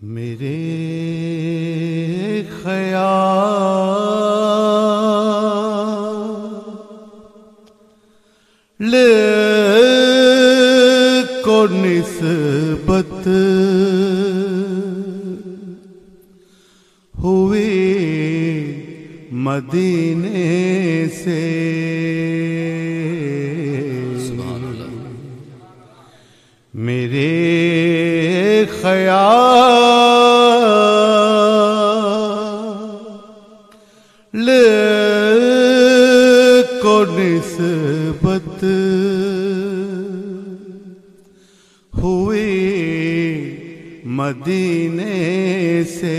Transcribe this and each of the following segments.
मेरे ख्याल को निस्बत हुई मदीने से। सुभान अल्लाह। मेरे ख्याल को निस्बत हुई मदीने से।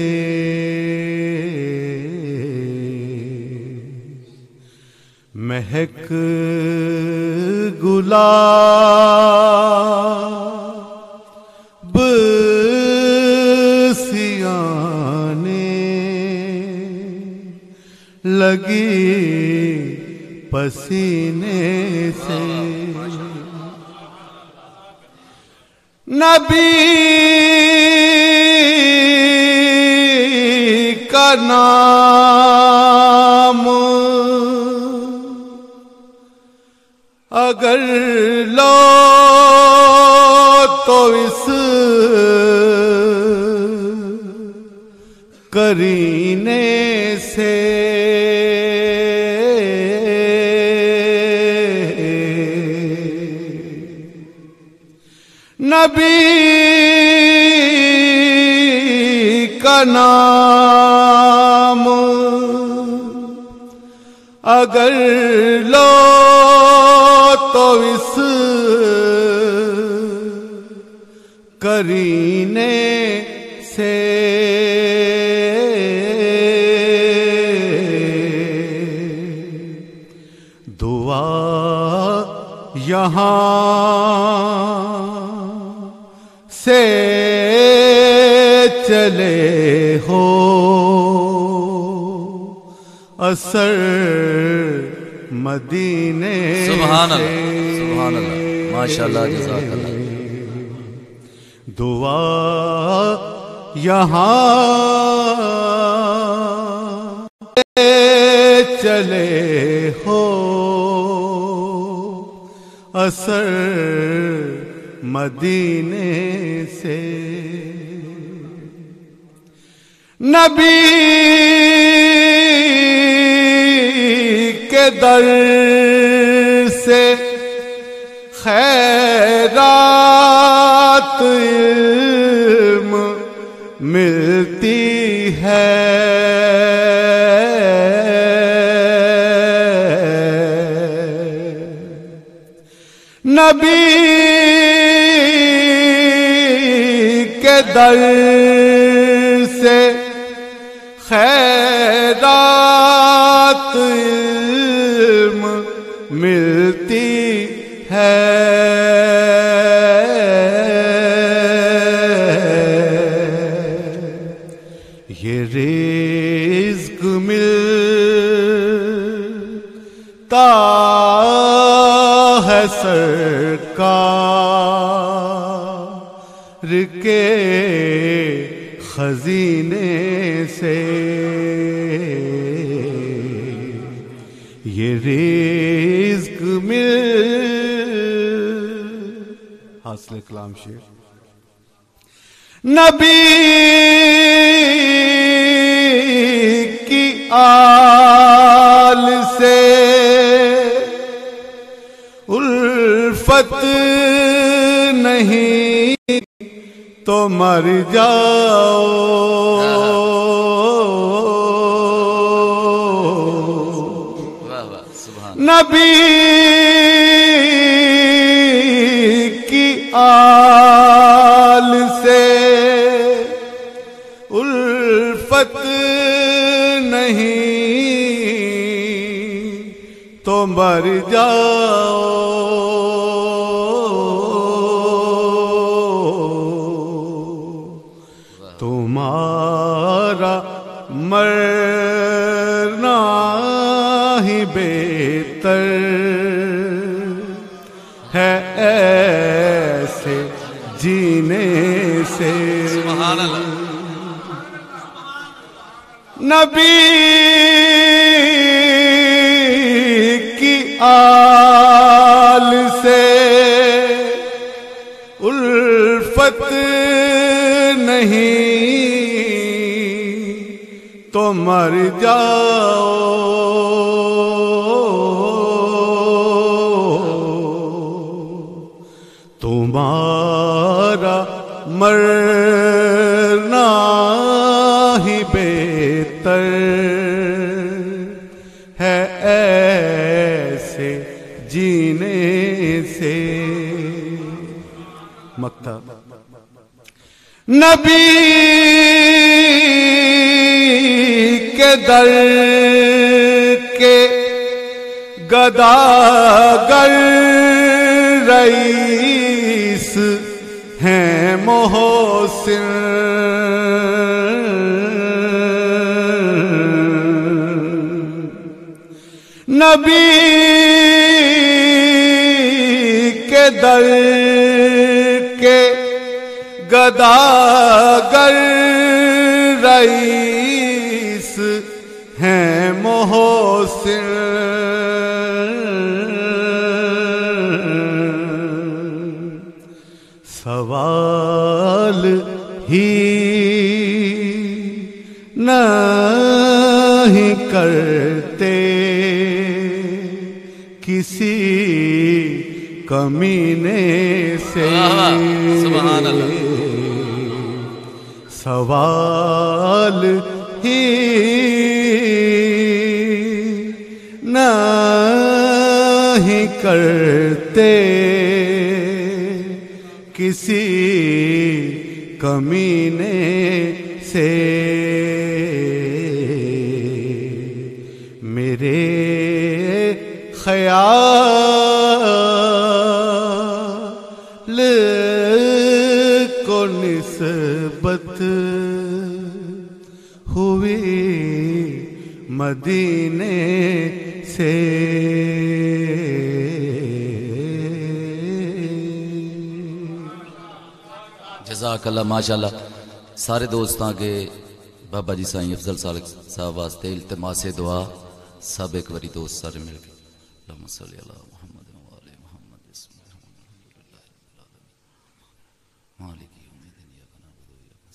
महक गुलाब सियाने लगी पसीने से। नबी का नाम अगर लो तो इस करीने से। नबी का नाम अगर लो तो इस करीने से। दुआ यहाँ से चले हो असर मदीने से। सुभान अल्लाह, माशाअल्लाह, जज़ाकल्लाह। दुआ यहाँ चले हो असर मदीने से। नबी के दर से खैरात इल्म मिलती है। नबी के दर से खैरात इल्म मिलती है। ये रिज़्क़ मिलता है सरकार के खजीने से। ये रिज़्क़ मिल हासिल कलाम शेर। नबी की आल से उल्फत नहीं तो मर जाओ। नबी की आल से उल्फत नहीं तो मर जाओ। तुम्हारा मरना ही बेहतर है ऐसे जीने से। सुभान अल्लाह। नबी की आल से उल्फत नहीं तो मर जाओ। तुम्हारा मरना ही बेहतर है ऐसे जीने से। मक्ता नबी के दर के गदागर रईस हैं मोहसिन। नबी के दर के गदागर रईस हैं मोहसिन। सवाल ही नहीं करते किसी कमीने से। सुभान अल्लाह। सवाल ही नहीं करते किसी कमीने से। मेरे ख्याल को निस्बत हुई मदीने से। जज़ाकल्लाह माशाल्लाह। सारे दोस्तां के बाबा जी साईं अफजल सालक साहब वास्ते इल्तिमासे दुआ। सब एक बारी दोस्त सारे मिल के अल्लाहुम्मा सल्ली अला मुहम्मद व आले मुहम्मद मालिकी यौमिद्दीन इय्याका नअबुदु व इय्याका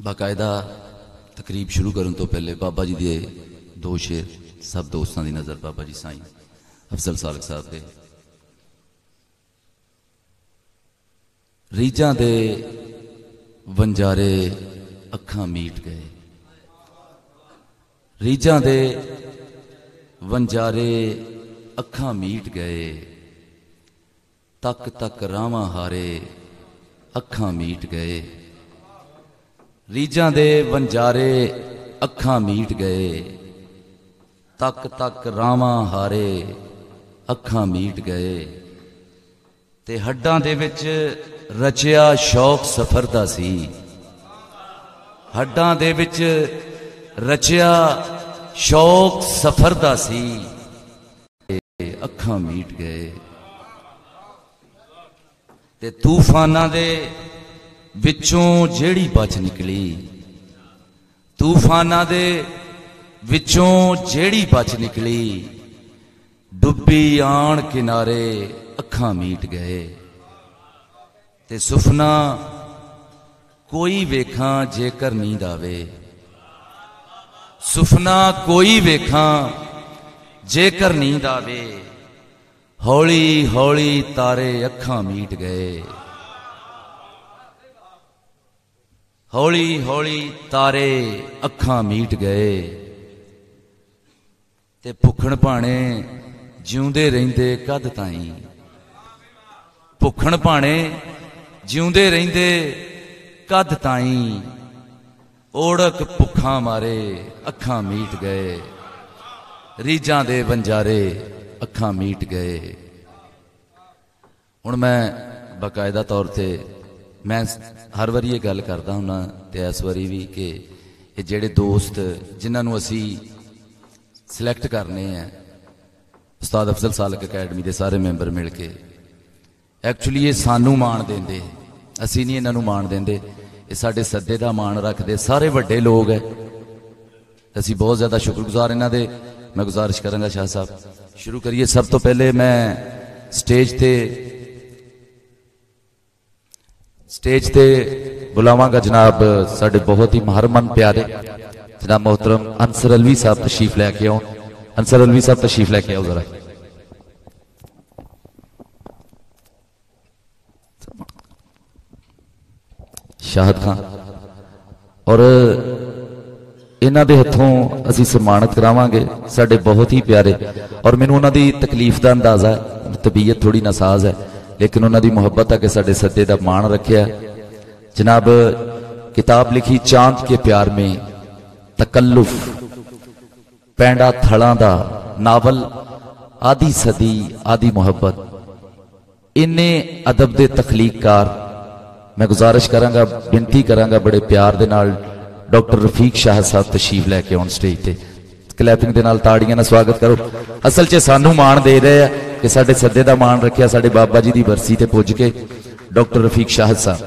बाकायदा तकरीब शुरू करने तो पहले बाबा जी के दो शेर सब दोस्तों की नज़र बाबा जी साईं अफजल सालक साहब के। रीझां दे वंजारे अखां मीट गए। रीझां दे वंजारे अखां मीट गए। तक तक रावां हारे अखां मीट गए। रीझां दे वंजारे अखां मीट गए। तक तक रावां हारे अखां मीट गए। ते हड्डां दे विच रचिया शौक सफर दा सी। हड्डां दे विच रचिया शौक सफर दा सी। अखां मीट गए। ते तूफानां दे विचों जेड़ी बच निकली। तूफानां दे विचों जेड़ी बच निकली। डुब्बी आण किनारे अखां मीट गए। ते सुफना कोई वेखां जेकर नींद आवे। सुफना कोई वेखां जेकर नींद आवे। हौली हौली तारे अखां मीट गए। हौली हौली तारे अखां मीट गए। ते भुखण भाणे जिउंदे रहिंदे कद ताईं। भुखण भाणे जिउंदे रहिंदे कद ताईं। ओढ़क भुखा मारे अखां मीट गए। रीझां दे बंजारे अखां मीट गए। हुण मैं बाकायदा तौर पर मैं हर वारी ये गल करदा हुन्ना ते इस वारी भी कि ये जिहड़े दोस्त जिन्हां असी सिलैक्ट करने हैं उस्ताद अफजल सालक अकैडमी के सारे मैंबर मिल के एक्चुअली ये सानू मान देंदे, असी नहीं इन्हां नूं मान देंदे। ये साडे सद्दे दा मान रखते सारे वड्डे लोग है, असी बहुत ज़्यादा शुक्रगुजार इन्हां दे। मैं गुजारिश करांगा शाह साहब शुरू करिए। सब तो पहले मैं स्टेज ते बुलावांगा जनाब साडे बहुत ही हरमन प्यारे जनाब मोहतरम अंसर अलवी साहब तशरीफ लैके आओ। अंसर अलवी साहब तशरीफ लैके आओ जरा। शाहद खान और इन्हां दे हथों असी सम्मानित करावांगे साडे बहुत ही प्यारे। और मैनूं उन्हां दी तकलीफ का अंदाजा है, तबीयत थोड़ी नासाज है लेकिन उन्हां दी मुहब्बत है कि साडे सद्दे दा मान रखिया। जनाब किताब लिखी चांद के प्यार में, तकल्लुफ पैंडा थड़ां दा नावल, आधी सदी आधी मुहब्बत, इन्ने अदब दे तखलीककार। मैं गुजारिश करांगा बिनती करांगा बड़े प्यार दे नाल डॉक्टर रफीक शाह साहब तशरीफ लैके आउण स्टेज ते। क्लैपिंग दे नाल ताड़ियां नाल स्वागत करो। असल च सानू मान दे रहे हैं कि साडे सद्दे दा मान रखिया साडे बाबा जी दी बरसी ते पुज के डॉक्टर रफीक शाह साहब।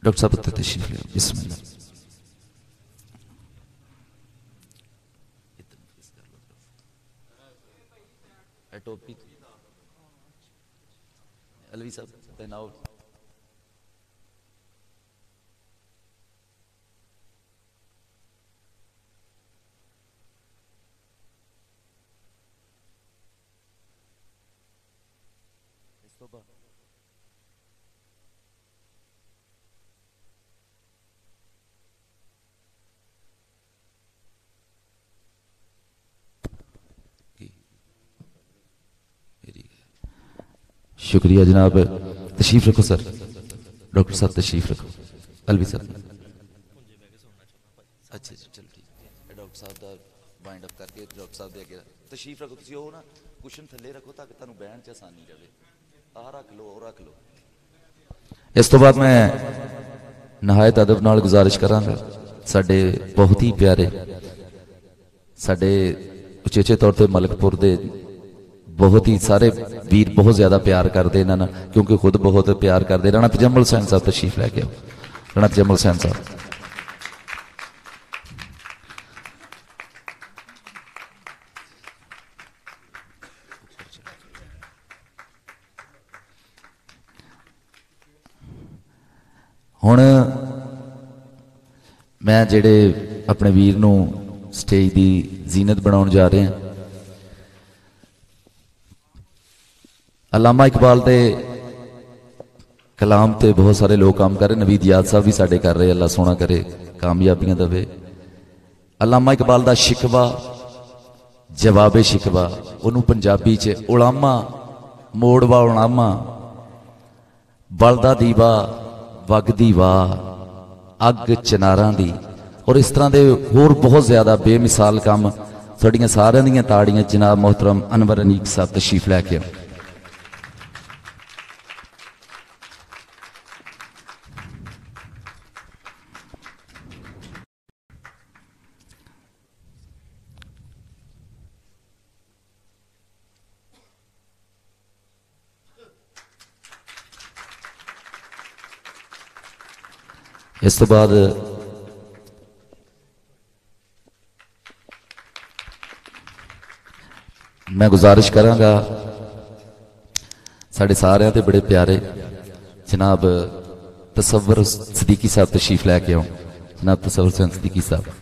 डॉक्टर साहब तशरीफ ले बिस्मिल्लाह। टोपी अलवी साहब पहनाओ। शुक्रिया जनाब, तशरीफ रखो सर। डॉक्टर साहब तशरीफ रखो। अलवी साहब अच्छा चल ठीक है। डॉक्टर साहब का वाइंड अप करके डॉक्टर साहब दे अगे तशरीफ रखो। तुसीं ओह ना कुशन थल्ले रखो ताकि तुहानूं बहन च आसानी रहे। आह रख लो, ओह रख लो। इस तो बाद मैं नहायत अदब नाल गुजारिश करांगा साडे बहुत ही प्यारे साडे उचेचे तौर पर मलकपुर दे बहुत ही सारे वीर बहुत ज्यादा प्यार करते इन्होंने क्योंकि खुद बहुत प्यार करते। राणा तजम्मुल हुसैन साहब तशरीफ लैके आओ। राणा तजम्मुल हुसैन साहब हुण मैं जेड़े अपने वीर नूं स्टेज की जीनत बनाउण जा रहे हैं, अलामा इकबाल के कलाम ते बहुत सारे लोग काम कर रहे। नवीद याद साहब भी साडे कर रहे, अल्लाह सोना करे कामयाबियां दवे। अलामा इकबाल का शिकवा जवाबे शिकवा उन्होंने पंजाबी च उलामा मोड़वा उलामा बलदा दीवा वगदी वाह अग चनारां दी और इस तरह के होर बहुत ज्यादा बेमिसाल काम। थोड़ियां सारियां दियां ताड़ियां जनाब मोहतरम अनवर अनीक साहब तशरीफ लैके। इस तो बाद मैं गुजारिश करांगा साढ़े सारे ते बड़े प्यारे जनाब तसव्वुर सदीकी साहब तशरीफ लैके आओ। जनाब तसव्वुर सदीकी साहब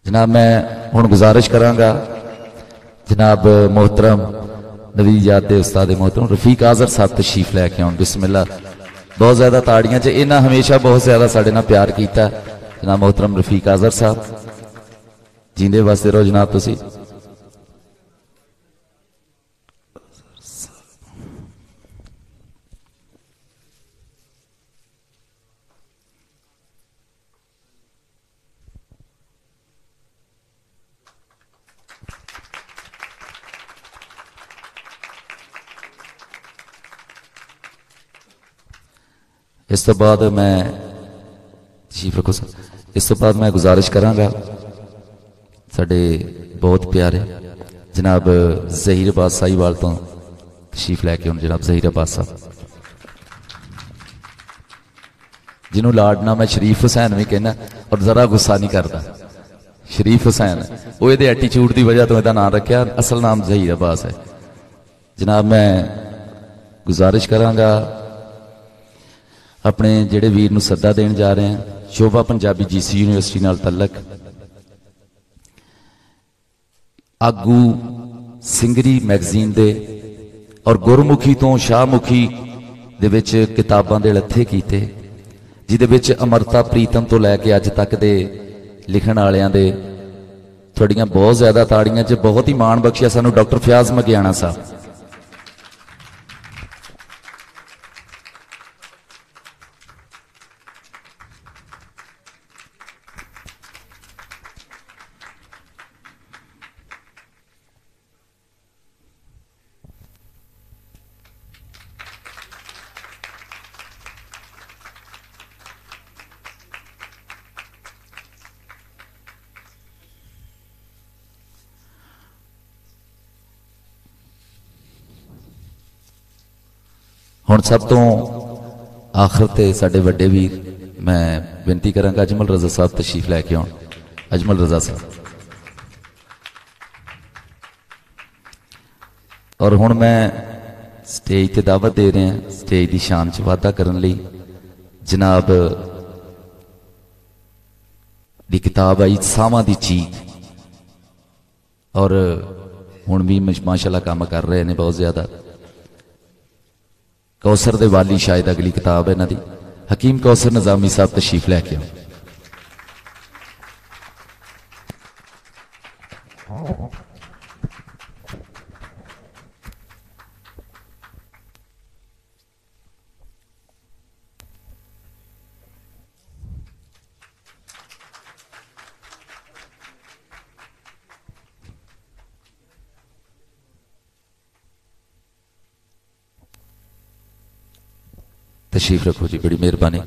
जनाब मैं हुण गुजारिश करांगा जनाब मोहतरम नवीद याद दे उस्ताद मोहतरम रफीक आजर साहब तशरीफ लैके आउण। बिस्मिल्लाह बहुत ज़्यादा ताड़ियां च इन्हां हमेशा बहुत ज़्यादा साडे नाल प्यार कीता। जनाब मोहतरम रफीक आज़र साहब, जींदे वास्ते रहो जनाब तुसी। इस तो बाद मैं तशरीफ रखो सर, इस तो बाद मैं गुजारिश करांगा साडे बहुत प्यारे जनाब ज़हीर अब्बास साहिवाल तो तशरीफ लैके आउण। जनाब ज़हीर अब्बास साहब, जिन्हों लाडना मैं शरीफ हुसैन भी कहना और जरा गुस्सा नहीं करता, शरीफ हुसैन वो ये एटीट्यूड की वजह तो यदा नाम रखा, असल नाम ज़हीर अब्बास है। जनाब मैं गुजारिश करांगा अपने जेड़े वीर नूं सद्दा देण जा रहे हैं, शोभा पंजाबी जीसी यूनिवर्सिटी नाल तलक आगू सिंगरी मैगजीन दे और गुरमुखी तो शाहमुखी दे विच किताबां दे लथे कीते, जिहदे विच अमरता प्रीतम तो लैके अज तक दे लिखण वालियां दे थोड़ियां बहुत ज्यादा ताड़ियां च बहुत ही माण बख्शिया सानू डॉक्टर फयाज मगियाना साहब। हुण सब तो आखिर ते साडे वड्डे वीर मैं बेनती करांगा अजमल रजा साहब तशरीफ लैके आउण। अजमल रजा साहब, और हुण मैं स्टेज ते दावत दे रहे हैं स्टेज की शान च वाधा करने लई जनाब दी किताब आई सावां दी चीख, और हुण भी माशाअल्लाह काम कर रहे हैं बहुत ज्यादा। कौसर दे वाली शायद अगली किताब है इन्हां दी। हकीम कौसर निजामी साहब तशरीफ लैके आओ। तशरीफ रखो जी, बड़ी मेहरबानी।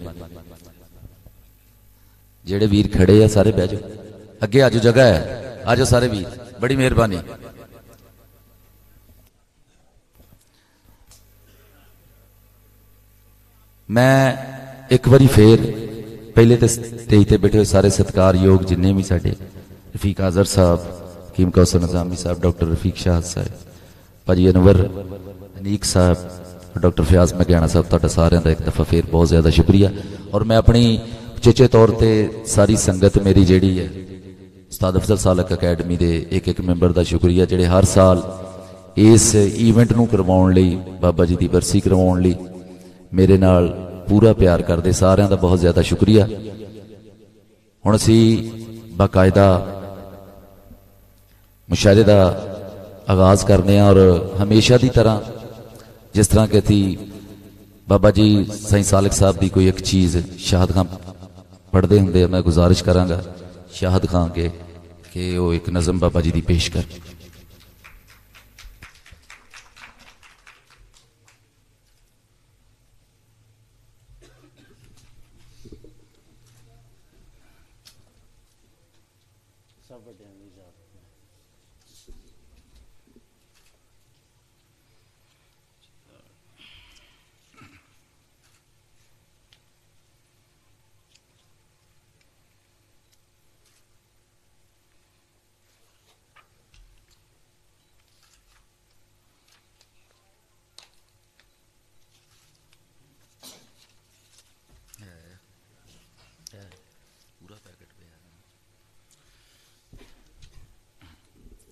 जेड़े वीर खड़े आ सारे बह जाओ, अगे आजो जगह है, आ जाओ सारे वीर, बड़ी मेहरबानी। मैं एक बारी फिर पहले तो स्टेज ते बैठे हुए सारे सत्कारयोग जिन्ने भी साडे रफीक आज़र साहब, हकीम कौसर निजामी साहब, डॉक्टर रफीक शाह साहब, भाजी अनवर अनीक साहब, डॉक्टर फयाज मगियाना साहब, तुहाडा सारिआं दा एक दफा फिर बहुत ज्यादा शुक्रिया। और मैं अपनी उचेचे तौर पर सारी संगत मेरी जिहड़ी है उस्ताद अफजल सालक अकैडमी के एक एक मैंबर का शुक्रिया, जिहड़े हर साल इस ईवेंट नूं करवाउण लई, बाबा जी की बरसी करवाउण लई मेरे नाल पूरा प्यार करते, सारिआं दा बहुत ज्यादा शुक्रिया। हुण असीं बाकायदा मुशायरे का आगाज करने, और हमेशा की तरह जिस तरह कि थी बाबा जी साईं सालक साहब की कोई एक चीज़ शाहद खां पढ़ते होंगे, मैं गुजारिश करांगा शाहद खां के कि वो एक नज़म बाबा जी की पेश कर।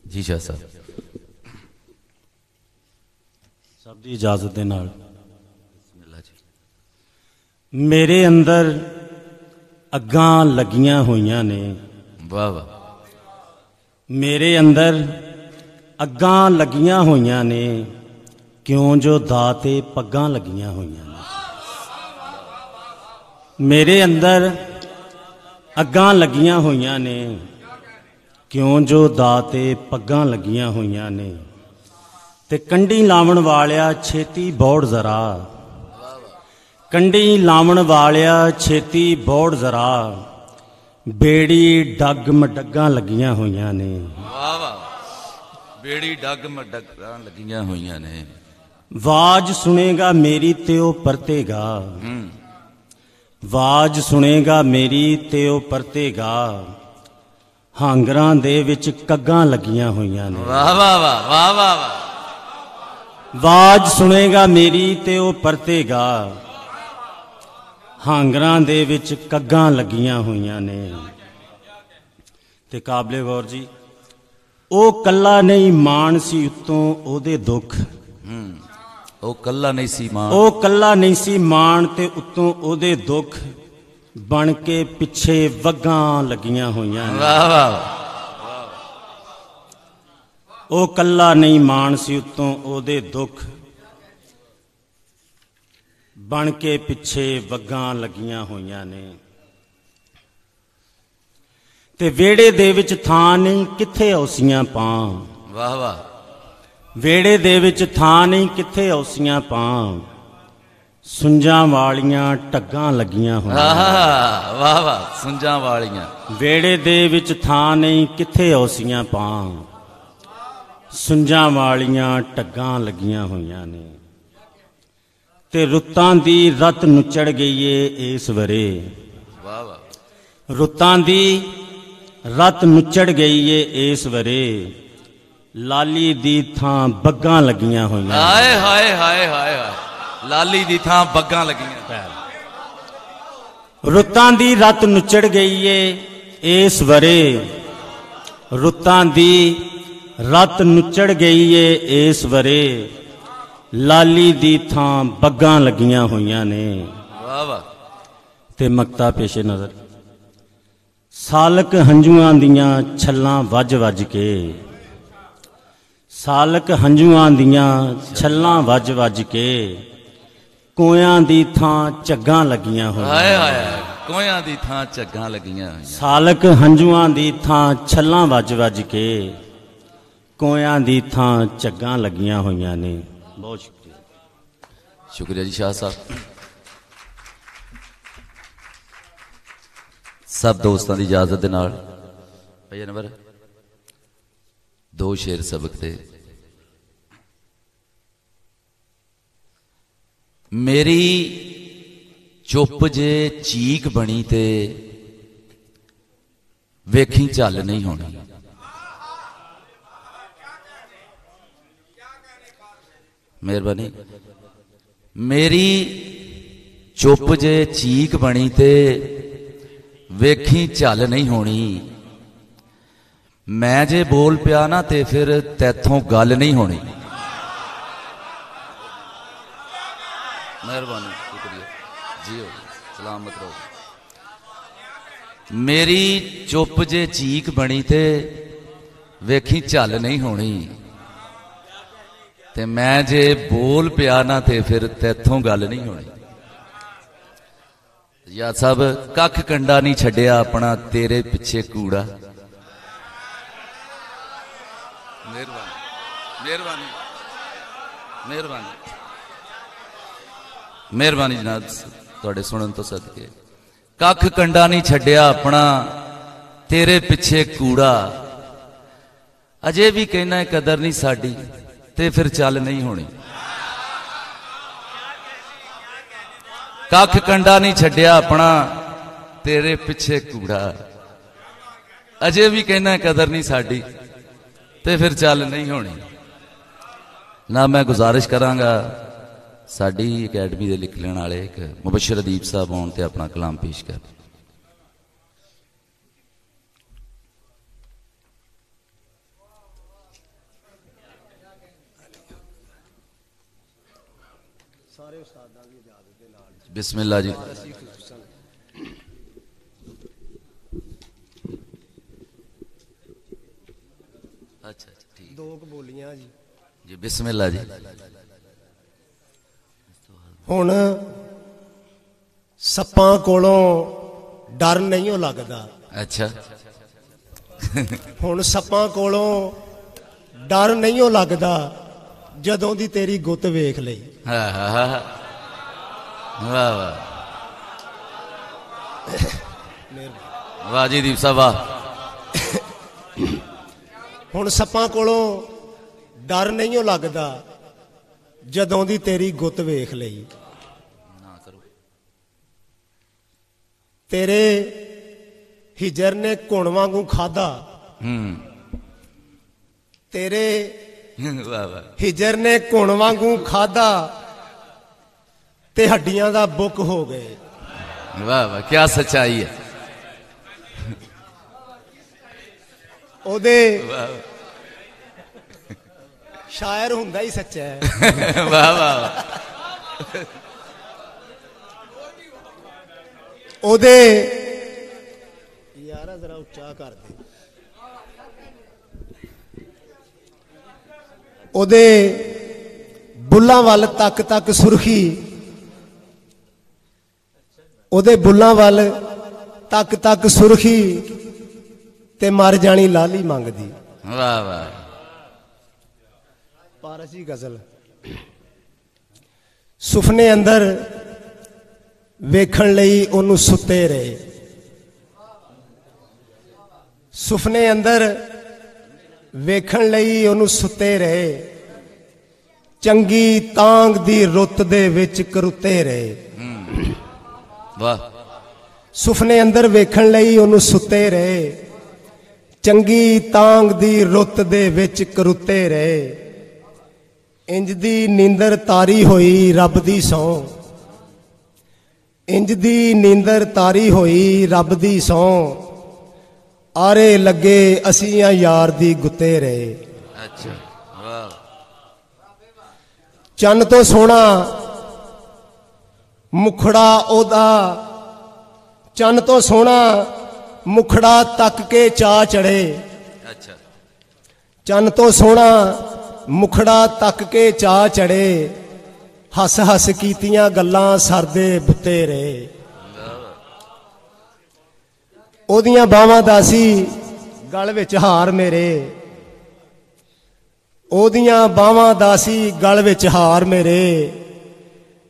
जी शाह साहब, सब की इजाजत के नाल बिस्मिल्लाह जी। ਮੇਰੇ ਅੰਦਰ ਅੱਗਾਂ ਲੱਗੀਆਂ ਹੋਈਆਂ ਨੇ। ਵਾਹ ਵਾਹ। ਮੇਰੇ ਅੰਦਰ ਅੱਗਾਂ ਲੱਗੀਆਂ ਹੋਈਆਂ ਨੇ, ਕਿਉਂ ਜੋ ਦਾਤੇ ਪੱਗਾਂ ਲੱਗੀਆਂ ਹੋਈਆਂ ਨੇ। ਮੇਰੇ ਅੰਦਰ ਅੱਗਾਂ ਲੱਗੀਆਂ ਹੋਈਆਂ ਨੇ, ਕਿਉਂ ਜੋ ਦਾਤੇ ਪੱਗਾਂ ਲੱਗੀਆਂ ਹੋਈਆਂ ਨੇ। ਤੇ ਕੰਢੀ ਲਾਵਣ ਵਾਲਿਆ ਛੇਤੀ ਬੌੜ ਜ਼ਰਾ, ਕੰਢੀ ਲਾਵਣ ਵਾਲਿਆ ਛੇਤੀ ਬੌੜ ਜ਼ਰਾ, ਬੇੜੀ ਡੱਗ ਮਡੱਗਾਂ ਲੱਗੀਆਂ ਹੋਈਆਂ ਨੇ। ਵਾਹ ਵਾਹ। ਬੇੜੀ ਡੱਗ ਮਡੱਗਾਂ ਲੱਗੀਆਂ ਹੋਈਆਂ ਨੇ। ਆਵਾਜ਼ ਸੁਣੇਗਾ ਮੇਰੀ ਤੇ ਉਹ ਪਰਤੇਗਾ, ਆਵਾਜ਼ ਸੁਣੇਗਾ ਮੇਰੀ ਤੇ ਉਹ ਪਰਤੇਗਾ, ਹਾਂਗਰਾਂ ਦੇ ਵਿੱਚ ਕੱਗਾਂ ਲੱਗੀਆਂ ਹੋਈਆਂ ਨੇ। ਵਾਹ ਵਾਹ ਵਾਹ ਵਾਹ ਵਾਹ ਵਾਹ। ਆਵਾਜ਼ ਸੁਣੇਗਾ ਮੇਰੀ ਤੇ ਉਹ ਪਰਤੇਗਾ, ਹਾਂਗਰਾਂ ਦੇ ਵਿੱਚ ਕੱਗਾਂ ਲੱਗੀਆਂ ਹੋਈਆਂ ਨੇ। ਤੇ ਕਾਬਲੇ ਗੌਰ ਜੀ, ਉਹ ਕੱਲਾ ਨਹੀਂ ਮਾਣ ਸੀ ਉੱਤੋਂ ਉਹਦੇ ਦੁੱਖ। ਉਹ ਕੱਲਾ ਨਹੀਂ ਸੀ ਮਾਣ, ਉਹ ਕੱਲਾ ਨਹੀਂ ਸੀ ਮਾਣ ਤੇ ਉੱਤੋਂ ਉਹਦੇ ਦੁੱਖ, ਬਣ ਕੇ ਪਿੱਛੇ ਵੱਗਾਂ ਲੱਗੀਆਂ ਹੋਈਆਂ ਨੇ। ਵਾਹ ਵਾਹ। ਉਹ ਕੱਲਾ ਨਹੀਂ ਮਾਣ ਸੀ ਉੱਤੋਂ ਉਹਦੇ ਦੁੱਖ, ਬਣ ਕੇ ਪਿੱਛੇ ਵੱਗਾਂ ਲੱਗੀਆਂ ਹੋਈਆਂ ਨੇ। ਤੇ ਵਿਹੜੇ ਦੇ ਵਿੱਚ ਥਾਂ ਨਹੀਂ ਕਿੱਥੇ ਔਸੀਆਂ ਪਾਂ। ਵਾਹ ਵਾਹ। ਵਿਹੜੇ ਦੇ ਵਿੱਚ ਥਾਂ ਨਹੀਂ ਕਿੱਥੇ ਔਸੀਆਂ ਪਾਂ, ਸੁੰਜਾਂ ਵਾਲੀਆਂ ਟੱਗਾਂ ਲੱਗੀਆਂ ਹੋਈਆਂ। ਵਾਹ ਵਾਹ। ਸੁੰਜਾਂ ਵਾਲੀਆਂ। ਵਿਹੜੇ ਦੇ ਵਿੱਚ ਥਾਂ ਨਹੀਂ ਕਿੱਥੇ ਔਸੀਆਂ ਪਾਂ, ਸੁੰਜਾਂ ਵਾਲੀਆਂ ਟੱਗਾਂ ਲੱਗੀਆਂ ਹੋਈਆਂ ਨੇ। ਤੇ ਰੁੱਤਾਂ ਦੀ ਰਤ ਨੁੱਚੜ ਗਈ ਏ ਇਸ ਵਰੇ। ਵਾਹ ਵਾਹ। ਰੁੱਤਾਂ ਦੀ ਰਤ ਨੁੱਚੜ ਗਈ ਏ ਇਸ ਵਰੇ, ਲਾਲੀ ਦੀ ਥਾਂ ਬੱਗਾਂ ਲੱਗੀਆਂ ਹੋਈਆਂ। ਹਾਏ ਹਾਏ ਹਾਏ ਹਾਏ ਹਾਏ। ਲਾਲੀ ਦੀ ਥਾਂ ਬੱਗਾਂ ਲੱਗੀਆਂ। ਰੁੱਤਾਂ ਦੀ ਰਤ ਨੁੱਚੜ ਗਈ ਏ ਇਸ ਵਰੇ, ਰੁੱਤਾਂ ਦੀ ਰਤ ਨੁੱਚੜ ਗਈ ਏ ਇਸ ਵਰੇ, ਲਾਲੀ ਦੀ ਥਾਂ ਬੱਗਾਂ ਲੱਗੀਆਂ ਹੋਈਆਂ ਨੇ। ਵਾਹ ਵਾਹ। ਤੇ ਮਕਤਾ ਪੇਸ਼ੇ ਨਜ਼ਰ, ਸਾਲਕ ਹੰਝੂਆਂ ਦੀਆਂ ਛੱਲਾਂ ਵੱਜ ਵੱਜ ਕੇ, ਸਾਲਕ ਹੰਝੂਆਂ ਦੀਆਂ ਛੱਲਾਂ ਵੱਜ ਵੱਜ ਕੇ, ਕੋਇਆਂ ਦੀ ਥਾਂ ਝੱਗਾਂ ਲੱਗੀਆਂ ਹੋਈਆਂ। ਹਾਏ ਹਾਏ। ਕੋਇਆਂ ਦੀ ਥਾਂ ਝੱਗਾਂ ਲੱਗੀਆਂ ਹੋਈਆਂ। ਸਾਲਕ ਹੰਝੂਆਂ ਦੀ ਥਾਂ ਛੱਲਾਂ ਵੱਜ ਵੱਜ ਕੇ, ਕੋਇਆਂ ਦੀ ਥਾਂ ਝੱਗਾਂ ਲੱਗੀਆਂ ਹੋਈਆਂ ਨੇ। ਬਹੁਤ ਸ਼ੁਕਰੀਆ। ਸ਼ੁਕਰੀਆ ਜੀ ਸ਼ਾਹ ਸਾਹਿਬ। ਸਭ ਦੋਸਤਾਂ ਦੀ ਇਜਾਜ਼ਤ ਦੇ ਨਾਲ ਭਾਈ ਅਨਵਰ ਦੋ ਸ਼ੇਰ ਸਬਕ ਤੇ। ਮੇਰੀ ਚੁੱਪ ਜੇ ਚੀਕ ਬਣੀ ਤੇ ਵੇਖੀ ਝੱਲ ਨਹੀਂ ਹੋਣੀ। ਮਿਹਰਬਾਨੀ। ਮੇਰੀ ਚੁੱਪ ਜੇ ਚੀਕ ਬਣੀ ਤੇ ਵੇਖੀ ਝੱਲ ਨਹੀਂ ਹੋਣੀ। ਮੈਂ ਜੇ ਬੋਲ ਪਿਆ ਨਾ ਤੇ ਫਿਰ ਤੈਥੋਂ ਗੱਲ ਨਹੀਂ ਹੋਣੀ। ਮਿਹਰਬਾਨੀ। ਸ਼ੁਕਰੀਆ ਜੀ। ਹੋ ਸਲਾਮਤ ਰਹੋ। ਮੇਰੀ ਚੁੱਪ ਜੇ ਚੀਕ ਬਣੀ ਤੇ ਵੇਖੀ ਝੱਲ ਨਹੀਂ ਹੋਣੀ, ਤੇ ਮੈਂ ਜੇ ਬੋਲ ਪਿਆ ਨਾ ਤੇ ਫਿਰ ਤੈਥੋਂ ਗੱਲ ਨਹੀਂ ਹੋਣੀ। ਯਾ ਸਭ ਕੱਖ ਕੰਡਾ ਨਹੀਂ ਛੱਡਿਆ ਆਪਣਾ ਤੇਰੇ ਪਿੱਛੇ ਕੂੜਾ। ਮਿਹਰਬਾਨੀ ਮਿਹਰਬਾਨੀ ਮਿਹਰਬਾਨੀ ਮਿਹਰਬਾਨੀ ਜਨਾਬ ਤੁਹਾਡੇ ਸੁਣਨ ਤੋਂ ਸਦਕੇ। ਕੱਖ ਕੰਡਾ ਨਹੀਂ ਛੱਡਿਆ ਆਪਣਾ ਤੇਰੇ ਪਿੱਛੇ ਕੂੜਾ, ਅਜੇ ਵੀ ਕਹਿਣਾ ਕਦਰ ਨਹੀਂ ਸਾਡੀ ਤੇ ਫਿਰ ਚੱਲ ਨਹੀਂ ਹੋਣੀ। ਕੱਖ ਕੰਡਾ ਨਹੀਂ ਛੱਡਿਆ ਆਪਣਾ ਤੇਰੇ ਪਿੱਛੇ ਕੂੜਾ, ਅਜੇ ਵੀ ਕਹਿਣਾ ਕਦਰ ਨਹੀਂ ਸਾਡੀ ਤੇ ਫਿਰ ਚੱਲ ਨਹੀਂ ਹੋਣੀ। ਨਾ ਮੈਂ ਗੁਜ਼ਾਰਿਸ਼ ਕਰਾਂਗਾ ਸਾਡੀ ਅਕੈਡਮੀ ਦੇ ਲਿਖਣ ਵਾਲੇ ਇੱਕ ਮੁਬਸ਼ਰ ਅਦੀਬ ਸਾਹਿਬ ਆਉਣ ਤੇ ਆਪਣਾ ਕਲਾਮ ਪੇਸ਼ ਕਰ। बिस्मिल्लाह जी। अच्छा ठीक, 2 ਬੋਲੀਆਂ ਜੀ। जी बिस्मिल्लाह जी। ਹੁਣ ਸੱਪਾਂ ਕੋਲੋਂ ਡਰ ਨਹੀਂ ਲੱਗਦਾ। अच्छा ਹੁਣ ਸੱਪਾਂ ਕੋਲੋਂ ਡਰ ਨਹੀਂ ਲੱਗਦਾ ਜਦੋਂ ਦੀ ਤੇਰੀ ਗੁੱਤ ਵੇਖ ਲਈ। हाँ हाँ हाँ, वाह वाह वाह जी दीप साहब वाह। ਹੁਣ ਸੱਪਾਂ ਕੋਲੋਂ ਡਰ ਨਹੀਂ ਲੱਗਦਾ ਜਦੋਂ ਦੀ ਤੇਰੀ ਗੁੱਤ ਵੇਖ ਲਈ। ना करो ਤੇਰੇ ਹਿਜਰ ਨੇ ਘੁਣ ਵਾਂਗੂ ਖਾਦਾ। ਤੇਰੇ वाह वाह ਹਿਜਰ ਨੇ ਘੁਣ ਵਾਂਗੂ ਖਾਦਾ ਤੇ ਹੱਡੀਆਂ ਦਾ ਬੁੱਕ ਹੋ ਗਏ। वाह वाह, क्या सच्चाई है। ਉਹਦੇ वाह ਸ਼ਾਇਰ ਹੁੰਦਾ ਹੀ ਸੱਚਾ ਹੈ। वाह वाह वाह। ਉਹਦੇ ਯਾਰਾ ਜ਼ਰਾ ਉੱਚਾ ਕਰ ਦੇ। ਉਹਦੇ ਬੁੱਲਾਂ ਵੱਲ ਤੱਕ ਤੱਕ ਸੁਰਖੀ, ਉਹਦੇ ਬੁੱਲਾਂ ਵੱਲ ਤੱਕ ਤੱਕ ਸੁਰਖੀ ਤੇ ਮਰ ਜਾਣੀ ਲਾਲੀ ਮੰਗਦੀ। वाह वाह ਪਾਰਸੀ ਗਜ਼ਲ। ਸੁਪਨੇ ਅੰਦਰ ਵੇਖਣ ਲਈ ਉਹਨੂੰ ਸੁੱਤੇ ਰਹੇ। ਸੁਪਨੇ ਅੰਦਰ ਵੇਖਣ ਲਈ ਉਹਨੂੰ ਸੁੱਤੇ ਰਹੇ। ਚੰਗੀ ਤਾਂਗ ਦੀ ਰੁੱਤ ਦੇ ਵਿੱਚ ਕਰੁੱਤੇ ਰਹੇ। वाह ਸੁਪਨੇ ਅੰਦਰ ਵੇਖਣ ਲਈ ਉਹਨੂੰ ਸੁੱਤੇ ਰਹੇ। ਚੰਗੀ ਤਾਂਗ ਦੀ ਰੁੱਤ ਦੇ ਵਿੱਚ ਕਰੁੱਤੇ ਰਹੇ। ਇੰਜ ਦੀ ਨੀਂਦਰ ਤਾਰੀ ਹੋਈ ਰੱਬ ਦੀ ਸਹੁੰ। ਇੰਜ ਦੀ ਨੀਂਦਰ ਤਾਰੀ ਹੋਈ ਰੱਬ ਦੀ ਸਹੁੰ। ਆਰੇ ਲੱਗੇ ਅਸੀਂ ਆ ਯਾਰ ਦੀ ਗੁੱਤੇ ਰਹੇ। अच्छा वाह ਚੰਨ ਤੋਂ ਸੋਹਣਾ ਮੁਖੜਾ ਉਹਦਾ, ਚੰਨ ਤੋਂ ਸੋਹਣਾ ਮੁਖੜਾ ਤੱਕ ਕੇ ਚਾਹ ਚੜੇ। अच्छा ਚੰਨ ਤੋਂ ਸੋਹਣਾ ਮੁਖੜਾ ਤੱਕ ਕੇ ਚਾਹ ਚੜੇ। ਹੱਸ ਹੱਸ ਕੀਤੀਆਂ ਗੱਲਾਂ ਸਰਦੇ ਬੁੱਤੇ ਰਹੇ। ਉਹਦੀਆਂ ਬਾਹਾਂ ਦਾ ਸੀ ਗਲ ਵਿੱਚ ਹਾਰ ਮੇਰੇ। ਉਹਦੀਆਂ ਬਾਹਾਂ ਦਾ ਸੀ ਗਲ ਵਿੱਚ ਹਾਰ ਮੇਰੇ।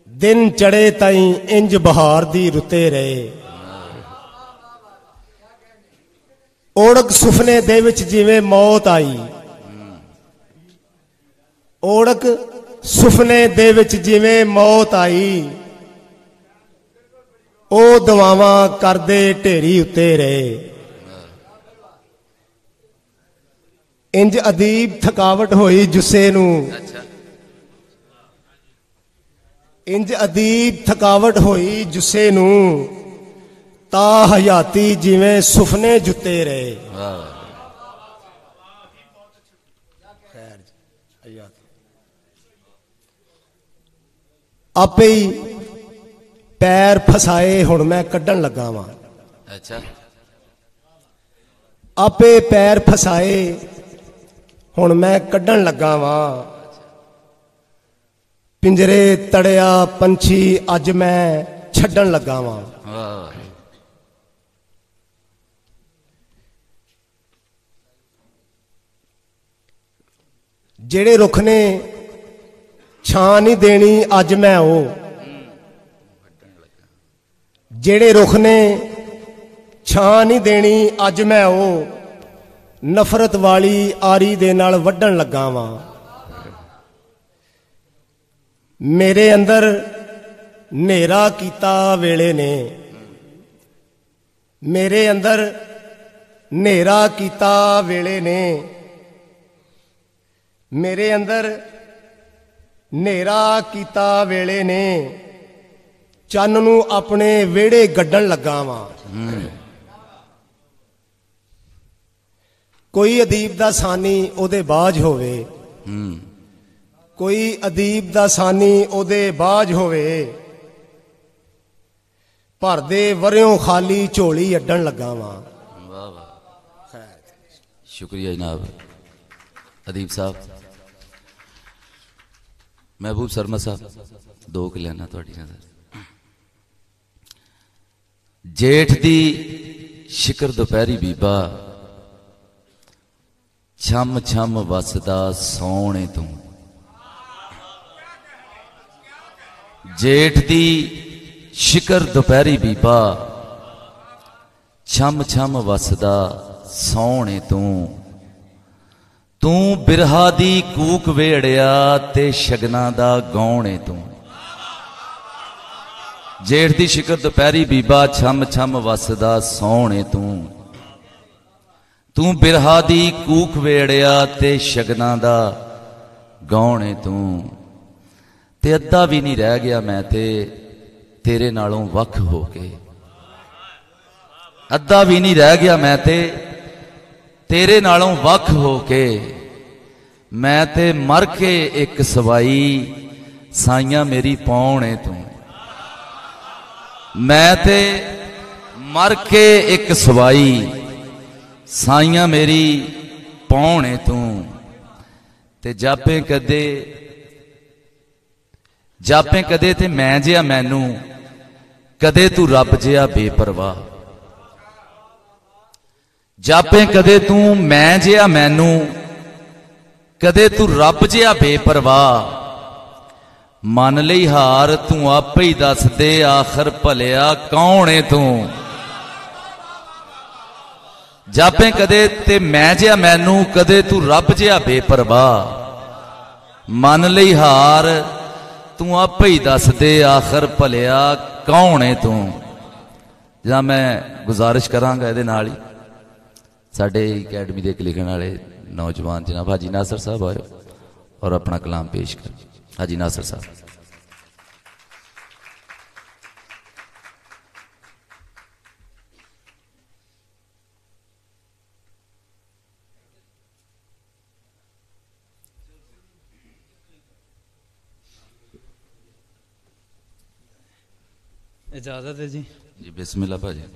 ਦਿਨ ਚੜੇ ਤਾਈਂ ਇੰਜ ਬਹਾਰ ਦੀ ਰੁੱਤੇ ਰਹੇ। ਓੜਕ ਸੁਪਨੇ ਦੇ ਵਿੱਚ ਜਿਵੇਂ ਮੌਤ ਆਈ। ਓੜਕ ਸੁਪਨੇ ਦੇ ਵਿੱਚ ਜਿਵੇਂ ਮੌਤ ਆਈ। ਉਹ ਦੁਆਵਾਂ ਕਰਦੇ ਢੇਰੀ ਉੱਤੇ ਰਹੇ। ਇੰਜ ਅਦੀਬ ਥਕਾਵਟ ਹੋਈ ਜੁੱਸੇ ਨੂੰ। अच्छा ਇੰਜ ਅਦੀਬ ਥਕਾਵਟ ਹੋਈ ਜੁੱਸੇ ਨੂੰ। ਤਾਂ ਹਯਾਤੀ ਜਿਵੇਂ ਸੁਪਨੇ ਜੁੱਤੇ ਰਹੇ। वाह ਆਪੇ ਹੀ ਪੈਰ ਫਸਾਏ ਹੁਣ ਮੈਂ ਕੱਢਣ ਲੱਗਾ ਵਾਂ। अच्छा ਆਪੇ ਪੈਰ ਫਸਾਏ ਹੁਣ ਮੈਂ ਕੱਢਣ ਲੱਗਾ ਵਾਂ। ਪਿੰਜਰੇ ਤੜਿਆ ਪੰਛੀ ਅੱਜ ਮੈਂ ਛੱਡਣ ਲੱਗਾ ਵਾਂ। वाह ਜਿਹੜੇ ਰੁੱਖ ਨੇ ਛਾਂ ਨਹੀਂ ਦੇਣੀ ਅੱਜ ਮੈਂ ਉਹ। ਜਿਹੜੇ ਰੁੱਖ ਨੇ ਛਾਂ ਨਹੀਂ ਦੇਣੀ ਅੱਜ ਮੈਂ ਉਹ। ਨਫ਼ਰਤ ਵਾਲੀ ਆਰੀ ਦੇ ਨਾਲ ਵੱਢਣ ਲੱਗਾ ਵਾਂ। ਮੇਰੇ ਅੰਦਰ ਹਨੇਰਾ ਕੀਤਾ ਵੇਲੇ ਨੇ। ਮੇਰੇ ਅੰਦਰ ਹਨੇਰਾ ਕੀਤਾ ਵੇਲੇ ਨੇ। ਮੇਰੇ ਅੰਦਰ ਹਨੇਰਾ ਕੀਤਾ ਵੇਲੇ ਨੇ। ਚੰਨ ਨੂੰ ਆਪਣੇ ਵਿਹੜੇ ਗੱਡਣ ਲੱਗਾ ਵਾਂ। ਕੋਈ ਅਦੀਬ ਦਾ ਸਾਨੀ ਉਹਦੇ ਬਾਝ ਹੋਵੇ। ਕੋਈ ਅਦੀਬ ਦਾ ਸਾਨੀ ਉਹਦੇ ਬਾਝ ਹੋਵੇ, ਭਰਦੇ ਵਰਿਓਂ ਖਾਲੀ ਝੋਲੀ ਅੱਡਣ ਲੱਗਾ ਵਾਂ। ਵਾਹ ਵਾਹ, ਸ਼ੁਕਰੀਆ ਜਨਾਬ ਅਦੀਬ ਸਾਹਿਬ। ਮਹਿਬੂਬ ਸ਼ਰਮਾ ਸਾਹਿਬ, 2 ਕਿ ਲੈਣਾ ਤੁਹਾਡੀ ਨਜ਼ਰ। ਜੇਠ ਦੀ ਸ਼ਿਕਰ ਦੁਪਹਿਰੀ ਬੀਬਾ, ਛਮ ਛਮ ਵਸਦਾ ਸੋਹਣੇ ਤੂੰ। ਜੇਠ ਦੀ ਸ਼ਿਕਰ ਦੁਪਹਿਰੀ ਬੀਬਾ, ਛਮ ਛਮ ਵਸਦਾ ਸੋਹਣੇ ਤੂੰ। ਤੂੰ ਬਿਰਹਾ ਦੀ ਕੂਕ ਵੇੜਿਆ ਤੇ ਸ਼ਗਨਾਂ ਦਾ ਗਾਉਣੇ ਤੂੰ। ਜੇਠ ਦੀ ਸ਼ਿਕਰ ਦੁਪਹਿਰੀ ਬੀਬਾ, ਛਮ ਛਮ ਵਸਦਾ ਸੋਹਣੇ ਤੂੰ। ਤੂੰ ਬਿਰਹਾ ਦੀ ਕੂਕ ਵੇੜਿਆ ਤੇ ਸ਼ਗਨਾਂ ਦਾ ਗਾਉਣੇ ਤੂੰ। ਤੇ ਅੱਧਾ ਵੀ ਨਹੀਂ ਰਹਿ ਗਿਆ ਮੈਂ ਤੇ ਤੇਰੇ ਨਾਲੋਂ ਵੱਖ ਹੋ ਕੇ। ਅੱਧਾ ਵੀ ਨਹੀਂ ਰਹਿ ਗਿਆ ਮੈਂ ਤੇ ਤੇਰੇ ਨਾਲੋਂ ਵੱਖ ਹੋ ਕੇ। ਮੈਂ ਤੇ ਮਰ ਕੇ ਇੱਕ ਸਵਾਈ, ਸਾਈਆਂ ਮੇਰੀ ਪਾਉਣੇ ਤੂੰ। ਮੈਂ ਤੇ ਮਰ ਕੇ ਇੱਕ ਸਵਾਈ, ਸਾਈਆਂ ਮੇਰੀ ਪਾਉਣੇ ਤੂੰ। ਤੇ ਜਾਪੇ ਕਦੇ ਤੇ ਮੈਂ ਜਿਹਾ ਮੈਨੂੰ, ਕਦੇ ਤੂੰ ਰੱਬ ਜਿਹਾ ਬੇਪਰਵਾਹ। ਜਾਪੇ ਕਦੇ ਤੂੰ ਮੈਂ ਜਿਹਾ ਮੈਨੂੰ, ਕਦੇ ਤੂੰ ਰੱਬ ਜਿਹਾ ਬੇਪਰਵਾਹ। ਮੰਨ ਲਈ ਹਾਰ ਤੂੰ ਆਪੇ ਹੀ ਦੱਸ ਦੇ, ਆਖਰ ਭਲਿਆ ਕੌਣ ਏ ਤੂੰ। ਜਾਪੇ ਕਦੇ ਤੇ ਮੈਂ ਜਿਹਾ ਮੈਨੂੰ, ਕਦੇ ਤੂੰ ਰੱਬ ਜਿਹਾ ਬੇਪਰਵਾਹ। ਮੰਨ ਲਈ ਹਾਰ ਤੂੰ ਆਪੇ ਹੀ ਦੱਸ ਦੇ, ਆਖਰ ਭਲਿਆ ਕੌਣ ਏ ਤੂੰ। ਜਾਂ ਮੈਂ ਗੁਜ਼ਾਰਿਸ਼ ਕਰਾਂਗਾ ਇਹਦੇ ਨਾਲ ਹੀ ਸਾਡੇ ਅਕੈਡਮੀ ਦੇ ਇੱਕ ਲਿਖਣ ਵਾਲੇ ਨੌਜਵਾਨ ਜਨਾਬ ਹਾਜੀ ਨਾਸਰ ਸਾਹਿਬ ਆਇਓ ਔਰ ਆਪਣਾ ਕਲਾਮ ਪੇਸ਼ ਕਰ। ਹਾਜੀ ਨਾਸਰ ਸਾਹਿਬ। इजाजत है जी। जी बिस्मिल्लाह भाजी।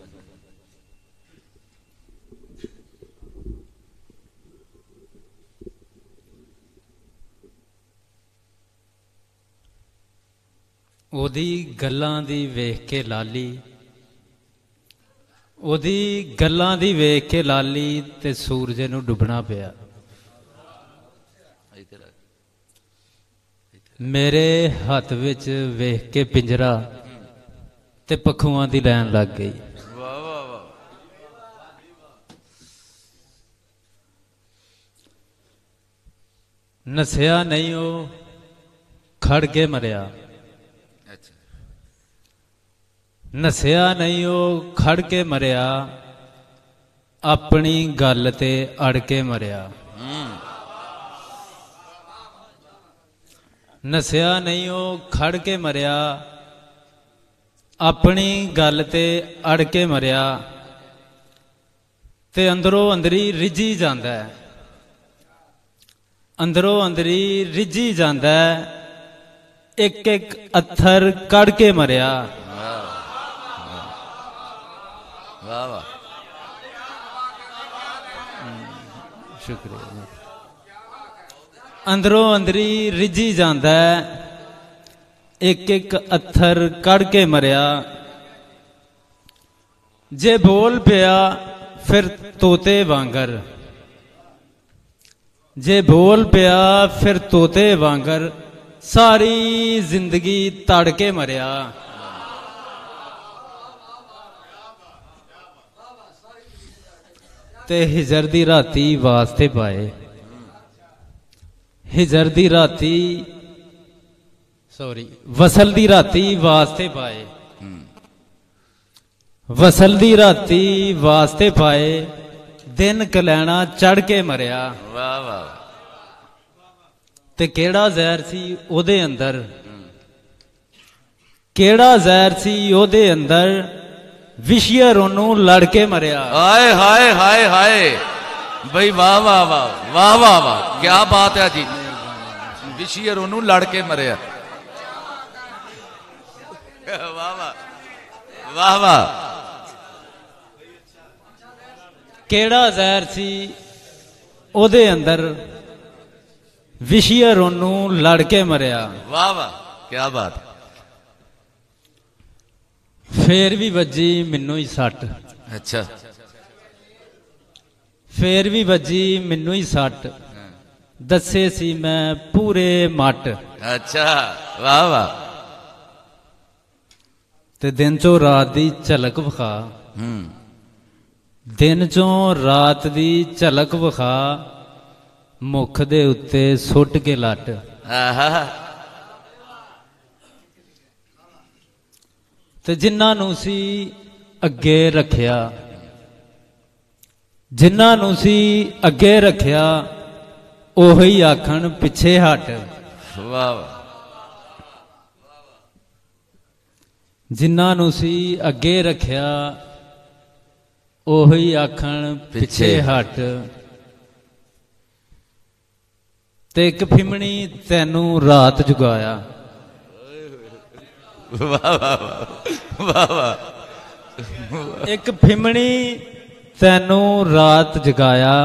ਉਹਦੀ ਗੱਲਾਂ ਦੀ ਵੇਖ ਕੇ ਲਾਲੀ, ਉਹਦੀ ਗੱਲਾਂ ਦੀ ਵੇਖ ਕੇ ਲਾਲੀ ਤੇ ਸੂਰਜ ਨੂੰ ਡੁੱਬਣਾ ਪਿਆ। ਮੇਰੇ ਹੱਥ ਵਿੱਚ ਵੇਖ ਕੇ ਪਿੰਜਰਾ ਤੇ ਪੱਖੂਆਂ ਦੀ ਲੈਣ ਲੱਗ ਗਈ। ਵਾਹ ਵਾਹ ਵਾਹ। ਨਸਿਆ ਨਹੀਂ ਉਹ ਖੜ ਕੇ ਮਰਿਆ। ਨਸਿਆ ਨਹੀਂ ਉਹ ਖੜ ਕੇ ਮਰਿਆ, ਆਪਣੀ ਗੱਲ ਤੇ ਅੜ ਕੇ ਮਰਿਆ। ਨਸਿਆ ਨਹੀਂ ਉਹ ਖੜ ਕੇ ਮਰਿਆ, ਆਪਣੀ ਗੱਲ ਤੇ ਅੜ ਕੇ ਮਰਿਆ। ਤੇ ਅੰਦਰੋਂ ਅੰਦਰੀ ਰਿੱਝੀ ਜਾਂਦਾ ਹੈ, ਅੰਦਰੋਂ ਅੰਦਰੀ ਰਿੱਝੀ ਜਾਂਦਾ ਹੈ, ਇੱਕ ਇੱਕ ਅੱਥਰ ਕੱਢ ਕੇ ਮਰਿਆ। ਵਾਹ ਵਾਹ, ਸ਼ੁਕਰੀਆ। ਅੰਦਰੋਂ ਅੰਦਰੀ ਰਿੱਝੀ ਜਾਂਦਾ ਹੈ, ਇੱਕ ਇੱਕ ਅੱਥਰ ਕੱਢ ਕੇ ਮਰਿਆ। ਜੇ ਬੋਲ ਪਿਆ ਫਿਰ ਤੋਤੇ ਵਾਂਗਰ, ਜੇ ਬੋਲ ਪਿਆ ਫਿਰ ਤੋਤੇ ਵਾਂਗਰ, ਸਾਰੀ ਜ਼ਿੰਦਗੀ ਤੜ ਕੇ ਮਰਿਆ। ਤੇ ਹਿਜਰ ਦੀ ਰਾਤੀ ਵਾਸਤੇ ਪਾਏ, ਹਿਜਰ ਦੀ ਰਾਤੀ ਵਸਲ ਦੀ ਰਾਤੀ ਵਾਸਤੇ ਪਾਏ, ਵਸਲ ਦੀ ਰਾਤੀ ਵਾਸਤੇ ਪਾਏ, ਦਿਨ ਕਲੈਣਾ ਚੜ ਕੇ ਮਰਿਆ। ਵਾਹ ਵਾਹ। ਤੇ ਕਿਹੜਾ ਜ਼ਹਿਰ ਸੀ ਉਹਦੇ ਅੰਦਰ, ਕਿਹੜਾ ਜ਼ਹਿਰ ਸੀ ਉਹਦੇ ਅੰਦਰ, ਵਿਸ਼ੀਅਰ ਉਹਨੂੰ ਲੜ ਕੇ ਮਰਿਆ। ਹਾਏ ਹਾਏ ਹਾਏ ਹਾਏ ਬਈ, ਵਾਹ ਵਾਹ ਵਾਹ ਵਾਹ ਵਾਹ ਵਾਹ, ਕੀ ਬਾਤ ਹੈ ਜੀ। ਵਿਸ਼ੀਅਰ ਉਹਨੂੰ ਲੜ ਕੇ ਮਰਿਆ। ਵਾਹ ਵਾਹ ਵਾਹ ਵਾਹ। ਕਿਹੜਾ ਜ਼ਹਿਰ ਸੀ ਉਹਦੇ ਅੰਦਰ ਵਿਸ਼ੀਅਰ ਉਹਨੂੰ ਲੜ ਕੇ ਮਰਿਆ। ਵਾਹ ਵਾਹ ਕੀ ਬਾਤ। ਫੇਰ ਵੀ ਵੱਜੀ ਮੈਨੂੰ ਹੀ ਸੱਟ। ਅੱਛਾ। ਫੇਰ ਵੀ ਵੱਜੀ ਮੈਨੂੰ ਹੀ ਸੱਟ, ਦੱਸੇ ਸੀ ਮੈਂ ਪੂਰੇ ਮੱਟ। ਅੱਛਾ ਵਾਹ ਵਾਹ। ਤੇ ਦਿਨ ਚੋਂ ਰਾਤ ਦੀ ਝਲਕ ਵਿਖਾ, ਦਿਨ ਚੋਂ ਰਾਤ ਦੀ ਝਲਕ ਵਿਖਾ, ਮੁੱਖ ਦੇ ਉੱਤੇ ਸੁੱਟ ਕੇ ਲੱਟ। ਆਹਾ। ਤੇ ਜਿਨ੍ਹਾਂ ਨੂੰ ਸੀ ਅੱਗੇ ਰੱਖਿਆ, ਜਿਨ੍ਹਾਂ ਨੂੰ ਸੀ ਅੱਗੇ ਰੱਖਿਆ, ਉਹੀ ਆਖਣ ਪਿੱਛੇ ਹਟ। ਵਾਹ ਵਾਹ। ਜਿਨ੍ਹਾਂ ਨੂੰ ਸੀ ਅੱਗੇ ਰੱਖਿਆ, ਉਹੀ ਆਖਣ ਪਿੱਛੇ ਹਟ। ਤੇ ਇੱਕ ਫਿਮਣੀ ਤੈਨੂੰ ਰਾਤ ਜਗਾਇਆ। ਵਾਹ ਵਾਹ ਵਾਹ ਵਾਹ। ਇੱਕ ਫਿਮਣੀ ਤੈਨੂੰ ਰਾਤ ਜਗਾਇਆ,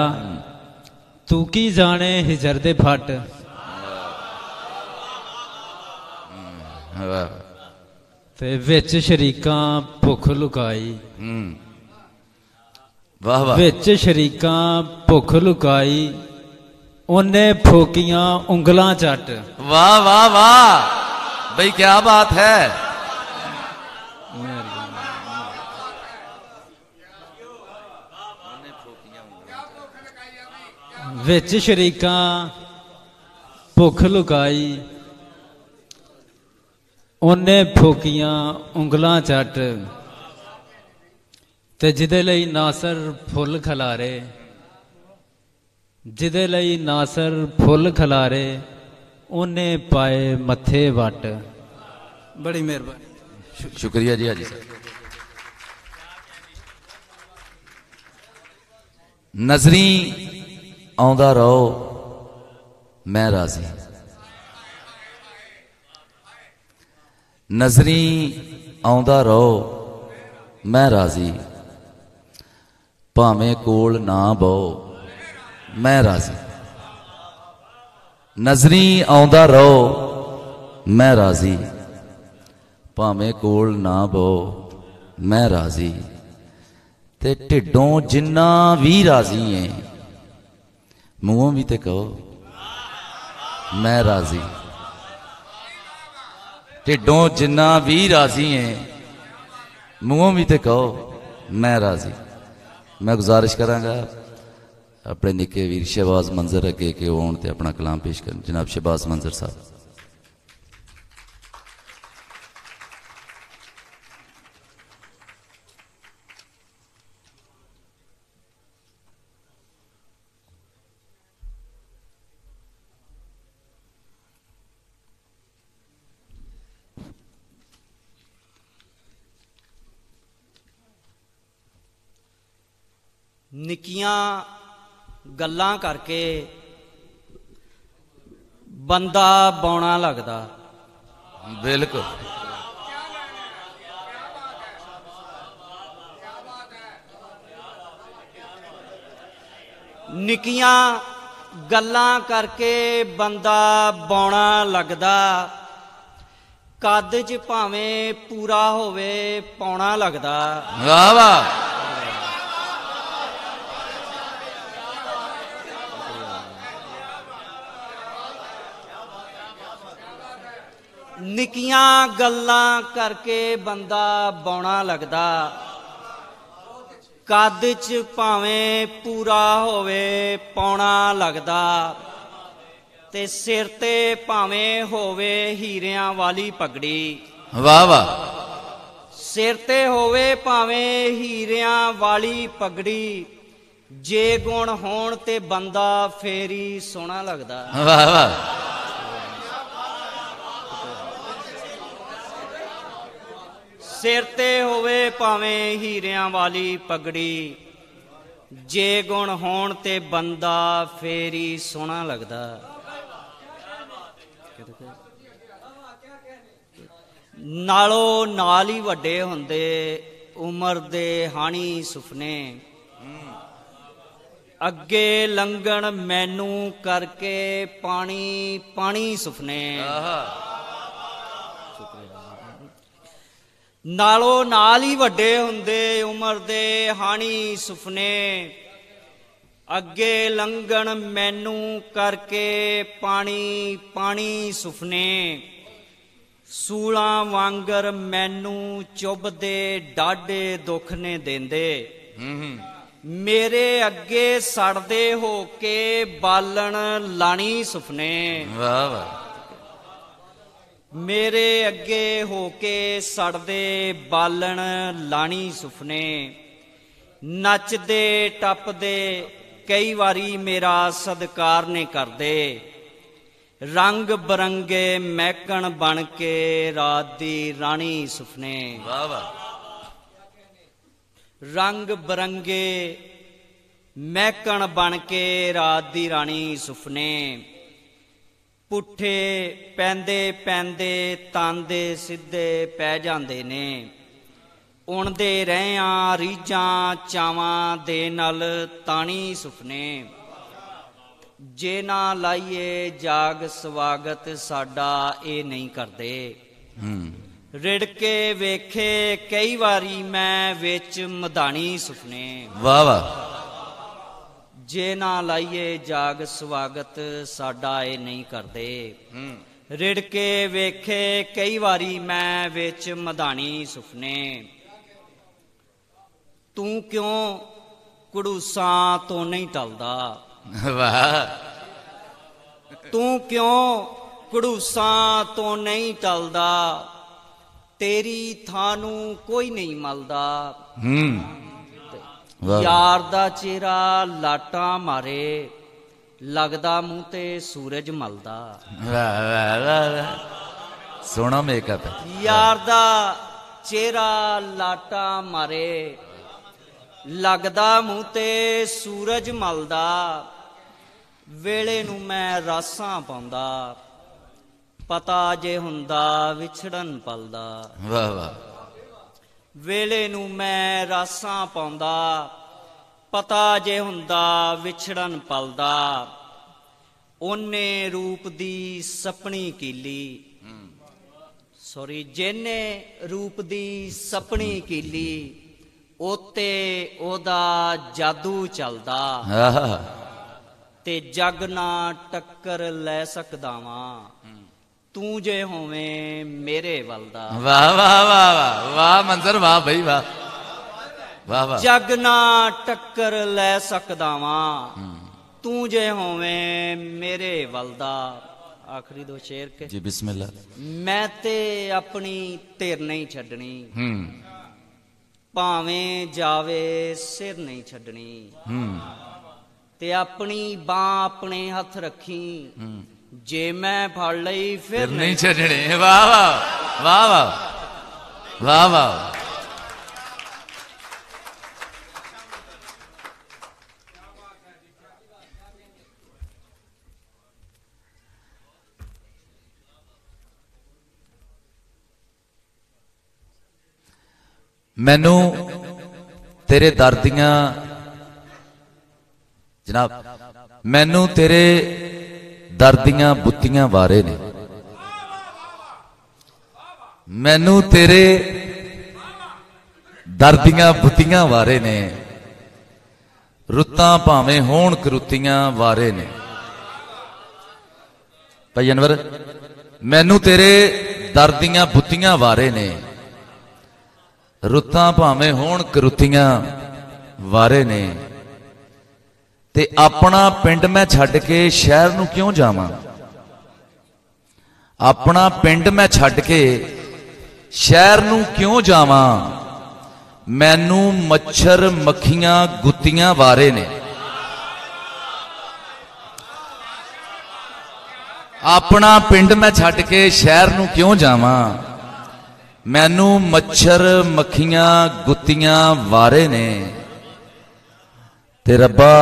ਤੂੰ ਕੀ ਜਾਣੇ ਹਿਜਰ ਦੇ ਫੱਟ। ਤੇ ਵਿੱਚ ਸ਼ਰੀਕਾਂ ਭੁੱਖ ਲੁਕਾਈ। ਵਾਹ ਵਾਹ। ਵਿੱਚ ਸ਼ਰੀਕਾਂ ਭੁੱਖ ਲੁਕਾਈ, ਉਹਨੇ ਫੋਕੀਆਂ ਉਂਗਲਾਂ ਚੱਟ। ਵਾਹ ਵਾਹ ਵਾਹ भाई क्या बात है। ਵਿੱਚ ਸ਼ਰੀਕਾਂ ਭੁੱਖ ਲੁਕਾਈ, ਉਹਨੇ ਫੋਕੀਆਂ ਉਂਗਲਾਂ ਚੱਟ। ਤੇ ਜਿਹਦੇ ਲਈ ਨਾਸਰ ਫੁੱਲ ਖਿਲਾਰੇ, ਜਿਹਦੇ ਲਈ ਨਾਸਰ ਫੁੱਲ ਖਿਲਾਰੇ, ਉਹਨੇ ਪਾਏ ਮੱਥੇ ਵੱਟ। ਬੜੀ ਮਿਹਰਬਾਨੀ। शुक्रिया जी हाजी साहब। नजरी आउंदा रहो मैं राजी, नजरी आउंदा रहो मैं राजी, भावें कोल ना बहो मैं राजी। नजरी आउंदा रहो मैं राजी, भावें कोल ना बहो मैं राजी। ते ढिडों जिन्ना भी राजी है, मूहों भी ते कहो मैं राजी। ढिडों जिन्ना भी राजी है, मूहों भी ते कहो मैं राजी। मैं गुजारिश करांगा अपने निके वीर शहबाज मंजर अगे के आउण ते अपना कलाम पेश करन। जनाब शहबाज मंजर साहब। ਨਿੱਕੀਆਂ ਗੱਲਾਂ ਕਰਕੇ ਬੰਦਾ ਬੌਣਾ ਲੱਗਦਾ। ਬਿਲਕੁਲ। ਨਿੱਕੀਆਂ ਗੱਲਾਂ ਕਰਕੇ ਬੰਦਾ ਬੌਣਾ ਲੱਗਦਾ, ਕੱਦ 'ਚ ਭਾਵੇਂ ਪੂਰਾ ਹੋਵੇ ਪੌਣਾ ਲੱਗਦਾ। ਵਾਹ ਵਾਹ। ਨਿੱਕੀਆਂ ਗੱਲਾਂ ਕਰਕੇ ਬੰਦਾ ਬੌਣਾ ਲੱਗਦਾ, ਕੱਦ 'ਚ ਭਾਵੇਂ ਪੂਰਾ ਹੋਵੇ ਪੌਣਾ ਲੱਗਦਾ, ਤੇ ਸਿਰ ਤੇ ਭਾਵੇਂ ਹੋਵੇ ਹੀਰਿਆਂ ਵਾਲੀ ਪਗੜੀ। ਵਾਹ ਵਾਹ। ਸਿਰ ਤੇ ਹੋਵੇ ਭਾਵੇਂ ਹੀਰਿਆਂ ਵਾਲੀ ਪਗੜੀ, ਜੇ ਗੁਣ ਹੋਣ ਤੇ ਬੰਦਾ ਫੇਰ ਹੀ ਸੋਹਣਾ ਲੱਗਦਾ। ਵਾਹ ਵਾਹ। ਸਿਰ ਤੇ ਹੋਵੇ ਭਾਵੇਂ ਹੀਰਿਆਂ ਵਾਲੀ ਪਗੜੀ, ਜੇ ਗੁਣ ਹੋਣ ਤੇ ਬੰਦਾ ਫੇਰ ਹੀ ਸੋਹਣਾ ਲੱਗਦਾ। ਨਾਲੋਂ ਨਾਲ ਹੀ ਵੱਡੇ ਹੁੰਦੇ ਉਮਰ ਦੇ ਹਾਣੀ ਸੁਪਨੇ, ਅੱਗੇ ਲੰਘਣ ਮੈਨੂੰ ਕਰਕੇ ਪਾਣੀ ਪਾਣੀ ਸੁਪਨੇ। ਨਾਲੋਂ ਨਾਲ ਹੀ ਵੱਡੇ ਹੁੰਦੇ ਉਮਰ ਦੇ ਹਾਣੀ ਸੁਪਨੇ, ਅੱਗੇ ਲੰਘਣ ਮੈਨੂੰ ਕਰਕੇ ਪਾਣੀ ਪਾਣੀ ਸੁਪਨੇ। ਸੂਲਾਂ ਵਾਂਗਰ ਮੈਨੂੰ ਚੁੱਭਦੇ ਡਾਢੇ ਦੁੱਖ ਨੇ ਦਿੰਦੇ, ਮੇਰੇ ਅੱਗੇ ਸੜਦੇ ਹੋ ਕੇ ਬਾਲਣ ਲਾਣੀ ਸੁਪਨੇ। ਵਾਹ ਵਾਹ। ਮੇਰੇ ਅੱਗੇ ਹੋ ਕੇ ਸੜਦੇ ਬਾਲਣ ਲਾਣੀ ਸੁਪਨੇ। ਨੱਚਦੇ ਟੱਪਦੇ ਕਈ ਵਾਰੀ ਮੇਰਾ ਸਤਿਕਾਰ ਨੇ ਕਰਦੇ, ਰੰਗ ਬਰੰਗੇ ਮਹਿਕਣ ਬਣ ਕੇ ਰਾਤ ਦੀ ਰਾਣੀ ਸੁਪਨੇ। ਵਾਹ ਵਾਹ। ਰੰਗ ਬਰੰਗੇ ਮਹਿਕਣ ਬਣ ਕੇ ਰਾਤ ਦੀ ਰਾਣੀ ਸੁਪਨੇ। ਪੁੱਠੇ ਪੈਂਦੇ ਪੈਂਦੇ ਤਾਂਦੇ ਸਿੱਧੇ ਪੈ ਜਾਂਦੇ ਨੇ, ਉਣਦੇ ਰਹਿਆਂ ਰੀਝਾਂ ਚਾਵਾਂ ਦੇ ਨਾਲ ਤਾਣੀ ਸੁਪਨੇ। ਜੇ ਨਾ ਲਾਈਏ ਜਾਗ ਸਵਾਗਤ ਸਾਡਾ ਇਹ ਨਹੀਂ ਕਰਦੇ, ਰਿੜ ਕੇ ਵੇਖੇ ਕਈ ਵਾਰੀ ਮੈਂ ਵਿੱਚ ਮਧਾਣੀ ਸੁਪਨੇ। ਵਾਹ ਵਾਹ। ਜੇ ਨਾ ਲਾਈਏ ਜਾਗ ਸਵਾਗਤ ਸਾਡਾ ਇਹ ਨਹੀਂ ਕਰਦੇ, ਰਿੜ ਕੇ ਵੇਖੇ ਕਈ ਵਾਰੀ ਮੈਂ ਵਿੱਚ ਮਧਾਣੀ ਸੁਪਨੇ। ਤੂੰ ਕਿਉਂ ਕੜੂਸਾਂ ਤੋਂ ਨਹੀਂ ਟਲਦਾ, ਵਾਹ। ਤੂੰ ਕਿਉਂ ਕੜੂਸਾਂ ਤੋਂ ਨਹੀਂ ਟਲਦਾ, ਤੇਰੀ ਥਾਂ ਨੂੰ ਕੋਈ ਨਹੀਂ ਮਲਦਾ। ਯਾਰ ਦਾ ਚਿਹਰਾ ਲਾਟਾਂ ਮਾਰੇ, ਲੱਗਦਾ ਮੂੰਹ ਤੇ ਸੂਰਜ ਮਲਦਾ। ਵਾਹ ਵਾਹ ਵਾਹ। ਸੋਹਣਾ ਮੇਕਅਪ ਹੈ। ਯਾਰ ਦਾ ਚਿਹਰਾ ਲਾਟਾਂ ਮਾਰੇ, ਲੱਗਦਾ ਮੂੰਹ ਤੇ ਸੂਰਜ ਮਲਦਾ। ਵੇਲੇ ਨੂੰ ਮੈਂ ਰਾਸਾਂ ਪਾਉਂਦਾ, ਪਤਾ ਜੇ ਹੁੰਦਾ ਵਿਛੜਨ ਪਲਦਾ। ਵਾਹ ਵਾਹ। ਵੇਲੇ ਨੂੰ ਮੈਂ ਰਾਸਾਂ ਪਾਉਂਦਾ, ਪਤਾ ਜੇ ਹੁੰਦਾ ਵਿਛੜਨ ਪਲਦਾ। ਉਹਨੇ ਰੂਪ ਦੀ ਸਪਣੀ ਕੀਲੀ, ਜਿਹਨੇ ਰੂਪ ਦੀ ਸਪਣੀ ਕੀਲੀ, ਉਤੇ ਉਹਦਾ ਜਾਦੂ ਚੱਲਦਾ। ਤੇ ਜਗ ਨਾ ਟੱਕਰ ਲੈ ਸਕਦਾ ਵਾਂ, ਤੂੰ ਜੇ ਹੋਵੇਂ ਮੇਰੇ ਵੱਲ ਦਾ। ਵਾਹ ਵਾਹ ਵਾਹ ਵਾਹ ਵਾਹ ਮੰਜ਼ਰ, ਵਾਹ ਬਈ ਵਾਹ ਵਾਹ ਵਾਹ। ਜਗ ਨਾ ਟੱਕਰ ਲੈ ਸਕਦਾ ਵਾਂ, ਤੂੰ ਜੇ ਹੋਵੇਂ ਮੇਰੇ ਵੱਲ ਦਾ। ਆਖਰੀ ਦੋ ਸ਼ੇਰ ਕੇ ਜੀ ਬਿਸਮਿਲ੍ਲਾ। ਮੈਂ ਤੇ ਆਪਣੀ ਧਿਰ ਨਹੀਂ ਛੱਡਣੀ, ਭਾਵੇਂ ਜਾਵੇ ਸਿਰ ਨਹੀਂ ਛੱਡਣੀ। ਤੇ ਆਪਣੀ ਬਾਂਹ ਆਪਣੇ ਹੱਥ ਰੱਖੀ, ਜੇ ਮੈਂ ਫੜ ਲਈ ਫਿਰ ਨਹੀਂ ਛੱਡਣੇ। ਵਾਹ ਵਾਹ ਵਾਹ ਵਾਹ ਵਾਹ ਵਾਹ। ਮੈਨੂੰ ਤੇਰੇ ਦਰ ਦੀਆਂ ਜਨਾਬ, ਮੈਨੂੰ ਤੇਰੇ ਦਰ ਦੀਆਂ ਬੁੱਤੀਆਂ ਵਾਰੇ ਨੇ, ਮੈਨੂੰ ਤੇਰੇ ਦਰ ਦੀਆਂ ਬੁੱਤੀਆਂ ਵਾਰੇ ਨੇ। ਰੁੱਤਾਂ ਭਾਵੇਂ ਹੋਣ ਕਰੁੱਤੀਆਂ ਵਾਰੇ ਨੇ। ਭਾਈ ਅਨਵਰ, ਮੈਨੂੰ ਤੇਰੇ ਦਰ ਦੀਆਂ ਬੁੱਤੀਆਂ ਵਾਰੇ ਨੇ, ਰੁੱਤਾਂ ਭਾਵੇਂ ਹੋਣ ਕਰੁੱਤੀਆਂ ਵਾਰੇ ਨੇ। ਤੇ ਆਪਣਾ ਪਿੰਡ ਮੈਂ ਛੱਡ ਕੇ ਸ਼ਹਿਰ ਨੂੰ ਕਿਉਂ ਜਾਵਾਂ, ਆਪਣਾ ਪਿੰਡ ਮੈਂ ਛੱਡ ਕੇ ਸ਼ਹਿਰ ਨੂੰ ਕਿਉਂ ਜਾਵਾਂ। ਮੈਨੂੰ ਮੱਛਰ ਮੱਖੀਆਂ ਗੁੱਤੀਆਂ ਵਾਰੇ ਨੇ। ਆਪਣਾ ਪਿੰਡ ਮੈਂ ਛੱਡ ਕੇ ਸ਼ਹਿਰ ਨੂੰ ਕਿਉਂ ਜਾਵਾਂ, ਮੈਨੂੰ ਮੱਛਰ ਮੱਖੀਆਂ ਗੁੱਤੀਆਂ ਵਾਰੇ ਨੇ। ਤੇ ਰੱਬਾ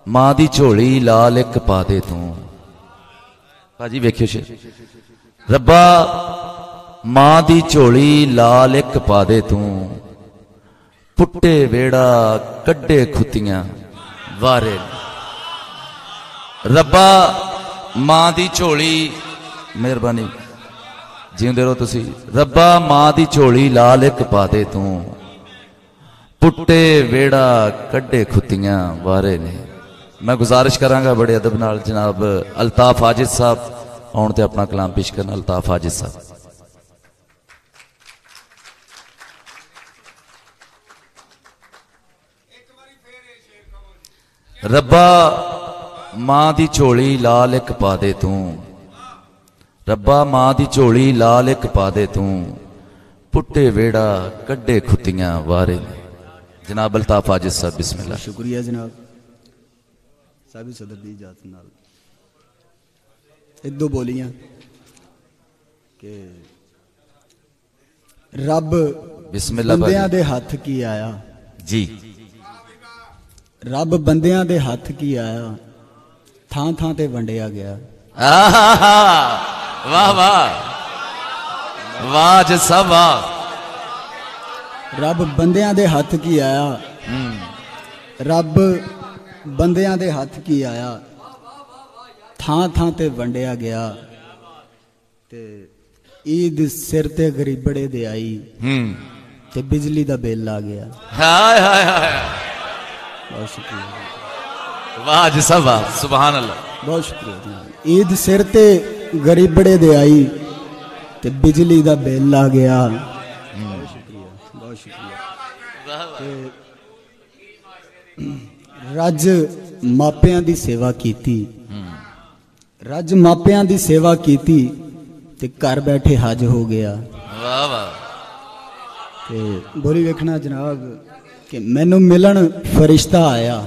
ਮਾਂ ਦੀ ਝੋਲੀ ਲਾਲ ਇੱਕ ਪਾ ਦੇ ਤੂੰ। ਭਾਜੀ ਵੇਖਿਓ ਸ਼ੇ, ਰੱਬਾ ਮਾਂ ਦੀ ਝੋਲੀ ਲਾਲ ਇੱਕ ਪਾ ਦੇ ਤੂੰ, ਪੁੱਟੇ ਵੇੜਾ ਕੱਢੇ ਖੁੱਤੀਆਂ ਵਾਰੇ। ਰੱਬਾ ਮਾਂ ਦੀ ਝੋਲੀ, ਮਿਹਰਬਾਨੀ ਜਿਉਂਦੇ ਰਹੋ ਤੁਸੀਂ। ਰੱਬਾ ਮਾਂ ਦੀ ਝੋਲੀ ਲਾਲ ਇੱਕ ਪਾ ਦੇ ਤੂੰ, ਪੁੱਟੇ ਵੇੜਾ ਕੱਢੇ ਖੁੱਤੀਆਂ ਵਾਰੇ ਨੇ। मैं गुजारिश करांगा बड़े अदब नाल जनाब अल्ताफ हाजिद साहब आउण ते अपना कलाम पेश करना। अल्ताफ हाजिद साहब। रब्बा मां दी झोली लाल एक पा दे तू, रब्बा मां दी झोली लाल एक पा दे तू, पुट्टे वेड़ा कड्डे खुतियां वारे ने। जनाब अल्ताफ हाजिद साहब बिस्मिल्लाह। शुक्रिया जनाब साहब सदर दी इजाजत नाल एक दो बोलियां कि रब बिस्मिल्लाह बंदियां दे हथ की आया जी, रब बंदियां दे हथ की आया, थां थां ते वंडिया गया। वाह वाह वाह जी सब वाह। रब बंदियां दे हथ की आया, रब बंदियां दे हथ की आया, थां थां ते वंडिया गया। ते ईद सिर ते गरीबड़े दे आई, ते बिजली दा बिल आ गया। हाय हाय हाय बहुत शुक्रिया, वाह जी सब वाह, सुभान अल्लाह। बहुत शुक्रिया जनाब। ईद सिर ते गरीबड़े दे आई, ते बिजली दा बिल आ गया। बहुत शुक्रिया, बहुत शुक्रिया। रज मापियां दी सेवा कीती, रज मापियां दी सेवा कीती, ते घर बैठे हज हो गया। वाह वाह। ते बोली वेखना जनाब कि मैनू मिलन फरिश्ता आया,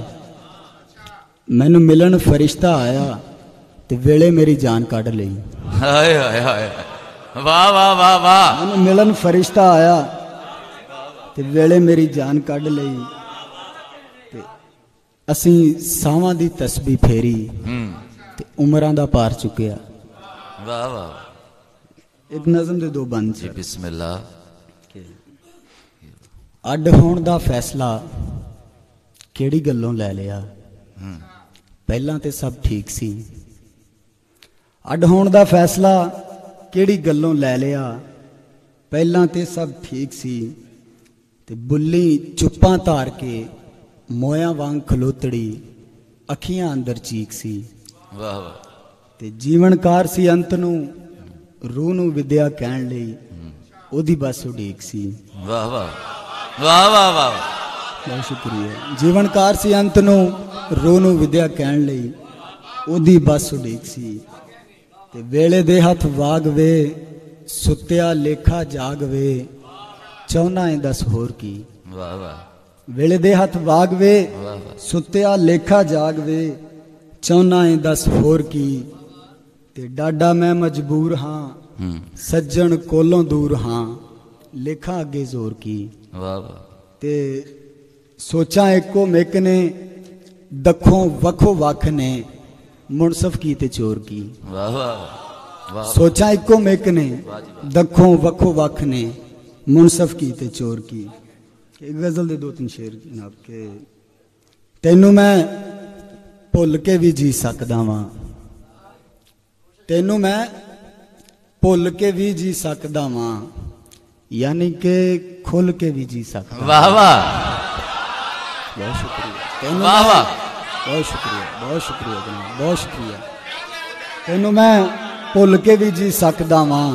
मैनू मिलन फरिश्ता आया, ते वेले मेरी जान काढ़ लई। हाय हाय हाय वाह वाह वाह वाह। मैनू मिलन फरिश्ता आया, ते वेले मेरी जान काढ़ लई। ते असी सावां दी तस्बीह फेरी, ते उमरां दा पार चुकिया। वाह वाह। एक नज़म दे दो बंद जी बिस्मिल्लाह। अड होण दा फैसला केड़ी गल्लों लै लिया, पहलां ते सब ठीक सी। अड होण दा फैसला केड़ी गल्लों लै लिया, पहलां ते सब ठीक सी। ते बुल्ली चुप्पां धार के मोयां वांग खलोतड़ी, अखियां अंदर चीक सी। वाह वाह। ते जीवनकार सी अंत नूं, रूह नूं विद्या कहण लई ओदी बस उड़ीक सी। वाह वाह वाह वाह वाह। बहुत शुक्रिया। जीवनकार सी अंत नूं, रूह नूं विद्या कहण लई ओदी बस उड़ीक सी। ते वेले दे हथ वाग वे, सुत्या लेखा जाग वे, चाहुना है दस होर की। वाह वाह। वेले दे हथ वाग वे, सुत्या लेखा जाग वे, चाहुना है दस होर की। ते डाडा मैं मजबूर हाँ, सज्जन कोलों दूर हाँ, लेखा अगे जोर की। वाह वाह। ते सोचा एको मेक ने, दखों वखो वख ने, मुनसफ की ते चोर की। वाह वाह वाह। सोचा एको मेक ने, दखों वखो वख ने, मुनसफ की ते चोर की। एक गजल दे दो तीन शेर जनाब के। तेनू मैं भुल के भी जी सकदा वां, तेनू मैं भुल के भी जी सकदा वां, यानी के खुल के भी जी सकदा। वाह वाह। बहुत शुक्रिया। तेनू वाह वाह। बहुत शुक्रिया, बहुत शुक्रिया जनाब, बहुत शुक्रिया। तेनू मैं भुल के भी जी सकदा वां,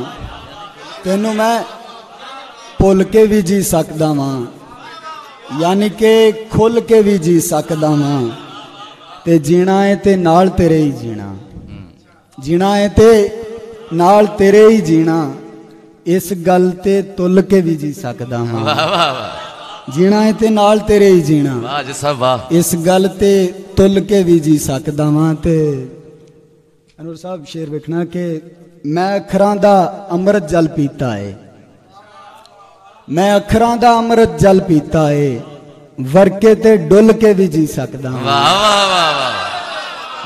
तेनू मैं भुल के भी जी सकदा वां, यानी के खुल के भी जी सकदा वां। ते जीना है ते नाल तेरे ही जीना, जीना है ते नाल तेरे ही जीना, इस गल ते तुल के भी जी सकदा वां। वाह वाह वाह। जीना है ते नाल तेरे ही जीना, वाह जी सब वाह। इस गल ते तुल के भी जी सकदा वां। ते अनवर साहब शेर वेखना कि मैं अखरां दा अमृत जल पीता है, मैं अखरां दा अमृत जल पीता है, वरके ते डुल के भी जी सकदा वां। वाह वाह वाह वाह।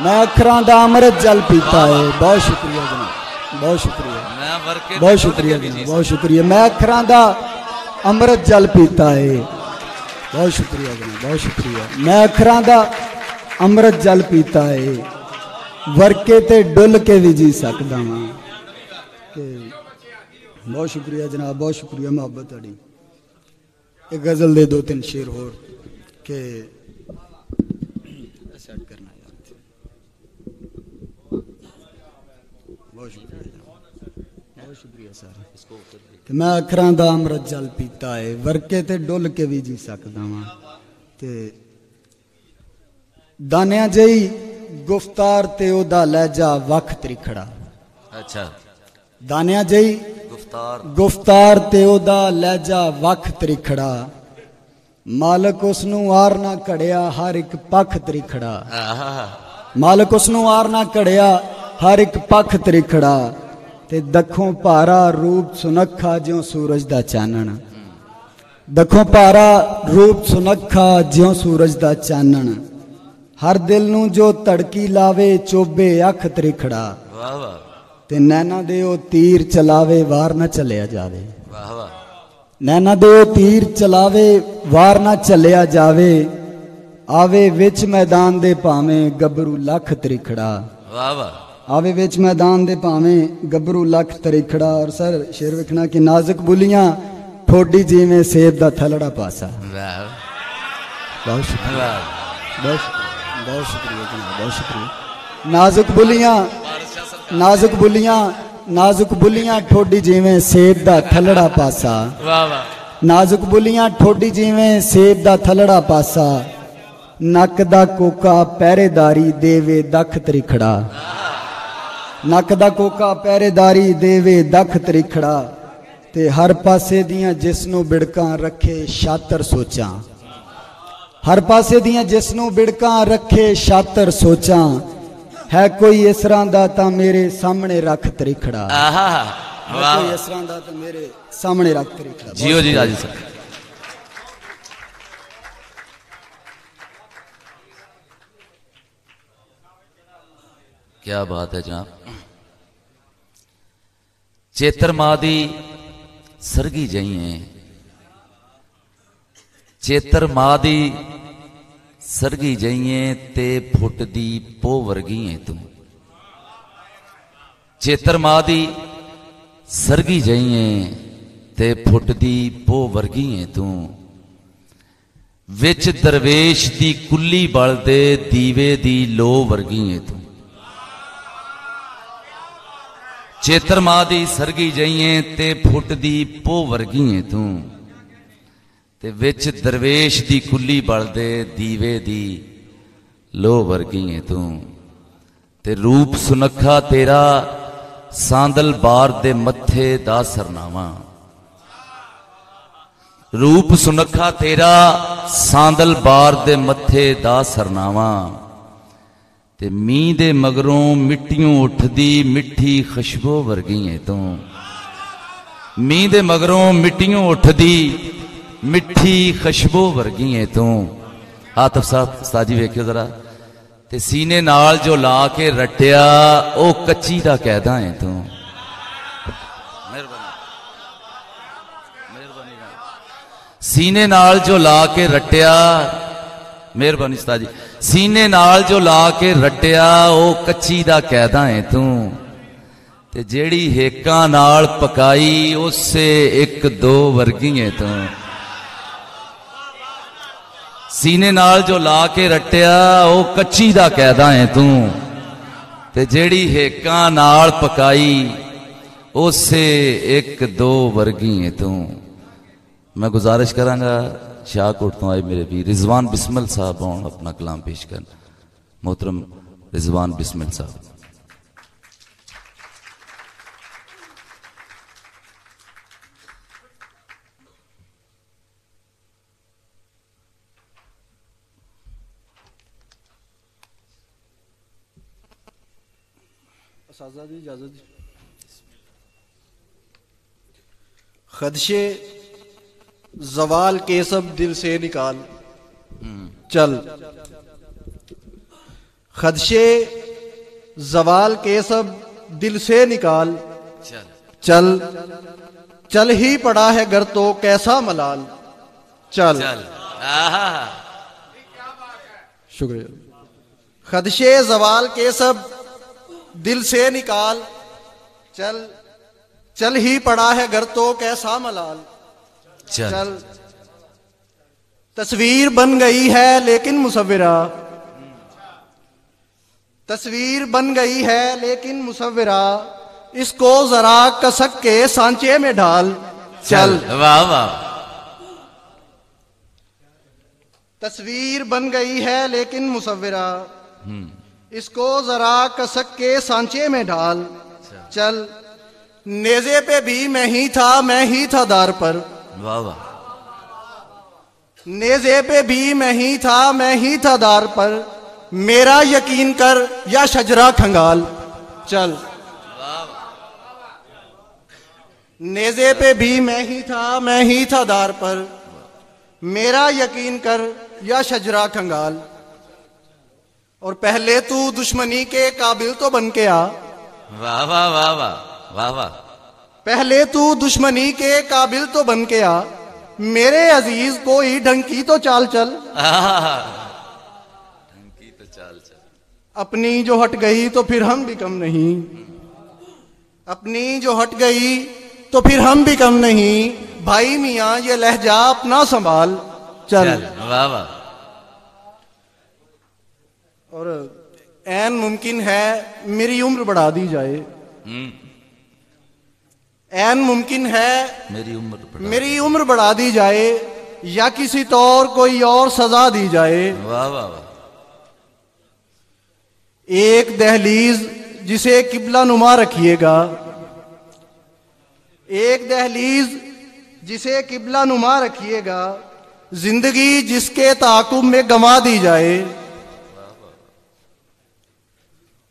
मैं अखरां दा अमृत जल पीता है। बहुत शुक्रिया जनाब, बहुत शुक्रिया। मैं वर्के बहुत शुक्रिया जनाब, बहुत शुक्रिया। मैं अखरां दा अमृत जल पीता है। बहुत शुक्रिया जनाब, बहुत शुक्रिया। मैं अखरां दा अमृत जल पीता है, वर्के ते डुल के भी जी सकदा वां। बहुत शुक्रिया जनाब, बहुत शुक्रिया मोहब्बत तुहाडी। एक गजल दे 2-3 शेर होर के सेट करना यार। बहुत शुक्रिया, बहुत शुक्रिया सर। ते मैं अखरां दा अमृत जल पीता है, वर्के ते डुल के भी जी सकदा वां। ते दानिया जई गुफ्तार ते ओदा लहजा वख त्रिखड़ा। अच्छा, दानिया जई गुफ्तार ते ओदा लहजा वख त्रिखड़ा, मालक उसनू आर ना घड़िया हर एक पख त्रिखड़ा। मालक उसनू आर ना घड़िया हर एक पख त्रिखड़ा, ते दखों भारा रूप सुनखा ज्यों सूरज दा चानन। दखों भारा रूप सुनखा ज्यों सूरज दा चानन, हर दिल नू जो तड़की लावे चोबे अख त्रिखड़ा। वाह वाह। ते नैना दे ओ तीर चलावे वार ना चलिया जावे। वाह वाह। नैना दे ओ तीर चलावे वार ना चलिया जावे, आवे विच मैदान दे भावें गबरू लख त्रिखड़ा। वाह वाह। आवे विच मैदान दे भावें गबरू लख त्रिखड़ा। और सर शेर विखना कि नाजुक बुलियां ठोडी जिवें सेब दा थलड़ा पासा। वाह। बहुत शुक्रिया, वाह। बहुत शुक्रिया, बहुत शुक्रिया जनाब, बहुत शुक्रिया। नाजुक बुलियां, नाजुक बुलियां, नाजुक बुलियां ठोडी जिवें सेब दा थलड़ा पासा। वाह वाह। नाजुक बुलियां ठोडी जिवें सेब दा थलड़ा पासा, नक दा कोका पहरेदारी देवे दख त्रिखड़ा। नक दा कोका पहरेदारी देवे दख त्रिखड़ा, ते हर पासे दियां जिसनू बिड़कां रखे शातर सोचां। हर पासे दियां जिसनू बिड़कां रखे शातर सोचां, है कोई इस तरह दा तां मेरे सामने रख त्रिखड़ा। है कोई इस तरह दा तां मेरे सामने रख त्रिखड़ा। जियो जी राजी सर। क्या बात है जनाब। चेतर मां दी सरगी जईए, चेतर मां दी सरगी जईए ते फुट दी पो वर्गी है तू। चेतर मां दी सरगी जईए ते फुट दी पो वर्गी है तू, विच दरवेश दी कुल्ली बल दे दीवे दी लो वर्गी है तू। चेतर मां दी सरगी जईए ते फुट दी पो वर्गी है तू, ते विच दरवेश दी कुल्ली बल दे दीवे दी लो वर्गी है तू। ते रूप सुनखा तेरा सांदल बार दे मथे दा सरनामा। रूप सुनखा तेरा सांदल बार दे मथे दा सरनामा, ते मीं दे मगरों मिट्टियों उठदी मिठी खुशबू वर्गी है तू। मीं दे मगरों मिट्टियों उठदी मिठी खुशबू वर्गी है तू। आतिफ साहब उस्ताद जी वेखियो जरा। ते सीने नाल जो ला के रटिया ओ कच्ची दा कैदा है तू। सीने नाल जो ला के रटिया, मेहरबानी उस्ताद जी। सीने नाल जो ला के रटिया ओ कच्ची दा कैदा है तू, ते जेड़ी हेकां नाल पकाई उससे एक दो वर्गी है तू। सीने नाल जो ला के रटिया ओ कच्ची दा कैदा है तू, ते जेड़ी हेकां नाल पकाई उससे एक दो वर्गी है तू। मैं गुजारिश करांगा शाहकोट तो आए मेरे भी रिजवान बिस्मिल साहब आउण अपना कलाम पेश कर। मोहतरम रिजवान बिस्मिल साहब। खदशे जवाल के सब दिल से निकाल चल। खदशे जवाल के सब दिल से निकाल चल चल ही पड़ा है घर तो कैसा मलाल, चल चल आहा शुक्रिया। खदशे जवाल के सब दिल से निकाल, चल चल ही पड़ा है घर तो कैसा मलाल, चल, चल तस्वीर बन गई है लेकिन मुसव्विरा, तस्वीर बन गई है लेकिन मुसव्विरा, इसको जरा कसक के सांचे में ढाल, चल वाह वाह। तस्वीर बन गई है लेकिन मुसव्विरा, इसको जरा कसक के सांचे में ढाल, चल नेज़े पे भी मैं ही था दार पर, वाह वाह। नेज़े पे भी मैं ही था दार पर, मेरा यकीन कर या शजरा खंगाल, चल नेज़े पे भी मैं ही था दार पर, मेरा यकीन कर या शजरा खंगाल। और पहले तू दुश्मनी के काबिल तो बन के आ, वाह वाह वाह वाह वाह वाह। पहले तू दुश्मनी के काबिल तो बन के आ, मेरे अजीज कोई ढंग की तो चाल चल, ढंकी तो चाल चल। अपनी जो हट गई तो फिर हम भी कम नहीं, अपनी जो हट गई तो फिर हम भी कम नहीं, भाई मियाँ ये लहजा अपना संभाल, चल वाह वाह। और ऐन मुमकिन है मेरी उम्र बढ़ा दी जाए, ऐन मुमकिन है मेरी उम्र बढ़ा दी जाए, या किसी तौर कोई और सजा दी जाए, वाह वाह वाह। एक दहलीज जिसे किबला नुमा रखिएगा, एक दहलीज जिसे किबला नुमा रखिएगा, जिंदगी जिसके ताकुब में गंवा दी जाए।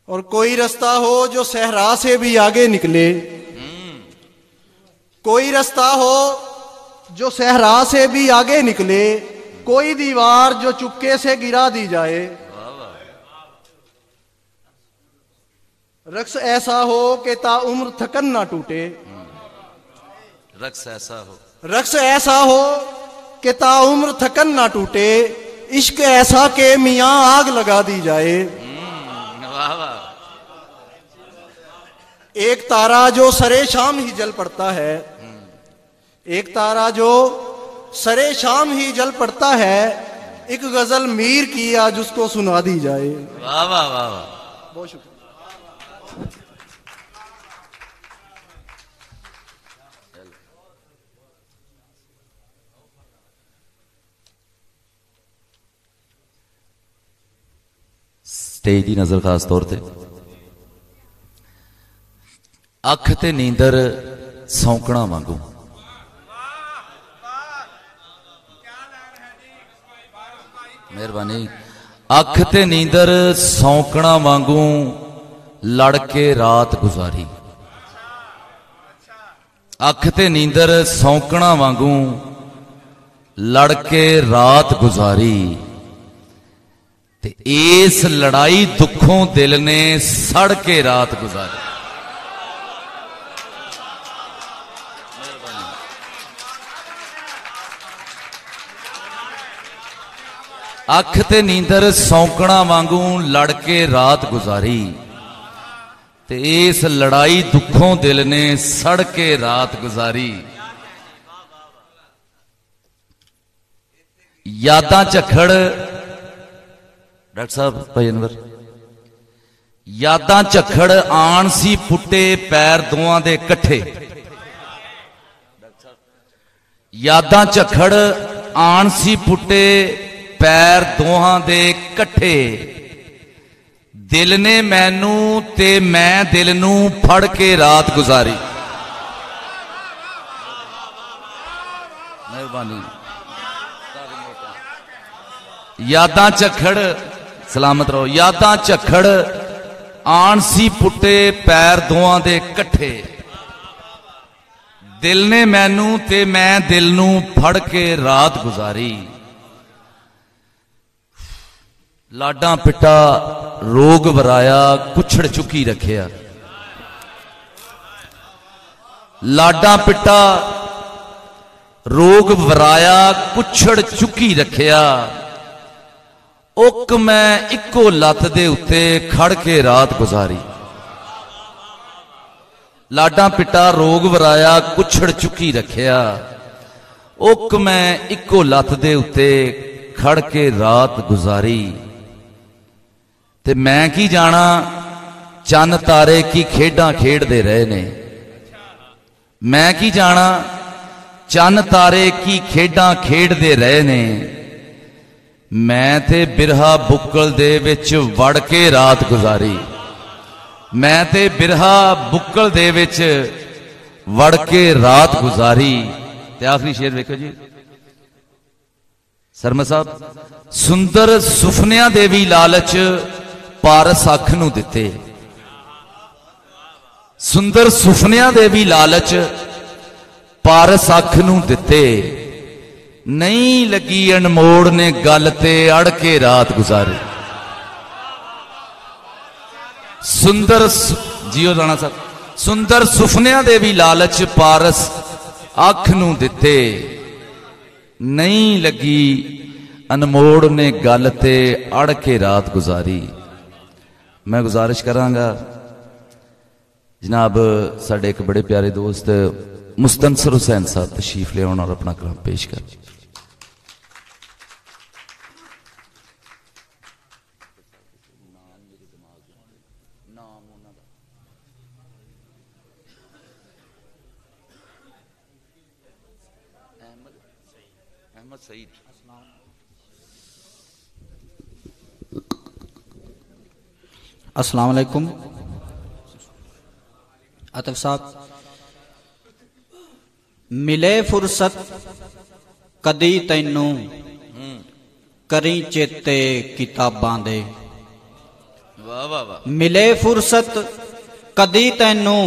और कोई रास्ता हो जो सहरा से भी आगे निकले, कोई रास्ता हो जो सहरा से भी आगे निकले, कोई दीवार जो चुपके से गिरा दी जाए। रक्स ऐसा हो कि ताउम्र थकन ना टूटे, रक्स ऐसा हो, रक्स ऐसा हो कि ताउम्र थकन ना टूटे, इश्क ऐसा के मियाँ आग लगा दी जाए। वाह वाह। एक तारा जो सरे शाम ही जल पड़ता है, एक तारा जो सरे शाम ही जल पड़ता है, एक गजल मीर की आज उसको सुना दी जाए। वाह वाह वाह वाह। बहुत शुक्रिया। स्टेज की नजर खास तौर पर अख ते नींदर सौंकना वांगू, मेहरबानी। अख ते नींदर सौंकना वांगू लड़ के रात गुजारी, अख ते नींदर सौंकना वांगू लड़ के रात गुजारी, ते इस लड़ाई दुखों दिल ने सड़ के रात गुजारी। अख ते नींदर सौंकना वांगू लड़ के रात गुजारी, ते इस लड़ाई दुखों दिल ने सड़ के रात गुजारी। यादां झखड़, डॉक्टर साहब भाई अनवर, यादां झखड़ आन सी पुट्टे पैर दोआं दे कट्ठे, यादां झखड़ आन सी पुट्टे पैर दोहां दे कट्ठे, दिल ने मैनू ते मैं दिल नू फड़ के रात गुजारी। मेहरबानी। यादां झखड़, सलामत रहो। यादां झखड़ आन सी पुट्टे पैर दोहां दे कट्ठे, दिल ने मैनू ते मैं दिल नू फड़ के रात गुजारी। लाडा पिटा रोग वराया कुछड़ चुकी रखिया, लाडा पिट्टा रोग वराया कुछड़ चुकी रखिया उक मैं इको लत दे उत्ते खड़ के रात गुजारी। लाडा पिट्टा रोग वराया कुछड़ चुकी रखिया उक मैं इको लत दे उत्ते खड़ के रात गुजारी। ते मैं की जाना चन्न तारे की खेडां खेडदे रहे ने। मैं की जाना चन्न तारे की खेडां खेडदे रहे ने। मैं ते बिरहा बुक्कल दे विच वड़ के रात गुजारी। मैं ते बिरहा बुक्कल दे विच वड़ के रात गुजारी। ते आखिरी शेर वेखो जी सरमद साहब, सुंदर सुफनिया दे भी लालच पारस अख नूं दिते। सुंदर सुफनिया दे भी लालच पारस अख नूं दिते। नहीं लगी अनमोड़ ने गल ते अड़ के रात गुजारी। सुंदर जियो राणा साहब, सुंदर सुफनिया दे भी लालच पारस अख नूं दिते। नहीं लगी अनमोड़ ने गल ते अड़ के रात गुजारी। मैं गुजारिश करांगा जनाब साडे एक बड़े प्यारे दोस्त मुस्तनसर हुसैन साहब तशरीफ ले आउण और अपना कलाम पेश कर। अस्सलाम वालेकुम आतिफ साहब। मिले फुरसत कदी तैनू करी चेते किताबां दे। वाह वाह वाह। मिले फुरसत कदी तैनू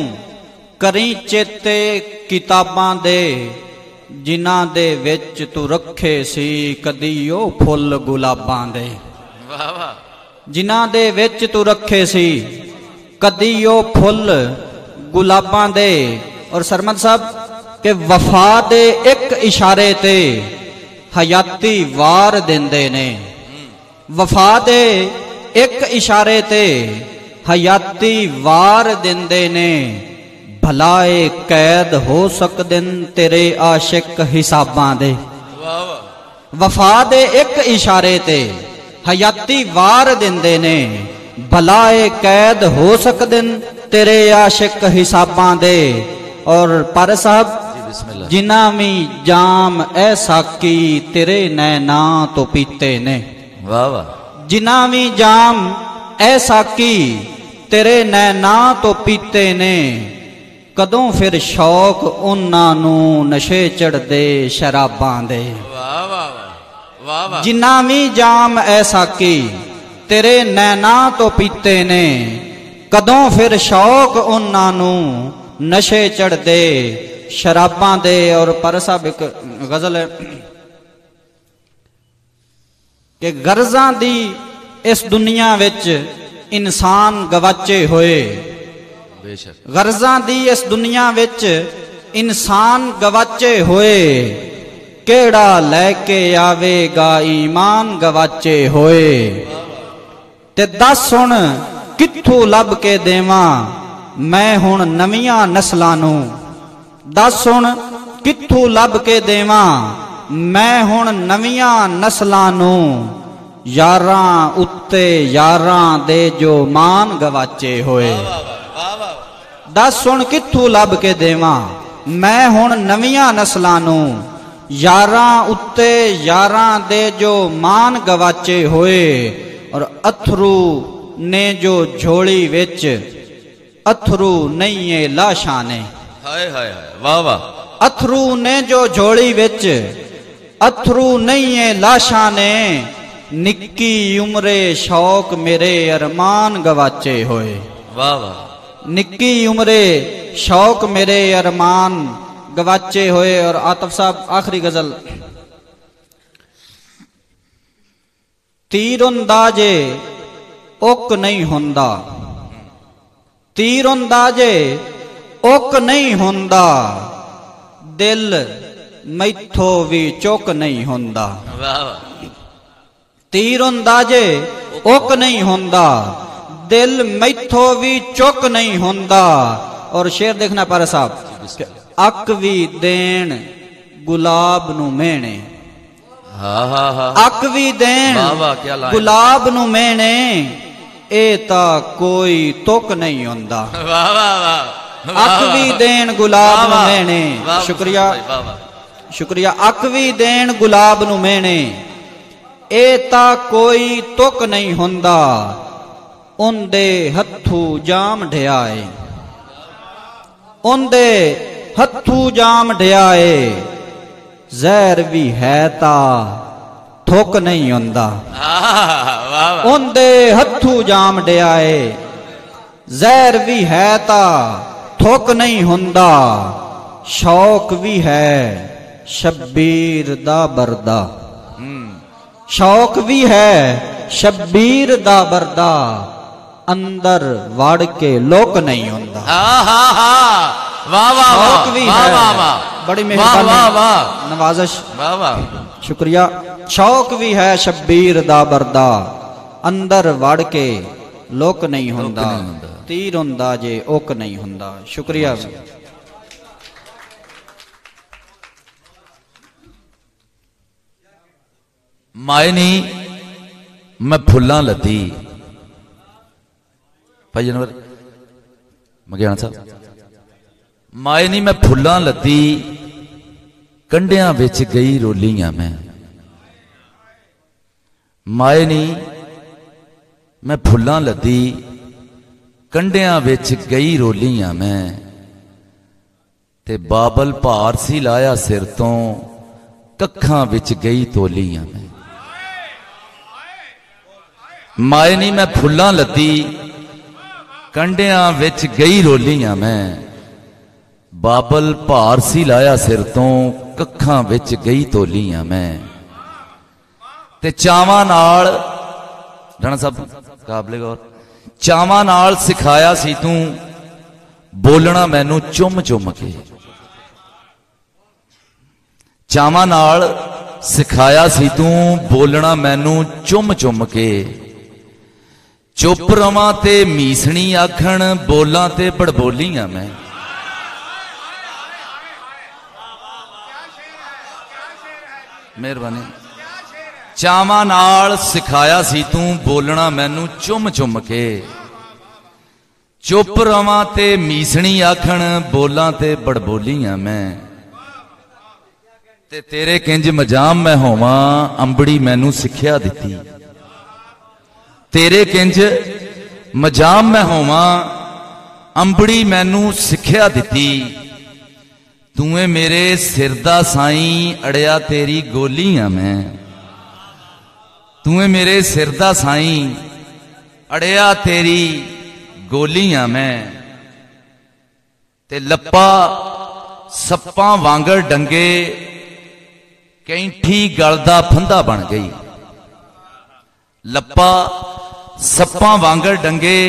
करी चेते किताबां दे। जिन्हां दे विच तू रखे सी कदी ओ फुल गुलाबां दे। वाह वाह। जिन्हां दे विच तू रखे सी कदी ओ फुल गुलाबां दे। और सरमद साहब के वफा दे एक इशारे ते हयाती वार देंदे ने। वफा दे एक इशारे ते हयाती वार देंदे ने। भलाए कैद हो सकदे तेरे आशिक हिसाबां दे। वफा दे एक इशारे ते हयाती वार देंदे ने। भलाए कैद हो सकदे तेरे आशिक हिसाबां दे। और पर साहब जिन्ना भी जाम ऐसा की तेरे नैना तो पीते ने। वाह वाह। जिन्ना भी जाम ऐसा की तेरे नैना तो पीते ने। कदों फिर शौक उन्हां नू नशे चढ़दे शराबां दे। वाह वाह वाह वाह। जिन्ना भी जाम ऐसा की तेरे नैना तो पीते ने। कदों फिर शौक उन्हां नू नशे चढ़दे शराबां दे। और पर साहब एक गजल है कि गर्जां दी इस दुनिया विच इंसान गवाचे होए। बेशक। गर्जां दी इस दुनिया विच इंसान गवाचे होए। केड़ा लैके आवेगा ईमान गवाचे होए। ते दस हुण कित्थों लब के देवां मैं हुण नवियां नस्लां नूं। दस हुण कित्थों लब के देवां मैं हुण नवियां नस्लां नूं। यारां उत्ते यारां दे जो मान गवाचे होए। दस हुण कित्थों लब के देवां मैं हुण नवियां नस्लां नूं। यारां उत्ते यारां दे जो मान गवाचे होए। और अथरू ने जो झोली विच अथरू नहीं है लाशां ने। हाय हाय हाय वाह वाह। अथरू ने जो झोली विच अथरू नहीं है लाशां ने। निक्की उम्रे शौक मेरे अरमान गवाचे होए। वाह वाह। निक्की उम्रे शौक मेरे अरमान गवाचे होए। और आतिफ साहब आखिरी गजल। तीर अंदाजे उक नहीं हुंदा। तीर अंदाजे उक नहीं हुंदा, दिल मैथो भी चुक नहीं हुंदा। तीर हुंदा जे उक नहीं हुंदा, दिल मैथो भी चुक नहीं हुंदा। और शेर देखना पारा साहब, अक भी देन गुलाब नू मेहने, अक भी देन गुलाब नू मेहने, ए ता कोई तुक नहीं हुंदा। अक भी देन गुलाब नू मेहने, शुक्रिया शुक्रिया। अक भी देन गुलाब नू मेहने, ए ता कोई तुक नहीं हुंदा। उनदे हथू जाम ढियाए, उनदे हथू जाम ढियाए, जहर भी है ता थुक नहीं हुंदा। उनदे हथू जाम ढियाए, जहर भी है ता थुक नहीं हुंदा। शौक भी है शब्बीर दा बरदा, शौक भी है शब्बीर दा बरदा, अंदर वड़ के लोक नहीं हुंदा। शौक भी है, बड़ी मेहरबानी नवाजिश, शुक्रिया। शौक भी है शब्बीर दा बरदा, अंदर वड़ के लोक नहीं हुंदा। तीर हुंदा जे ओक नहीं हुंदा। शुक्रिया। माए नी मैं फुल्लां लदी, भाई जनवर मगियाना साहब, माए नी मैं फुल्लां लदी, कंडियां विच गई रोलियां मैं। माए नी मैं फुल्लां लदी, कंडियां विच गई रोलियां मैं, ते बाबल भार सी लाया सिर तो, कखां विच गई तोलियां मैं। माए नी मैं फुल्लां लदी, कंडियां विच गई रोलियां मैं, बाबल भार सी लाया सिर तो, कखां विच गई तोलियां मैं। ते चावां नाल राणा साहब काबले गौर, चावां नाल सिखाया सी तू बोलना मैनू चुम चुम के। चावां नाल सिखाया सी तू बोलना मैनू चुम चुम के। चुप रवां ते मीसणी आखण, बोलां ते बड़बोलियां मैं। मेहरबानी। चावां नाल सिखाया सी तू बोलना मैनू चुम चुम के। चुप रवां ते मीसणी आखण, बोलां ते बड़बोलियां मैं। ते तेरे किंज मजाम मैं होवां, अंबड़ी मैनू सिक्ख्या दित्ती। तेरे किंज मजाम मैं होवां, अंबड़ी मैनू सिक्ख्या दित्ती। तूए मेरे सिर दा साईं, अड़िया तेरी गोलियां मैं। तूए मेरे सिर दा साईं, अड़िया तेरी गोलियां मैं। ते लप्पा सप्पां वांगर डंगे, कैंठी गलदा फंदा बन गई। लप्पा सप्पां वांगर डंगे,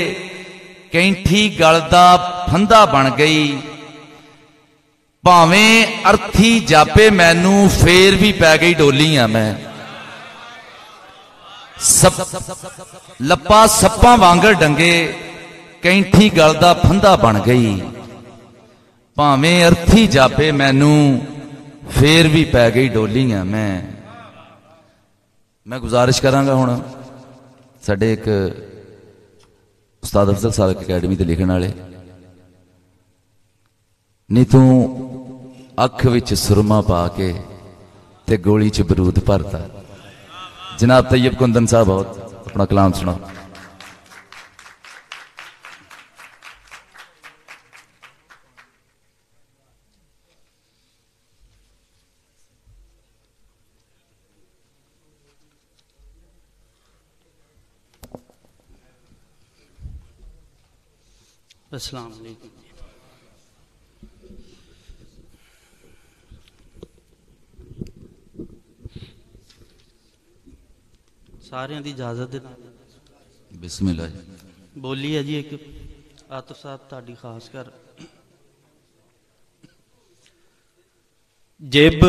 कैंठी गलदा फंदा बन गई। भावें अर्थी जापे मैनू, फेर भी पै गई डोलियां मैं। लप्पा सप्पां वांगर डंगे, कैंठी गलदा फंदा बन गई। भावें अर्थी जापे मैनू, फेर भी पै गई डोलियां मैं गुजारिश करांगा हुण साडे एक उस्ताद अफजल साहब अकैडमी ते लिखण वाले, नी तू अख विच सुरमा पा के ते गोली च बरूद भरता। जनाब तैयब कुंदन साहब बहुत अपना कलाम सुनाओ। अस्सलाम वालेकुम। सारिਆਂ ਦੀ इजाजत ਦੇ ਨਾਲ बिस्मिल्लाह। ਬੋਲੀ ਹੈ ਜੀ ਇੱਕ ਆਤਫ ਸਾਹਿਬ ਤੁਹਾਡੀ ਖਾਸ ਕਰ ਜਿਬ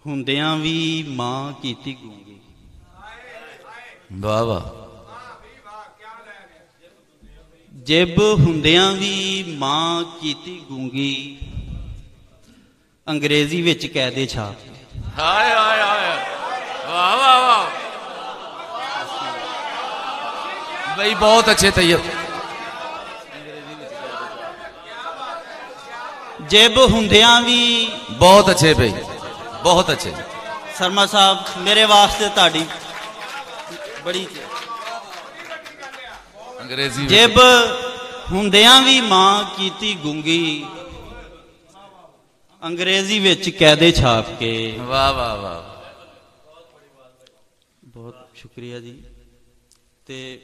ਹੁੰਦਿਆਂ ਵੀ ਮਾਂ ਕੀਤੀ ਗੂੰਗੀ। ਵਾਹ ਵਾਹ। ਜਿਬ ਹੁੰਦਿਆਂ ਵੀ ਮਾਂ ਕੀਤੀ ਗੂੰਗੀ, ਅੰਗਰੇਜ਼ੀ ਵਿੱਚ ਕਹਿ ਛਾਪ। ਹਾਏ ਹਾਏ ਹਾਏ, ਵਾਹ ਵਾਹ ਵਾਹ ਬਈ, ਬਹੁਤ ਅੱਛੇ ਤੈਯਬ। ਜਿਬ ਹੁੰਦਿਆਂ ਵੀ, ਬਹੁਤ ਅੱਛੇ ਬਈ, ਬਹੁਤ ਅੱਛੇ। ਸ਼ਰਮਾ ਸਾਹਿਬ, ਮੇਰੇ ਵਾਸਤੇ ਤੁਹਾਡੀ ਬੜੀ ਅੰਗਰੇਜ਼ੀ। ਜਿਬ ਹੁੰਦਿਆਂ ਵੀ ਮਾਂ ਕੀਤੀ ਗੂੰਗੀ, ਅੰਗਰੇਜ਼ੀ ਵਿੱਚ ਕਹਿ ਛਾਪ ਕੇ। ਵਾਹ ਵਾਹ ਵਾਹ, ਬਹੁਤ ਸ਼ੁਕਰੀਆ ਜੀ। ਤੇ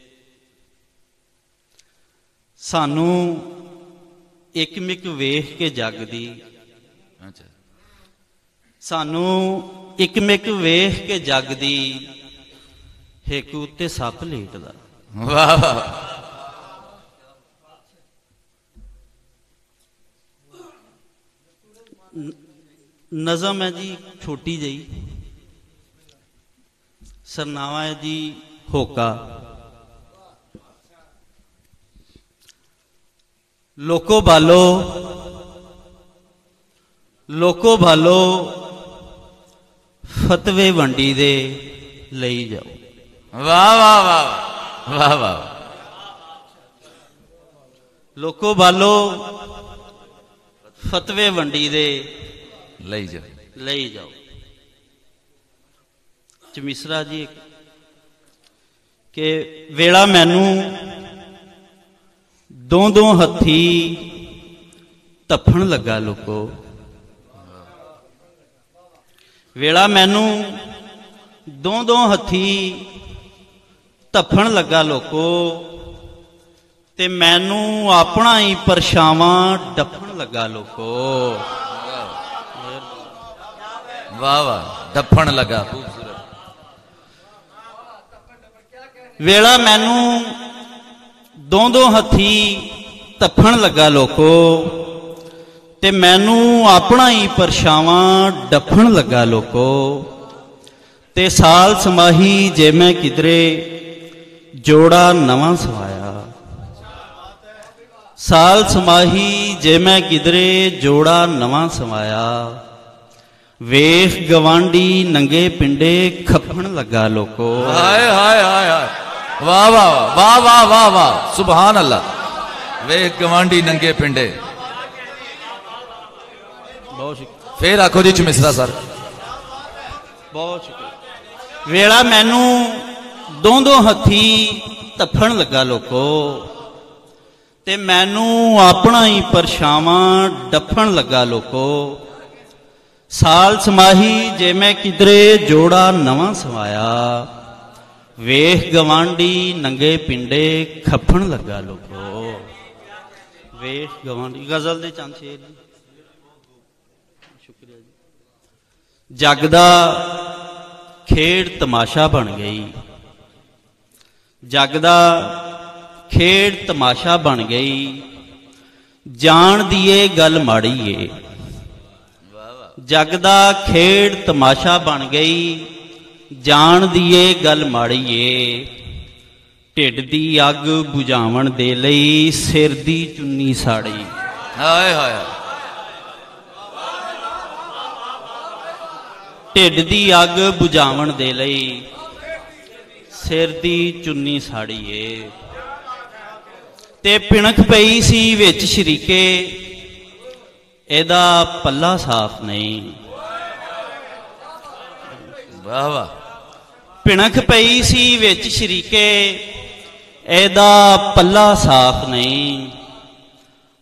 ਸਾਨੂੰ ਇੱਕ ਮਿਕ ਵੇਖ ਕੇ ਜਗਦੀ, ਸਾਨੂੰ ਇੱਕ ਮਿਕ ਵੇਖ ਕੇ ਜਗਦੀ, ਹਿੱਕ ਉੱਤੇ ਸੱਪ ਲੇਟਦਾ। ਵਾਹ ਵਾਹ। ਨਜ਼ਮ ਹੈ ਜੀ ਛੋਟੀ ਜਿਹੀ, ਸਰਨਾਵਾ ਹੈ ਜੀ ਹੋਕਾ। ਲੋਕੋ ਬਾਲੋ, ਲੋਕੋ ਬਾਲੋ, ਫਤਵੇ ਵੰਡੀ ਦੇ ਲਈ ਜਾਓ। ਵਾਹ ਵਾਹ ਵਾਹ ਵਾਹ ਵਾਹ। ਲੋਕੋ ਬਾਲੋ, ਫਤਵੇ ਵੰਡੀ ਦੇ ਲਈ ਜਾਓ, ਲਈ ਜਾਓ। ਚਮਿਸਰਾ ਜੀ ਕਿ ਵੇਲਾ ਮੈਨੂੰ ਦੋ ਹੱਥੀ ਧੱਫਣ ਲੱਗਾ ਲੋਕੋ, ਵੇਲਾ ਮੈਨੂੰ ਦੋ ਹੱਥੀ ਧੱਫਣ ਲੱਗਾ ਲੋਕੋ, ਤੇ ਮੈਨੂੰ ਆਪਣਾ ਹੀ ਪਰਛਾਵਾਂ ਡੱਫਣ ਲੱਗਾ ਲੋਕੋ। ਵਾਹ ਵਾਹ, ਡੱਫਣ ਲੱਗਾ, ਖੂਬਸੂਰਤ। ਵੇਲਾ ਮੈਨੂੰ ਦੋ ਹੱਥੀ ਧੱਫਣ ਲੱਗਾ ਲੋਕੋ, ਤੇ ਮੈਨੂੰ ਆਪਣਾ ਹੀ ਪਰਛਾਵਾਂ ਡੱਫਣ ਲੱਗਾ ਲੋਕੋ। ਤੇ ਸਾਲ ਸਮਾਹੀ ਜੇ ਮੈਂ ਕਿਧਰੇ ਜੋੜਾ ਨਵਾਂ ਸਵਾਇਆ, ਸਾਲ ਸਮਾਹੀ ਜੇ ਮੈਂ ਕਿਧਰੇ ਜੋੜਾ ਨਵਾਂ ਸਵਾਇਆ, ਵੇਖ ਗਵਾਂਢੀ ਨੰਗੇ ਪਿੰਡੇ ਖੱਪਣ ਲੱਗਾ ਲੋਕੋ। ਹਾਏ ਹਾਏ ਹਾਏ ਹਾਏ, ਵਾਹ ਵਾਹ ਵਾਹ ਵਾਹ ਵਾਹ ਵਾਹ, ਸੁਭਾਨ ਅੱਲਾ। ਵੇਖ ਗਵਾਂਢੀ ਨੰਗੇ ਪਿੰਡੇ। ਬਹੁਤ ਸ਼ੁਕਰੀਆ। ਫੇਰ ਆਖੋ ਜੀ ਚਮਿਸਰਾ ਸਰ। ਬਹੁਤ ਸ਼ੁਕਰੀਆ। ਵੇਲਾ ਮੈਨੂੰ ਦੋ ਹੱਥੀ ਧੱਫਣ ਲੱਗਾ ਲੋਕੋ, ਤੇ ਮੈਨੂੰ ਆਪਣਾ ਹੀ ਪਰਛਾਵਾਂ ਡੱਫਣ ਲੱਗਾ ਲੋਕੋ। ਸਾਲ ਸਮਾਹੀ ਜੇ ਮੈਂ ਕਿਧਰੇ ਜੋੜਾ ਨਵਾਂ ਸਵਾਇਆ, ਵੇਖ ਗਵਾਂਢੀ ਨੰਗੇ ਪਿੰਡੇ ਖੱਪਣ ਲੱਗਾ ਲੋਕੋ। ਵੇਖ ਗਵਾਂਢੀ, ਗਜ਼ਲ ਦੇ ਚੰਦ ਸ਼ੇਰ ਜੀ। ਸ਼ੁਕਰੀਆ ਜੀ। ਜਗ ਦਾ ਖੇਡ ਤਮਾਸ਼ਾ ਬਣ ਗਈ, ਜਗ ਦਾ ਖੇਡ ਤਮਾਸ਼ਾ ਬਣ ਗਈ, ਜਾਣ ਦੀ ਏ ਗੱਲ ਮਾੜੀ ਏ। ਜਗ ਦਾ ਖੇਡ ਤਮਾਸ਼ਾ ਬਣ ਗਈ, ਜਾਣ ਦੀ ਏ ਗੱਲ ਮਾੜੀ ਏ। ਢਿੱਡ ਦੀ ਅੱਗ ਬੁਝਾਵਣ ਦੇ ਲਈ ਸਿਰ ਦੀ ਚੁੰਨੀ ਸਾੜੀ। ਹਾਏ ਹਾਏ, ਢਿੱਡ ਦੀ ਅੱਗ ਬੁਝਾਵਣ ਦੇ ਲਈ ਸਿਰ ਦੀ ਚੁੰਨੀ ਸਾੜੀ ਏ। ਤੇ ਪਿਣਕ ਪਈ ਸੀ ਵਿੱਚ ਸ਼ਰੀਕੇ, ਇਹਦਾ ਪੱਲਾ ਸਾਫ਼ ਨਹੀਂ। ਵਾਹ ਵਾਹ। ਪਿਣਕ ਪਈ ਸੀ ਵਿੱਚ ਸ਼ਰੀਕੇ, ਇਹਦਾ ਪੱਲਾ ਸਾਫ਼ ਨਹੀਂ।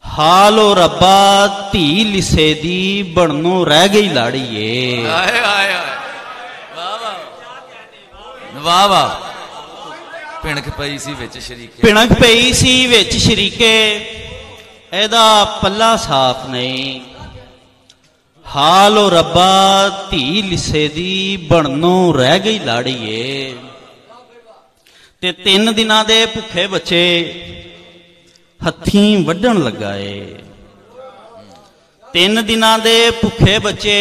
ਹਾਲੋ ਰੱਬਾ ਧੀ ਲਿਸੇ ਦੀ ਬਣਨੋਂ ਰਹਿ ਗਈ ਲਾੜੀਏ। ਹਾਏ ਹਾਏ ਹਾਏ, ਵਾਹ ਵਾਹ ਵਾਹ ਵਾਹ। ਪਿਣਕ ਪਈ ਸੀ ਵਿੱਚ ਸ਼ਰੀਕੇ, ਪਿਣਕ ਪਈ ਸੀ ਵਿੱਚ ਸ਼ਰੀਕੇ, ਇਹਦਾ ਪੱਲਾ ਸਾਫ਼ ਨਹੀਂ। ਹਾਲੋ ਰੱਬਾ ਧੀ ਲਿਸੇ ਦੀ ਬਣਨੋਂ ਰਹਿ ਗਈ ਲਾੜੀਏ। ਤੇ 3 ਦਿਨਾਂ ਦੇ ਭੁੱਖੇ ਬੱਚੇ ਹੱਥੀਂ ਵੱਢਣ ਲੱਗਾ ਏ। 3 ਦਿਨਾਂ ਦੇ ਭੁੱਖੇ ਬੱਚੇ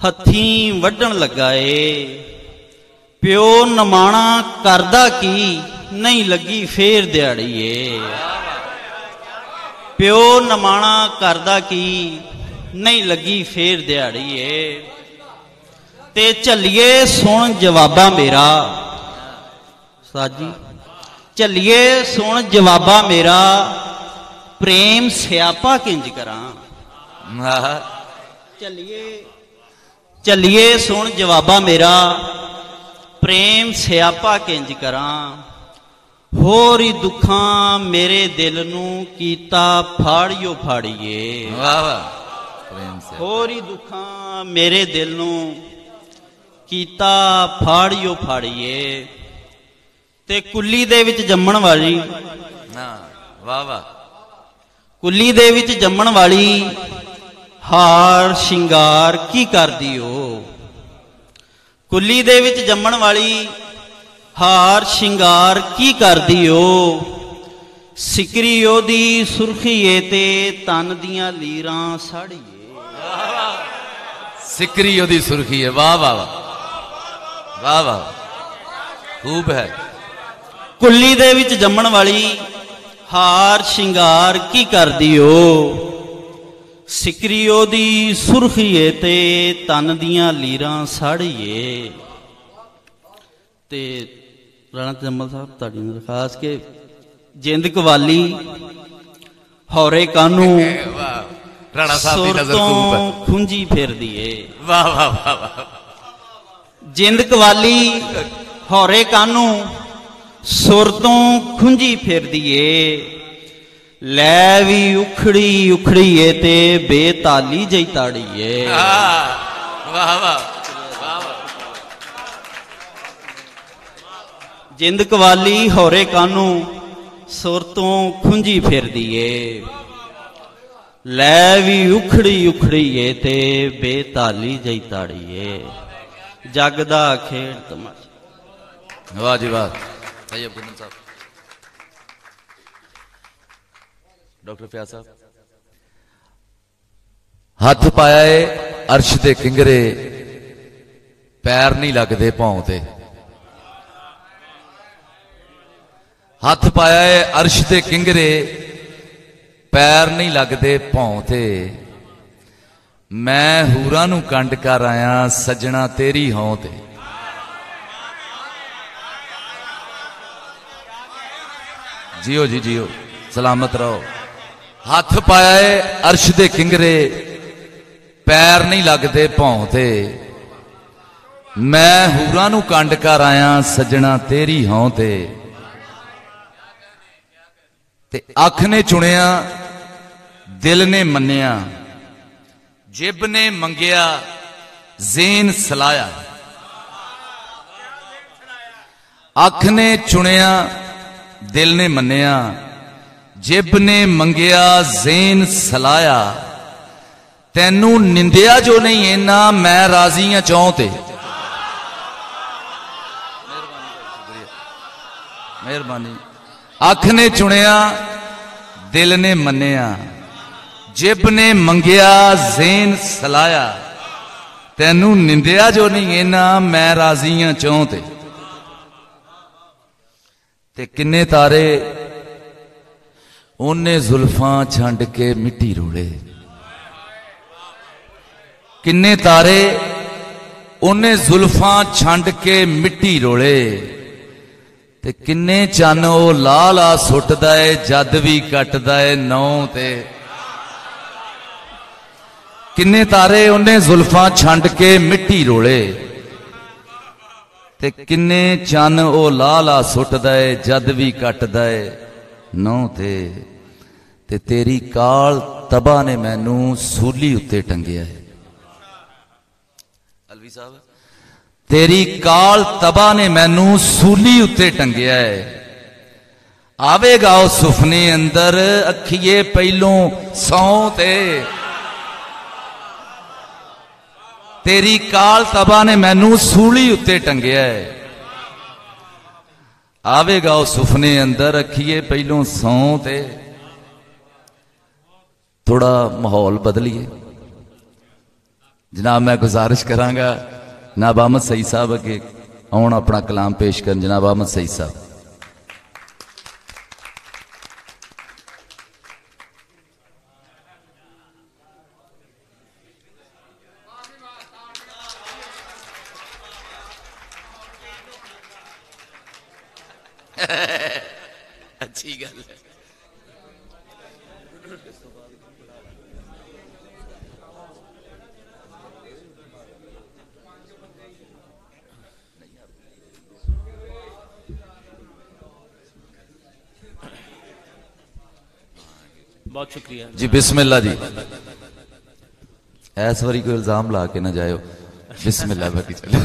ਹੱਥੀਂ ਵੱਢਣ ਲੱਗਾ ਏ। ਪਿਓ ਨਮਾਣਾ ਕਰਦਾ ਕੀ, ਨਹੀਂ ਲੱਗੀ ਫੇਰ ਦਿਹਾੜੀ ਏ। ਪਿਓ ਨਮਾਣਾ ਕਰਦਾ ਕੀ, ਨਹੀਂ ਲੱਗੀ ਫੇਰ ਦਿਹਾੜੀ ਏ। ਤੇ ਝੱਲੀਏ ਸੁਣ ਜਵਾਬਾ ਮੇਰਾ, ਸਾਜੀ ਝੱਲੀਏ ਸੁਣ ਜਵਾਬਾ ਮੇਰਾ, ਪ੍ਰੇਮ ਸਿਆਪਾ ਕਿੰਜ ਕਰਾਂ। ਝੱਲੀਏ ਸੁਣ ਜਵਾਬਾ ਮੇਰਾ, ਪ੍ਰੇਮ ਸਿਆਪਾ ਕਿੰਜ ਕਰਾਂ। ਹੋਰ ਹੀ ਦੁੱਖਾਂ ਮੇਰੇ ਦਿਲ ਨੂੰ ਕੀਤਾ ਫਾੜਿਓ ਫਾੜੀਏ। ਹੋਰ ਹੀ ਦੁੱਖਾਂ ਮੇਰੇ ਦਿਲ ਨੂੰ ਕੀਤਾ ਫਾੜਿਓ ਫਾੜੀਏ। ਤੇ ਕੁੱਲੀ ਦੇ ਵਿੱਚ ਜੰਮਣ ਵਾਲੀ, ਵਾਹ ਵਾਹ, ਕੁੱਲੀ ਦੇ ਵਿੱਚ ਜੰਮਣ ਵਾਲੀ ਹਾਰ ਸ਼ਿੰਗਾਰ ਕੀ ਕਰਦੀ ਓ। ਕੁੱਲੀ ਦੇ ਵਿੱਚ ਜੰਮਣ ਵਾਲੀ ਹਾਰ ਸ਼ਿੰਗਾਰ ਕੀ ਕਰਦੀ ਓ। ਸਿਕਰੀ ਉਹਦੀ ਸੁਰਖੀ ਏ ਤੇ ਤਨ ਦੀਆਂ ਲੀਰਾਂ ਸਾੜੀਏ। ਸਿਕਰੀ ਉਹਦੀ ਸੁਰਖੀ ਹੈ। ਵਾਹ ਵਾਹ ਵਾਹ ਵਾਹ, ਖੂਬ ਹੈ। ਕੁੱਲੀ ਦੇ ਵਿੱਚ ਜੰਮਣ ਵਾਲੀ ਹਾਰ ਸ਼ਿੰਗਾਰ ਕੀ ਕਰਦੀ ਓ। ਸਿਕਰੀ ਉਹਦੀ ਸੁਰਖੀ ਏ ਤੇ ਤਨ ਦੀਆਂ ਲੀਰਾਂ ਸਾੜੀਏ। ਤੇ ਰਾਣਾ ਜੰਮਲ ਸਾਹਿਬ ਤੁਹਾਡੀ ਨੂੰ ਖਾਸ ਕੇ ਜਿੰਦ ਕਵਾਲੀ ਹੌਰੇ ਕਾਨੂੰ ਰਾਣਾ ਸਾਹਿਬ ਦੀ ਨਜ਼ਰ ਖੂਬ ਹੈ, ਖੁੰਜੀ ਫਿਰਦੀ ਏ। ਵਾਹ ਵਾਹ ਵਾਹ ਵਾਹ। ਜਿੰਦ ਕਵਾਲੀ ਹੌਰੇ ਕਾਨੂੰ ਸੁਰ ਤੋਂ ਖੁੰਜੀ ਫਿਰਦੀ ਏ। ਲੈ ਵੀ ਉਖੜੀ ਉਖੜੀ ਏ ਤੇ ਬੇਤਾਲੀ ਜਈ ਤਾੜੀ ਏ। ਵਾਹ ਵਾਹ। ਜਿੰਦ ਕਵਾਲੀ ਹੌਰੇ ਕਾਨੂੰ ਸੁਰ ਤੋਂ ਖੁੰਜੀ ਫਿਰਦੀ ਏ। ਲੈ ਵੀ ਉਖੜੀ ਉਖੜੀ ਏ ਤੇ ਬੇਤਾਲੀ ਜਈ ਤਾੜੀ ਏ। ਜਗ ਦਾ ਖੇਡ ਤਮਾਸ਼ਾ। ਵਾਹ ਜੀ ਵਾਹ। ਸੈਯਦ ਗੁੰਦਨ ਸਾਹਿਬ, ਡਾਕਟਰ ਫਿਆਜ਼ ਸਾਹਿਬ। ਹੱਥ ਪਾਇਆ ਏ ਅਰਸ਼ ਦੇ ਕਿੰਗਰੇ, ਪੈਰ ਨਹੀਂ ਲੱਗਦੇ ਭੌਂ ਤੇ। ਹੱਥ ਪਾਇਆ ਏ ਅਰਸ਼ ਦੇ ਕਿੰਗਰੇ, ਪੈਰ ਨਹੀਂ ਲੱਗਦੇ ਭੌਂ ਤੇ। ਮੈਂ ਹੂਰਾਂ ਨੂੰ ਕੰਡ ਕਰ ਆਇਆ ਸੱਜਣਾ ਤੇਰੀ ਹੌਂ ਤੇ। जियो जी जियो, सलामत रहो। हथ पाया है अर्श दे किंगरे, पैर नहीं लगते भौं ते। मैं हूरां नू कंड कर आया सजना तेरी हौं ते। अख ने चुनिया दिल ने मन्निया, जिब ने मंगिया ज़ेन सलाया। अख ने चुनिया दिल ने मन्निया, जिब ने मंगिया ज़ेन सलाया। तैनू निंदिया जो नहीं इना मैं राजी हाँ चौं ते। मेहरबानी। अख ने चुनिया दिल ने मन्निया, जिब ने मंगिया ज़ेन सलाया। तैनू निंदिया जो नहीं इना मैं राजी हाँ चौं ते। ते किन्ने तारे ओने जुल्फां छंड के मिट्टी रोले। किन्ने तारे ओने जुल्फां छंड के मिट्टी रोले। ते किन्ने चन ओ ला ला सुटदा है जद भी कटदा है नौ ते। किन्ने तारे ओने जुल्फां छंड के मिट्टी रोले। ते किन्ने चन ओ ला ला सुटदा है जद भी कटदा है नौ ते। ते तेरी काल तबा ने मैनू सूली उत्ते टंगिया है। अलवी साहब, तेरी काल तबा ने मैनू सूली उत्ते टंगिया है। आवेगा ओ सुफने अंदर अखिए पहलों सौ ते। तेरी काल तबा ने मैनू सूली उत्ते टंगिया है। आवेगा ओ सुफने अंदर अखिए पहलों सौ ते। थोड़ा माहौल बदलिए। जनाब मैं गुजारिश करांगा जनाब अहमद सईद साहब अगे आउण अपना कलाम पेश कर। जनाब अहमद सईद साहब। अच्छी गल है। बहुत शुक्रिया जी। बिस्मिल्लाह जी। ऐस वारी कोई इल्जाम ला के ना जाओ। बिस्मिल्लाह भरी चलो।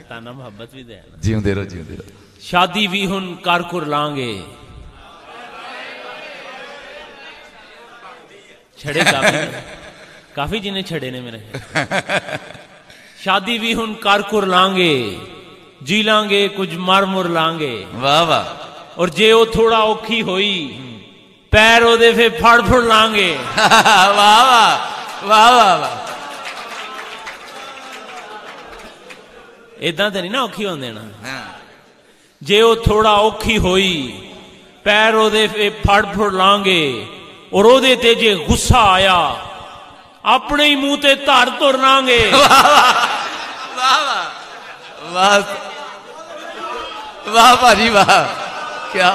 ताना मोहब्बत भी दे। जींदे रहो जींदे रहो। शादी भी हुन कर कुर लांगे। छड़े काफी जिन्हें छड़े ने मेरे। शादी भी हुन कर कुर लांगे, जी लांगे कुछ मार मुर लांगे। वाह वाह। और जे वो थोड़ा औखी होई पैर ओदे फे फड़ फुड़ लांगे। वाह वाह वाह वाह वाह। इदा तो नहीं ना औखी होंदे ना। जे वो थोड़ा औखी होई पैर ओदे फे फड़ फुड़ लांगे। और ओदे ते जे गुस्सा आया अपने ही मुंह ते धार तुर लांगे। वाह वाह वाह भाजी वाह। क्या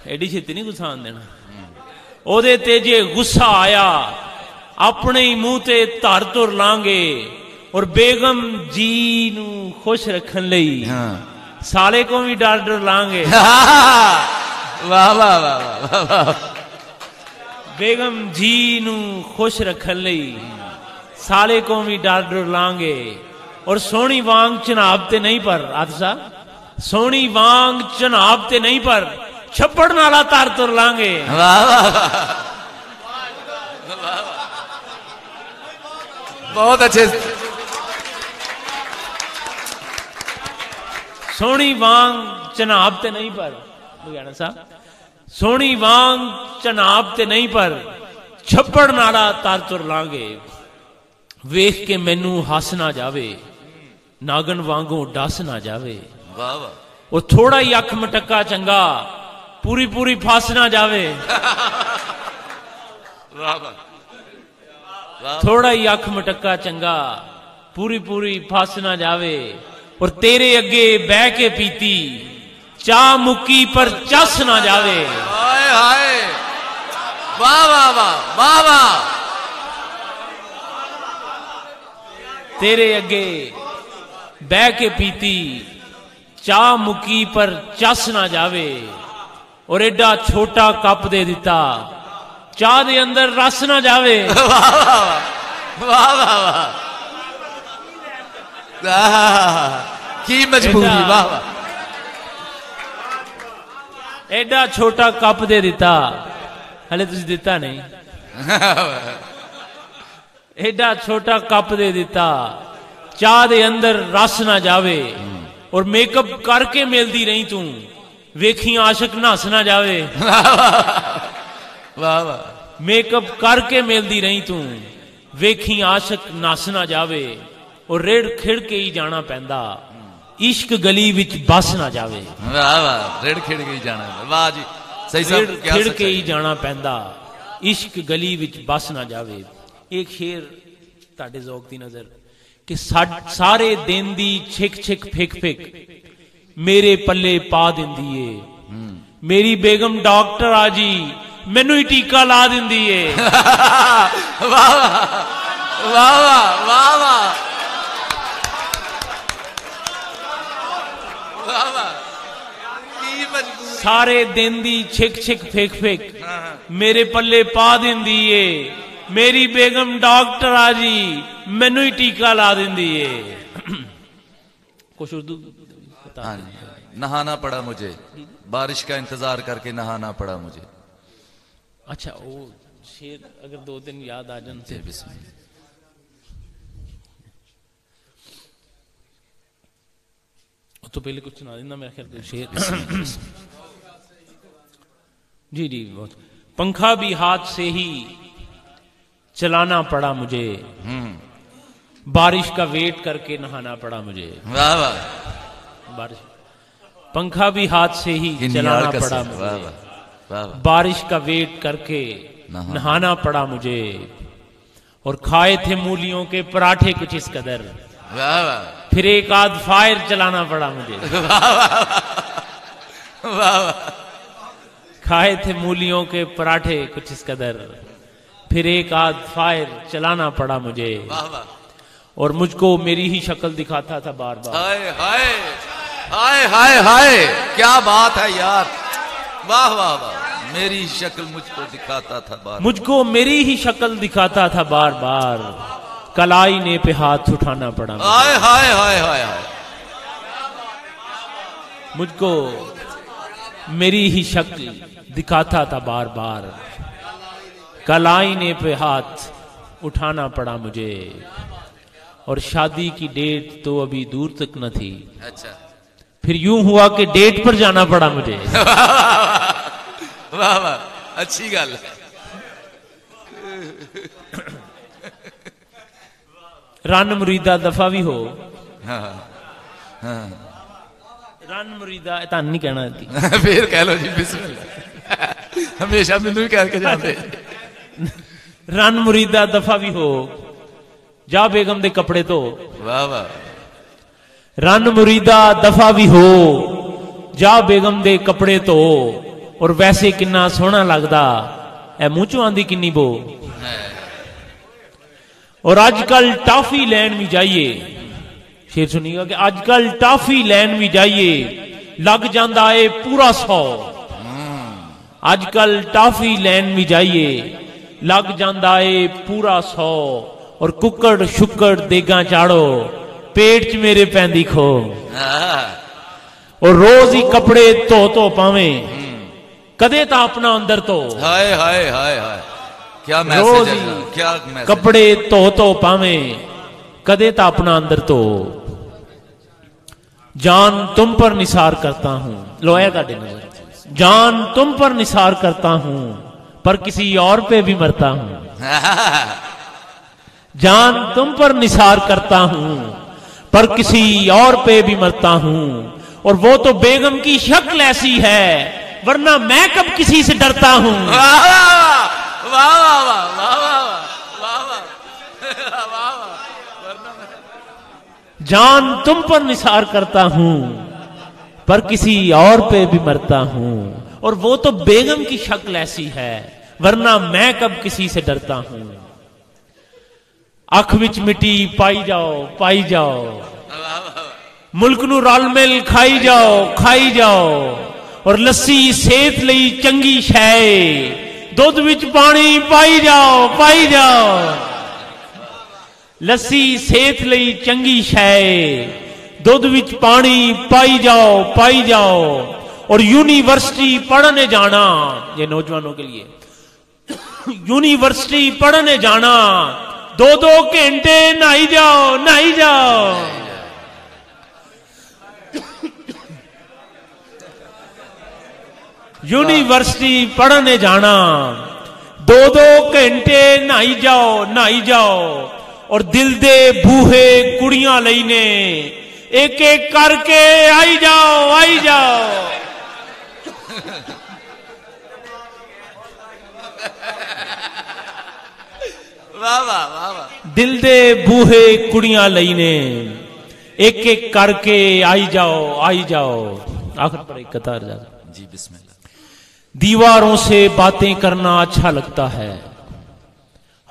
एडी छेती नहीं गुस्सा आन देना। ओदे ते जे गुस्सा आया अपने ही मुंह ते धार तुर लांगे। और बेगम जी नू खुश रखन लई साले को भी डर डर लांगे। वाह वाह वाह वाह। बेगम जी नू खुश रखन लई साले को भी डर डर लांगे। और सोनी वांग चनाब ते नहीं पर आदसा सोनी वांग चनाब ते नहीं पर छप्पड़ नाला तार तुर लांगे। वाह वाह। बहुत अच्छे। सोनी वांग चनाब ते नहीं पर लुधियाना साहब सोनी वांग चनाब ते नहीं पर छप्पड़ नाला तार तुर लांगे। वेख के मैनू हस ना जावे नागन वांगू डस ना जावे। वाह वाह। और थोड़ा ही अख मटक्का चंगा पूरी पूरी फस ना जावे। वाह वाह। थोड़ा ही अख मटक्का चंगा पूरी पूरी फस ना जावे। और तेरे अगे बह के पीती चाह मुक्की पर चस ना जावे। हाय हाय। वाह वाह वाह वाह वाह। तेरे अगे बह के पीती चाह मुक्की पर चस ना जावे। और एडा छोटा कप दे दिता चाह दे अंदर रस ना जावे। वाह वाह वाह वाह। की मजबूरी। वाह वाह। एडा छोटा कप दे दिता हले तुझे दिता नहीं। एडा छोटा कप दे दिता चाह दे अंदर रस ना जावे। और मेकअप करके मिलती रही तू वेखी आशिक नस ना जावे। वाह वाह। मेकअप करके मिलती रही तू वेखी आशिक नस ना जावे। और रेड़ खिड़ के ही जाना पैंदा इश्क गली विच बस ना जावे। वाह वाह। रेड़ खिड़ के ही जाना। वाह जी सही साहब। रेड़ खिड़ के ही जाना पैंदा इश्क गली विच बस ना जावे। एक शेर ताडे ज़ौक दी नजर कि सारे दिन दी छिक छिक फिक फिक मेरे पल्ले पा दिंदी है। मेरी बेगम डॉक्टर आजी मैनू ही टीका ला दिंदी है। वाह वाह वाह वाह वाह। सारे दिन दी छिक छिक फेक फेक मेरे पल्ले पा दिंदी है। मेरी बेगम डॉक्टर आजी मैनू ही टीका ला दिंदी है। कुछ उर्दू हाँ, नहाना पड़ा मुझे बारिश का इंतजार करके नहाना पड़ा मुझे। अच्छा वो शेर अगर 2 दिन याद आ जाए। तो पहले कुछ सुना देना मेरा ख्याल शेर। जी जी बहुत पंखा भी हाथ से ही चलाना पड़ा मुझे, बारिश का वेट करके नहाना पड़ा मुझे। वाह वाह। बारिश, पंखा भी हाथ से ही चलाना पड़ा मुझे, वाह वाह। बारिश का वेट करके नहाना पड़ा मुझे, और खाए थे मूलियों के पराठे कुछ इस कदर, वाह वाह। फिर एक आध फायर चलाना पड़ा मुझे। वाह वाह। खाए थे मूलियों के पराठे कुछ इस कदर, फिर एक आध फायर चलाना पड़ा मुझे। वाह वाह। और मुझको मेरी ही शक्ल दिखाता था बार बार। हाय हाय हाय हाय हाय, क्या बात है यार, वाह वाह वाह। मेरी शक्ल मुझको दिखाता था बार, मुझको मेरी ही शक्ल दिखाता था बार बार, कलाई ने पे हाथ उठाना पड़ा। हाय हाय हाय हाय हाय। मुझको मेरी ही शक्ल दिखाता था बार बार, कलाई ने पे हाथ उठाना पड़ा मुझे। और शादी की डेट तो अभी दूर तक न थी। अच्छा। फिर यूं हुआ कि डेट पर जाना पड़ा मुझे। वाह वाह, अच्छी गल। रन मुरीदा दफा भी हो। हाँ हाँ। रन मुरीदा तान नहीं कहना थी। फिर कह लो जी बिस्मिल्लाह, हमेशा मैनू ही कह के जाते। रन मुरीदा दफा भी हो, जा बेगम दे कपड़े तो। वाह वाह। रन मुरीदा दफा भी हो, जा बेगम दे कपड़े तो, और वैसे किन्ना सोहना लगदा ए मुंह चों आंदी किन्नी बो। और आजकल टाफी लैन भी जाइए, शेर सुनिएगा कि आजकल टाफी लैन भी जाइए, लग जांदा है पूरा 100। आजकल टाफी लैन भी जाइए, लग जांदा है पूरा 100। और कुकड़ शुक्कड़ देगा चाड़ो, पेट च मेरे पैंदी खो। और रोज ही कपड़े तो पावे, कदे ता अपना अंदर तो। हाय हाय हाय हाय, क्या रोज मैसेज है, क्या मैसेज। कपड़े तो पावे, कदे ता अपना अंदर तो। जान तुम पर निसार करता हूं, लोया का नजर। जान तुम पर निसार करता हूं, पर किसी और पे भी मरता हूं। जान तुम पर निसार करता हूं, पर किसी और पे भी मरता हूं। और वो तो बेगम की शक्ल ऐसी है, वरना मैं कब किसी से डरता हूं। वाह वाह वाह वाह वाह वाह वाह वाह। जान तुम पर निसार करता हूं, पर किसी और पे भी मरता हूं। और वो तो बेगम की शक्ल ऐसी है, वरना मैं कब किसी से डरता हूं। अख विच मिट्टी पाई जाओ, मुल्क नू रल मिल खाई जाओ। और लस्सी सेहत लई चंगी शै, दुध विच पानी पाई जाओ। लस्सी सेहत लई चंगी शै, दुध विच पानी पाई जाओ। और यूनिवर्सिटी पढ़ने जाना, ये नौजवानों के लिए, यूनिवर्सिटी पढ़ने जाना, 2-2 घंटे नहाई जाओ। यूनिवर्सिटी पढ़ने जाना, 2-2 घंटे नहाई जाओ। और दिल दे बूहे कुड़ियां लईने, एक एक करके आई जाओ। वाह वाह वाह वाह। दिल दे बूहे कुड़ियां लईने, एक एक करके आई जाओ। आखिर पर एक कतार जा जी बिस्मिल्लाह। दीवारों से बातें करना अच्छा लगता है,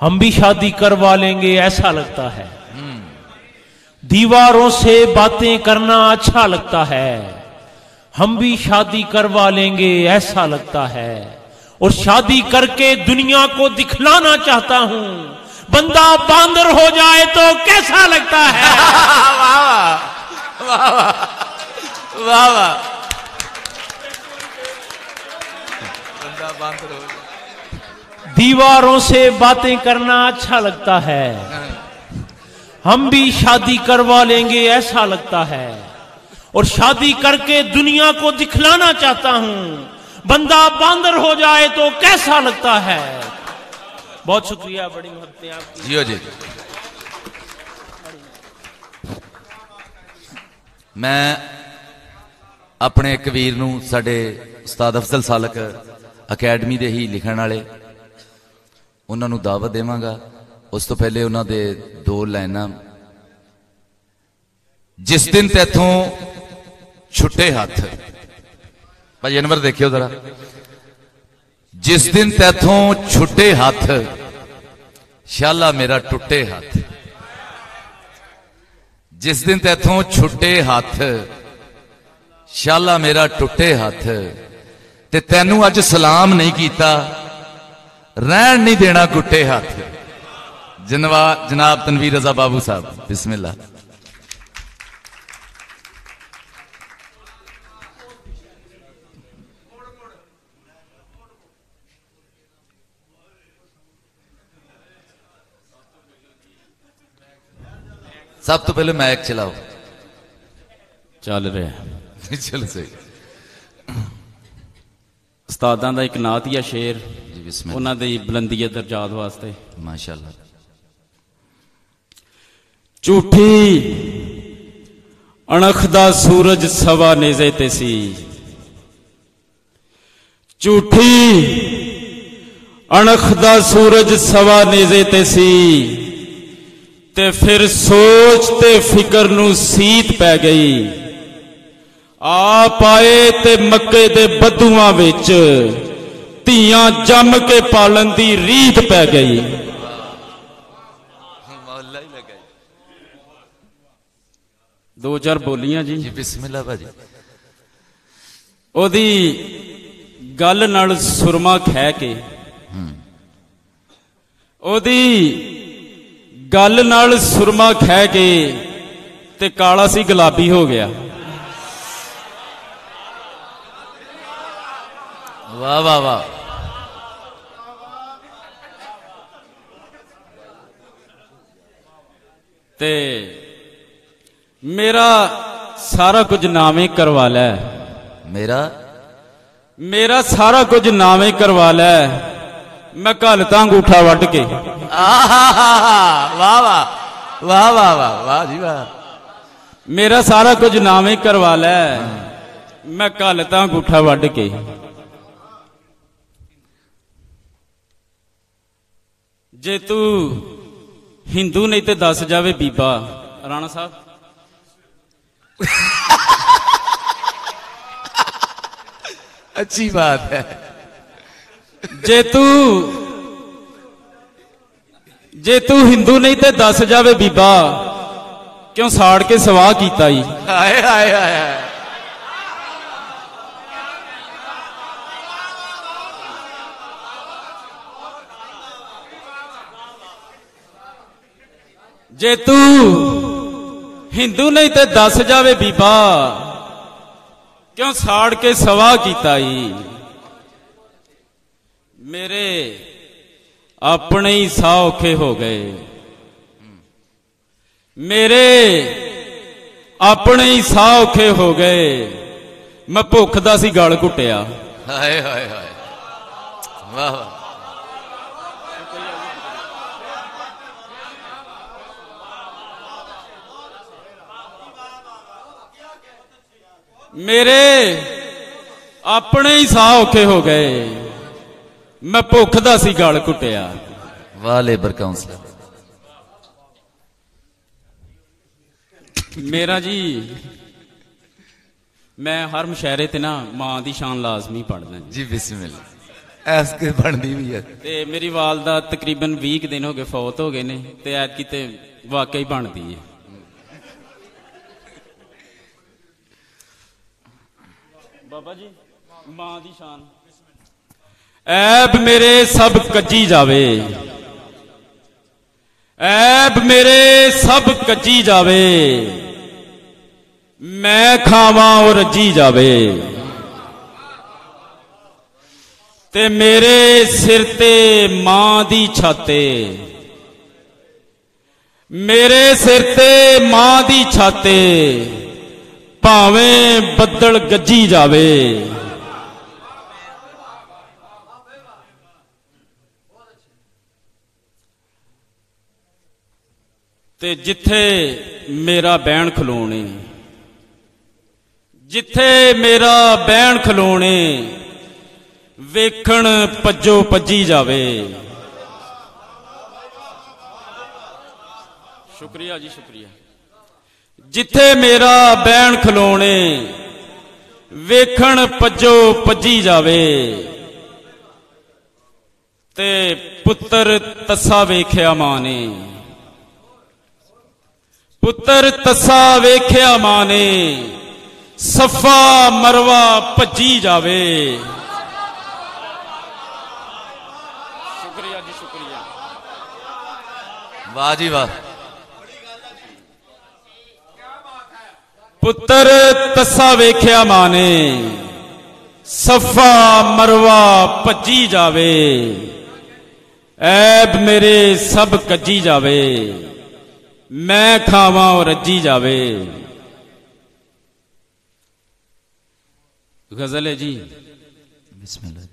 हम भी शादी करवा लेंगे ऐसा लगता है। दीवारों से बातें करना अच्छा लगता है, हम भी शादी करवा लेंगे ऐसा लगता है। और शादी करके दुनिया को दिखलाना चाहता हूं, बंदा बांदर हो जाए तो कैसा लगता है। वाह वाह वाह। बंदा बांदर हो जाए। दीवारों से बातें करना अच्छा लगता है, हम भी शादी करवा लेंगे ऐसा लगता है। और शादी करके दुनिया को दिखलाना चाहता हूं, बंदा बांदर हो जाए तो कैसा लगता है। बहुत शुक्रिया, बड़ी मोहब्बतें आपकी। जियो जी। मैं अपने एक वीर नूं साडे उस्ताद अफजल सालक अकैडमी दे ही लिखण वाले उन्हां नूं दावत देवांगा। उस तो पहले उन्हां दे दो लाइनां। जिस दिन तैथों छुट्टे हाथ, भाई अनवर देखियो जरा, जिस दिन तैथों छुट्टे हाथ शाला मेरा टुटे हाथ। जिस दिन तैथों छुट्टे हाथ शाला मेरा टुटे हाथ, ते तैनू अज सलाम नहीं कीता रहन नहीं देना गुट्टे हाथ। जनाब तनवीर रजा बाबू साहब, बिस्मिल्लाह। सब तो पहले मैक चलाओ। चल रहा चलो सही। उस्तादां दा एक नातिया शेर जी, बिस्मिल्लाह। उन्हां दी बुलंदी दर्जात वास्ते। माशाअल्लाह। झूठी अणख दा सूरज सवा नेज़े ते सी, झूठी अणख दा सूरज सवा नेज़े ते सी, ते फिर सोच ते फिकर नू सीत पै गई। आप आए ते मक्के दे बद्दुआं विच धीआं जम के पालन दी रीत पै गई। दो चार बोलियां जी। बिस्मिल्लाह भाजी। ओदी गल नाल सुरमा खै के, ओदी गल नाल सुरमा खै के ते काला सी गुलाबी हो गया। वाह वाह वाह। ते मेरा सारा कुछ नामे करवा लै। मेरा सारा कुछ नामे करवा लै, मैं घलता अंगूठा वट के। वाह वाह वाह वाह वाह वाह जी वाह। मेरा सारा कुछ नामे करवा लै, मैं घलता अंगूठा वट के। जे तू हिंदू नहीं तो दस जावे बीबा। राणा साहब अच्छी बात है। जे तू हिंदू नहीं तो दस जावे बीबा, क्यों साड़ के सवाह कीता ही। हाय हाय हाय। जे तू हिंदू नहीं तो दस जावे बीबा, क्यों साड़ के सवाह कीता ही। मेरे अपने ही साह औखे हो गए, मेरे अपने ही साह औखे हो गए। मैं भुख दा सी गल घुटिया। हाय हाय हाय। वाह वाह। मेरे अपने ही साह औखे हो गए, मैं भुख दा सी गल घुटिया। वाह लेबर काउंसलर। मेरा जी, मैं हर मुशायरे ते ना मां दी शान लाजमी पढ़दा जी। बिस्मिल्लाह। ऐस के बनदी भी है। ते मेरी वालदा तकरीबन 20 दिन हो गए फौत हो गए ने, ते ऐतकी ते वाकई बनदी है। बाबा जी मां दी शान। ऐब मेरे सब कज्जी जावे, ऐब मेरे सब कज्जी जावे, मैं खावां और रज्जी जावे। ते मेरे सिर ते मां दी छाते, मेरे सिर ते मां दी छाते, भावें बदल गज्जी जावे। ते जिथे मेरा बैण खलोने, जिथे मेरा बैण खलोने, वेखण पज्जो पज्जी जावे। शुक्रिया जी, शुक्रिया। जिथे मेरा बैण खलोने, वेखण पज्जो पज्जी जावे, ते पुत्र तस्सा वेख्या मां ने, पुत्र तस्सा वेख्या मां ने, सफा मरवा भज्जी जावे। शुक्रिया जी, शुक्रिया। वाह जी वाह। पुत्र तस्सा वेख्या मां ने, सफा मरवा भज्जी जावे, ऐब मेरे सब कज्जी जावे, मैं खावां और रज्जी जावे। गजल है जी। बिस्मिल्लाह।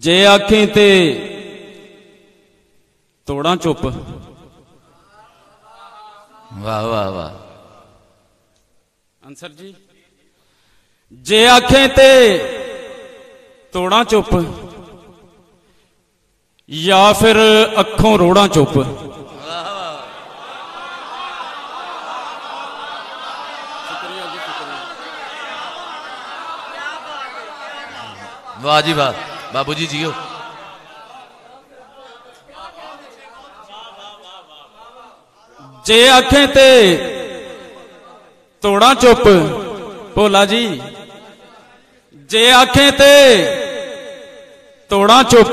जे आखें ते तोड़ा चुप। वाह वाह वाह। आंसर जी। जे आखें ते तोड़ा चुप, या फिर अखों रोड़ा चुप। वाह जी वाह। बाबूजी जियो। जे आखें ते तोड़ा चुप, भोला जी। जे आखें ते तोड़ा चुप,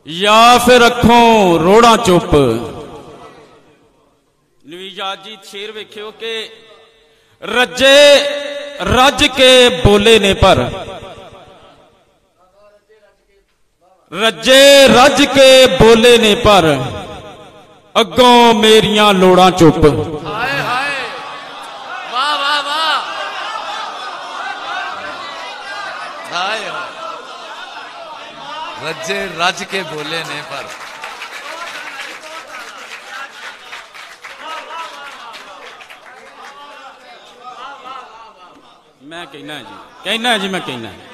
या फिर अखों रोड़ा चुप। नवीजात जी शेर वेख्यो के रज्जे रज के बोले ने पर, रज्जे रज के बोले ने पर, अगों मेरियां लोड़ां चुप। हाय हाय। वाह वाह वाह। हाय हाय। रज्जे रज के बोले ने पर, मैं कहना है जी, कहना है जी, मैं कहना है।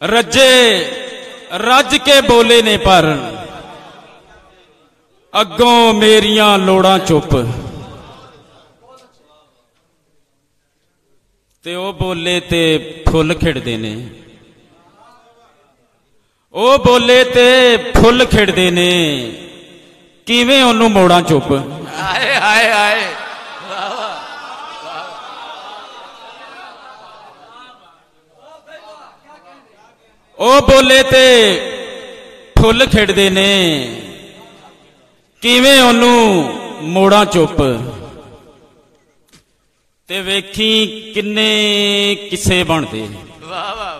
रज्जे रज के बोले ने पर, अगों मेरियां लोड़ां चुप। ते ओ बोले ते फुल खिड़दे ने, ओ बोले ते फुल खिड़दे ने, किवें ओनू मोड़ां चुप। हाय हाय हाय। ओ बोले ते फुल खिड़दे ने, किवें ओनू मोड़ां चुप। ते वेखी किन्ने किस्से बनदे, वाह वाह।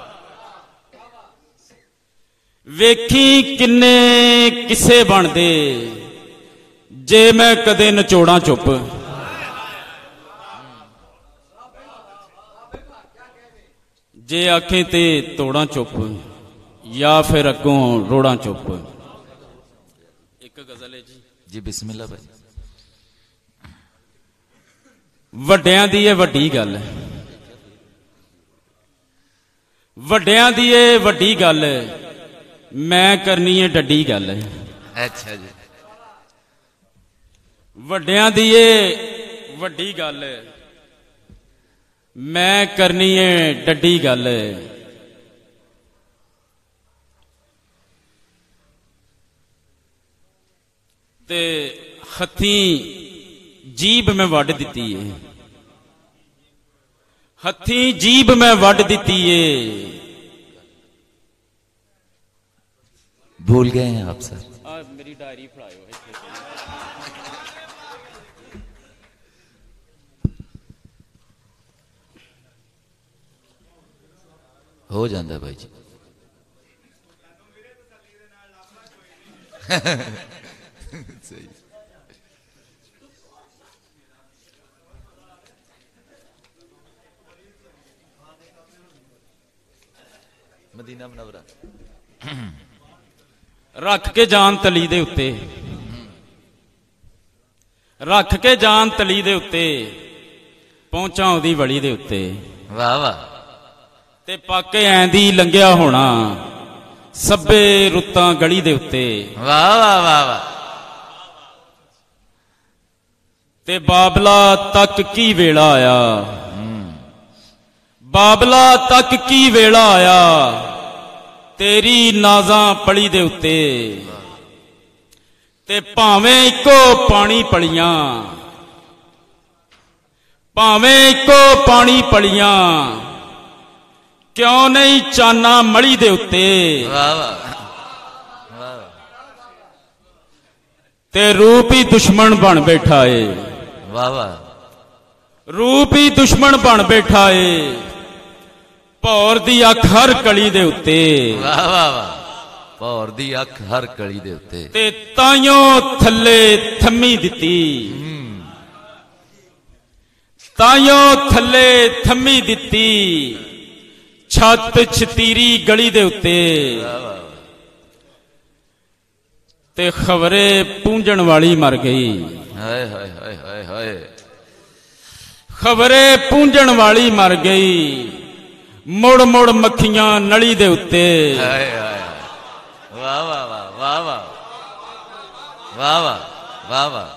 वेखी किन्ने किस्से बनदे, जे मैं कदे नचोड़ा चुप। जे आखें ते तोड़ा चुप, या फिर अगों रोड़ा चुप। एक गजल है जी। जी बिस्मिल्लाह भाई। वड्डियां दी ये वड्डी गल, वड्डियां दी ये वड्डी गल, मैं करनी है डड्डी गल। अच्छा जी। वड्डियां दी ये वड्डी गल, मैं करनी है डड्डी गल। ते हथी जीभ में वड दिती है, हथी जीभ में वड दिती है। भूल गए हैं आप सर। मेरी डायरी फड़ायो। हो जाता भाई जी। सही। मदीना मुनव्वरा ਰੱਖ ਕੇ ਜਾਨ ਤਲੀ ਦੇ ਉੱਤੇ, ਰੱਖ ਕੇ ਜਾਨ ਤਲੀ ਦੇ ਉੱਤੇ, ਪਹੁੰਚਾਂ ਉਹਦੀ ਵਲੀ ਦੇ ਉੱਤੇ। ਵਾਹ ਵਾਹ। ਤੇ ਪਾਕੇ ਐਂਦੀ ਲੰਘਿਆ ਹੋਣਾ ਸਭੇ ਰੁੱਤਾਂ ਗਲੀ ਦੇ ਉੱਤੇ। ਵਾਹ ਵਾਹ ਵਾਹ ਵਾਹ। ਤੇ ਬਾਬਲਾ ਤੱਕ ਕੀ ਵੇਲਾ ਆਇਆ, ਬਾਬਲਾ ਤੱਕ ਕੀ ਵੇਲਾ ਆਇਆ, ਤੇਰੀ ਨਾਜ਼ਾਂ ਪਲੀ ਦੇ ਉੱਤੇ। ਤੇ ਭਾਵੇਂ ਇੱਕੋ ਪਾਣੀ ਪਲੀਆਂ, ਭਾਵੇਂ ਇੱਕੋ ਪਾਣੀ ਪਲੀਆਂ, ਕਿਉਂ ਨਹੀਂ ਚਾਨਾ ਮਲੀ ਦੇ ਉੱਤੇ। ਵਾਹ ਵਾਹ ਵਾਹ। ਤੇ ਰੂਪ ਹੀ ਦੁਸ਼ਮਣ ਬਣ ਬੈਠਾ ਏ। ਵਾਹ ਵਾਹ। ਰੂਪ ਹੀ ਦੁਸ਼ਮਣ ਬਣ ਬੈਠਾ ਏ, ਭੌਰ ਦੀ ਅੱਖ ਹਰ ਕਲੀ ਦੇ ਉੱਤੇ। ਵਾਹ ਵਾਹ ਵਾਹ। ਭੌਰ ਦੀ ਅੱਖ ਹਰ ਕਲੀ ਦੇ ਉੱਤੇ। ਤੇ ਤਾਈਓ ਥੱਲੇ ਥੰਮੀ ਦਿੱਤੀ, ਤਾਈਓ ਥੱਲੇ ਥੰਮੀ ਦਿੱਤੀ, ਛੱਤ ਛਤੀਰੀ ਗਲੀ ਦੇ ਉੱਤੇ। ਤੇ ਖਬਰੇ ਪੂੰਝਣ ਵਾਲੀ ਮਰ ਗਈ। ਹਾਏ ਹਾਏ ਹਾਏ ਹਾਏ ਹਾਏ। ਖਬਰੇ ਪੂੰਝਣ ਵਾਲੀ ਮਰ ਗਈ, ਮੁੜ ਮੁੜ ਮੱਖੀਆਂ ਨਲੀ ਦੇ ਉੱਤੇ। ਹਾਏ ਹਾਏ। ਵਾਹ ਵਾਹ ਵਾਹ ਵਾਹ ਵਾਹ ਵਾਹ ਵਾਹ ਵਾਹ ਵਾਹ।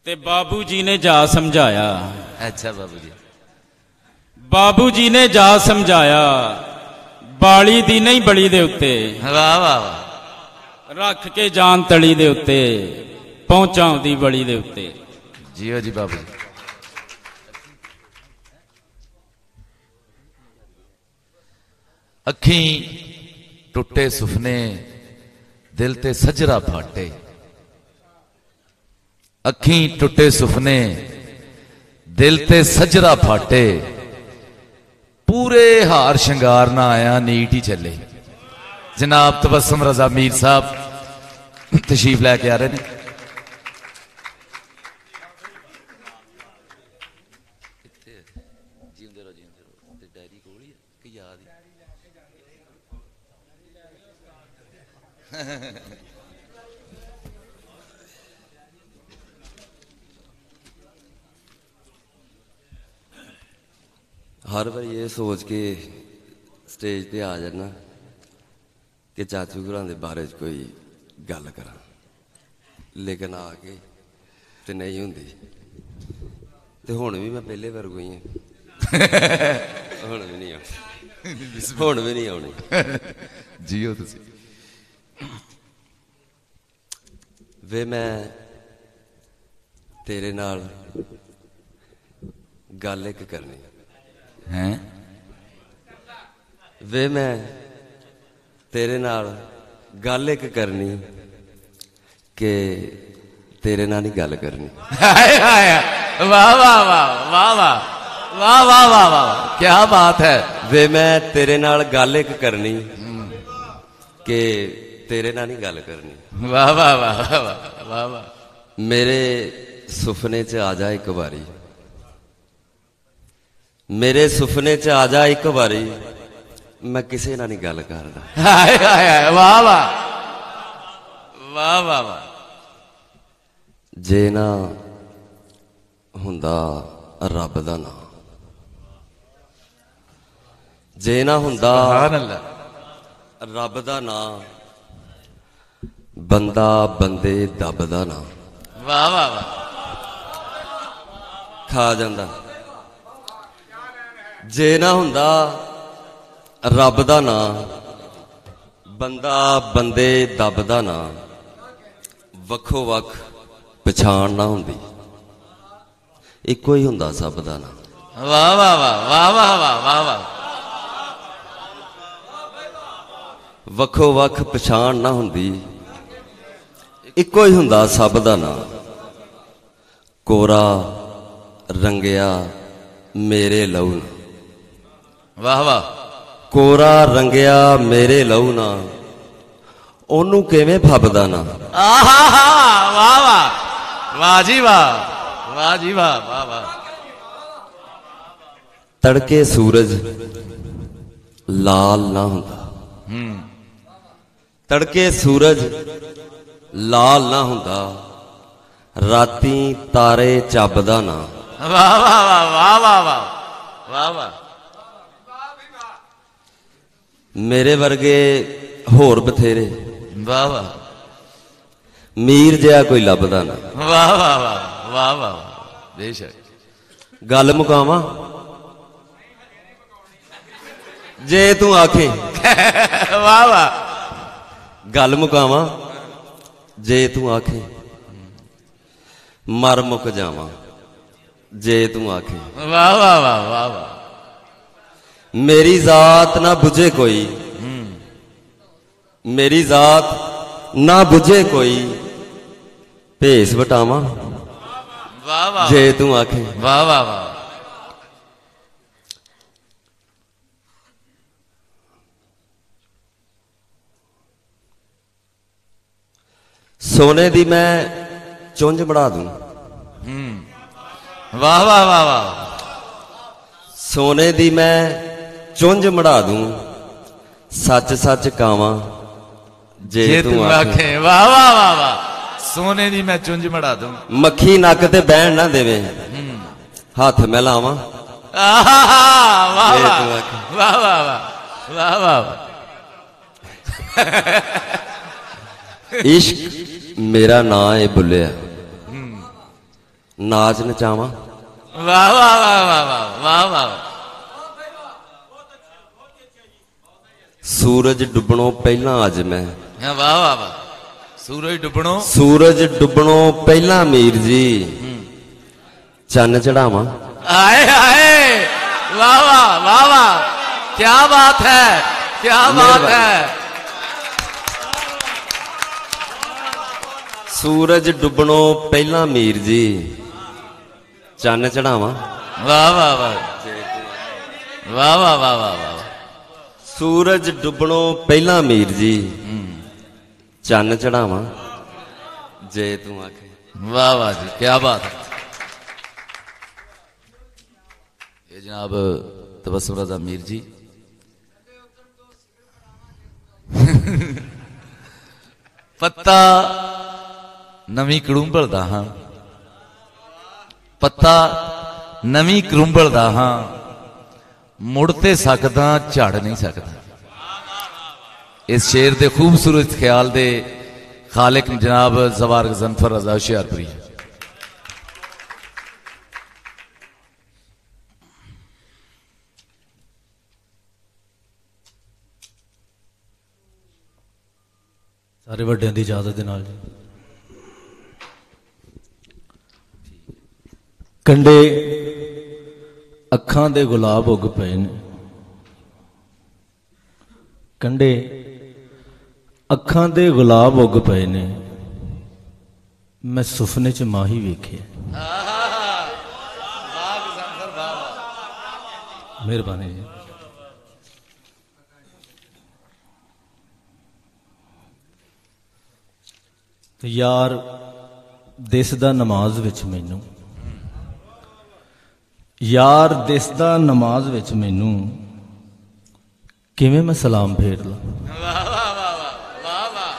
ਤੇ ਬਾਬੂ ਜੀ ਨੇ ਜਾ ਸਮਝਾਇਆ। ਅੱਛਾ ਬਾਬੂ ਜੀ। ਬਾਬੂ ਜੀ ਨੇ ਜਾ ਸਮਝਾਇਆ, ਬਾਲੀ ਦੀ ਨਹੀਂ ਬਲੀ ਦੇ ਉੱਤੇ। ਵਾਹ ਵਾਹ ਵਾਹ। ਰੱਖ ਕੇ ਜਾਨ ਤਲੀ ਦੇ ਉੱਤੇ, ਪਹੁੰਚਾਂ ਦੀ ਬਲੀ ਦੇ ਉੱਤੇ। ਜੀਓ ਜੀ ਬਾਬੂ ਜੀ। ਅੱਖੀਂ ਟੁੱਟੇ ਸੁਪਨੇ, ਦਿਲ ਤੇ ਸਜਰਾ ਫਾਟੇ। ਅੱਖੀਂ ਟੁੱਟੇ ਸੁਪਨੇ, ਦਿਲ ਤੇ ਸਜਰਾ ਫਾਟੇ, ਪੂਰੇ ਹਾਰ ਸ਼ਿੰਗਾਰ ਨਾ ਆਇਆ ਨੀਟ ਹੀ ਚੱਲੇ। ਜਨਾਬ ਤਬਸਮ ਰਜ਼ਾ ਮੀਰ ਸਾਹਿਬ ਤਸ਼ਰੀਫ ਲੈ ਕੇ ਆ ਰਹੇ ਨੇ। हर बार ये सोच के स्टेज पे आ जाना कि चाचू घरां दे बारे च कोई गल करा, लेकिन आके ते नहीं हुंदी। ते हुण भी मैं पहले वर्गो ही हां। हुण भी नहीं आउणी, हुण भी नहीं आउणी। जियो तुसीं। वे मैं तेरे नाल गल एक करनी हैं। वे मैं तेरे नाल गल एक करनी कि तेरे नाल नहीं गल करनी। वाह वाह वाह वाह वाह वाह वाह वाह वाह, क्या बात है। वे मैं तेरे नाल गल एक करनी कि तेरे नाल नहीं गल करनी। वाह वाह वाह वाह वाह वाह। मेरे सुपने च आ जा एक बारी, मेरे सुपने च आ जा एक बारी, मैं किसी नाल नहीं गल करदा। वाह वाह वाह वाह वाह। जे ना हुंदा रब दा नाम, जे ना हुंदा रब दा नाम, बंदा बंदे दब दा नाम। वाह वाह वाह। खा जांदा। जे ना हुंदा रब दा नाम, बंदा बंदे दब दा नाम, वक्खो वक्ख पछाण ना हुंदी, इक्को ही हुंदा सब दा नाम। वाह वाह वाह वाह वाह वाह वाह वाह। वक्खो वक्ख पछाण ना हुंदी, इक्को ही हुंदा सब दा नाम। कोरा रंगिया मेरे लहू ना। वाह वाह। कोरा रंगिया मेरे लहू ना, ओनू किवें फबदा ना। वाह वाह वाह जी वाह वाह जी वाह वाह वाह। तड़के सूरज ਲਾਲ ਨਾ ਹੁੰਦਾ। ਤੜਕੇ ਸੂਰਜ ਲਾਲ ਨਾ ਹੁੰਦਾ, ਰਾਤੀ ਤਾਰੇ ਚੱਬਦਾ ਨਾ। ਵਾਹ ਵਾਹ ਵਾਹ ਵਾਹ ਵਾਹ ਵਾਹ ਵਾਹ ਵਾਹ। ਮੇਰੇ ਵਰਗੇ ਹੋਰ ਬਥੇਰੇ, ਵਾਹ ਵਾਹ। ਮੀਰ ਜਿਹਾ ਕੋਈ ਲੱਭਦਾ ਨਾ। ਵਾਹ ਵਾਹ ਵਾਹ ਵਾਹ ਵਾਹ। ਬੇਸ਼ੱਕ। ਗੱਲ ਮੁਕਾਵਾਂ ਜੇ ਤੂੰ ਆਖੇ। ਵਾਹ ਵਾਹ। ਗੱਲ ਮੁਕਾਵਾਂ ਜੇ ਤੂੰ ਆਖੇ, ਮਰ ਮੁੱਕ ਜਾਵਾਂ ਜੇ ਤੂੰ ਆਖੇ। ਵਾਹ ਵਾਹ ਵਾਹ ਵਾਹ ਵਾਹ। ਮੇਰੀ ਜ਼ਾਤ ਨਾ ਬੁਝੇ ਕੋਈ, ਮੇਰੀ ਜ਼ਾਤ ਨਾ ਬੁਝੇ ਕੋਈ, ਭੇਸ ਵਟਾਵਾਂ ਵਾਹ ਵਾਹ ਜੇ ਤੂੰ ਆਖੇ। ਵਾਹ ਵਾਹ ਵਾਹ। ਸੋਨੇ ਦੀ ਮੈਂ ਚੁੰਝ ਬਣਾ ਦੂੰ। ਵਾਹ ਵਾਹ ਵਾਹ ਵਾਹ। ਸੋਨੇ ਦੀ ਮੈਂ ਚੁੰਝ ਮੜਾ ਦੂੰ, ਸੱਚ ਸੱਚ ਕਾਵਾਂ ਜੇ ਤੂੰ ਆਖੇ। ਵਾਹ ਵਾਹ ਵਾਹ ਵਾਹ। ਸੋਨੇ ਦੀ ਮੈਂ ਚੁੰਝ ਮੜਾ ਦੂੰ, ਮੱਖੀ ਨੱਕ ਤੇ ਬਹਿਣ ਨਾ ਦੇਵੇ, ਹੱਥ ਮੈਂ ਲਾਵਾਂ ਵਾਹ ਵਾਹ ਜੇ ਤੂੰ ਆਖੇ। ਵਾਹ ਵਾਹ ਵਾਹ ਵਾਹ ਵਾਹ। ਇਸ਼ਕ ਮੇਰਾ ਨਾਂ ਏ ਬੁੱਲਿਆ, ਨਾਚ ਨਚਾਵਾਂ। ਵਾਹ ਵਾਹ ਵਾਹ ਵਾਹ ਵਾਹ ਵਾਹ। ਸੂਰਜ ਡੁੱਬਣੋਂ ਪਹਿਲਾਂ ਅੱਜ ਮੈਂ। ਵਾਹ ਵਾਹ ਵਾਹ। ਸੂਰਜ ਡੁੱਬਣੋਂ, ਸੂਰਜ ਡੁੱਬਣੋਂ ਪਹਿਲਾਂ ਮੀਰ ਜੀ ਚੰਨ ਚੜਾਵਾਂ। ਆਏ ਆਏ। ਵਾਹ ਵਾਹ ਵਾਹ ਵਾਹ। ਕੀ ਬਾਤ ਹੈ, ਕੀ ਬਾਤ ਹੈ। ਸੂਰਜ ਡੁੱਬਣੋਂ ਪਹਿਲਾਂ ਮੀਰ ਜੀ ਚੰਨ ਚੜਾਵਾਂ। ਵਾਹ ਵਾਹ ਵਾਹ ਵਾਹ ਵਾਹ ਵਾਹ ਵਾਹ। ਸੂਰਜ ਡੁੱਬਣੋਂ ਪਹਿਲਾਂ ਮੀਰ ਜੀ ਚੰਨ ਚੜਾਵਾਂ ਜੇ ਤੂੰ ਆਖੇ। ਵਾਹ ਵਾਹ ਜੀ, ਕੀ ਬਾਤ ਹੈ। ਇਹ ਜਨਾਬ ਤਬਸਮ ਰਜ਼ਾ ਮੀਰ ਜੀ। ਪੱਤਾ ਨਵੀਂ ਕਰੂੰਬਲ ਦਾ ਹਾਂ, ਪੱਤਾ ਨਵੀਂ ਕਰੂੰਬਲ ਦਾ ਹਾਂ, ਮੁੜ ਤੇ ਸਕਦਾ ਝੜ ਨਹੀਂ ਸਕਦਾ। ਇਸ ਸ਼ੇਰ ਦੇ ਖੂਬਸੂਰਤ ਖਿਆਲ ਦੇ ਖਾਲਿਕ ਜਨਾਬ ਜ਼ਵਾਰ ਗਜ਼ਨਫਰ ਰਜ਼ਾ ਹੁਸ਼ਿਆਰਪੁਰੀ। ਸਾਰੇ ਵੱਡਿਆਂ ਦੀ ਇਜਾਜ਼ਤ ਦੇ ਨਾਲ ਜੀ। ਕੰਡੇ ਅੱਖਾਂ ਦੇ ਗੁਲਾਬ ਉੱਗ ਪਏ ਨੇ, ਕੰਡੇ ਅੱਖਾਂ ਦੇ ਗੁਲਾਬ ਉੱਗ ਪਏ ਨੇ, ਮੈਂ ਸੁਪਨੇ 'ਚ ਮਾਹੀ ਵੇਖਿਆ। ਮਿਹਰਬਾਨੀ ਜੀ। ਤੇ ਯਾਰ ਦਿਸਦਾ ਨਮਾਜ਼ ਵਿੱਚ ਮੈਨੂੰ, ਯਾਰ ਦਿਸਦਾ ਨਮਾਜ਼ ਵਿੱਚ ਮੈਨੂੰ, ਕਿਵੇਂ ਮੈਂ ਸਲਾਮ ਫੇਰ ਲਾਂ। ਵਾਹ ਵਾਹ ਵਾਹ ਵਾਹ ਵਾਹ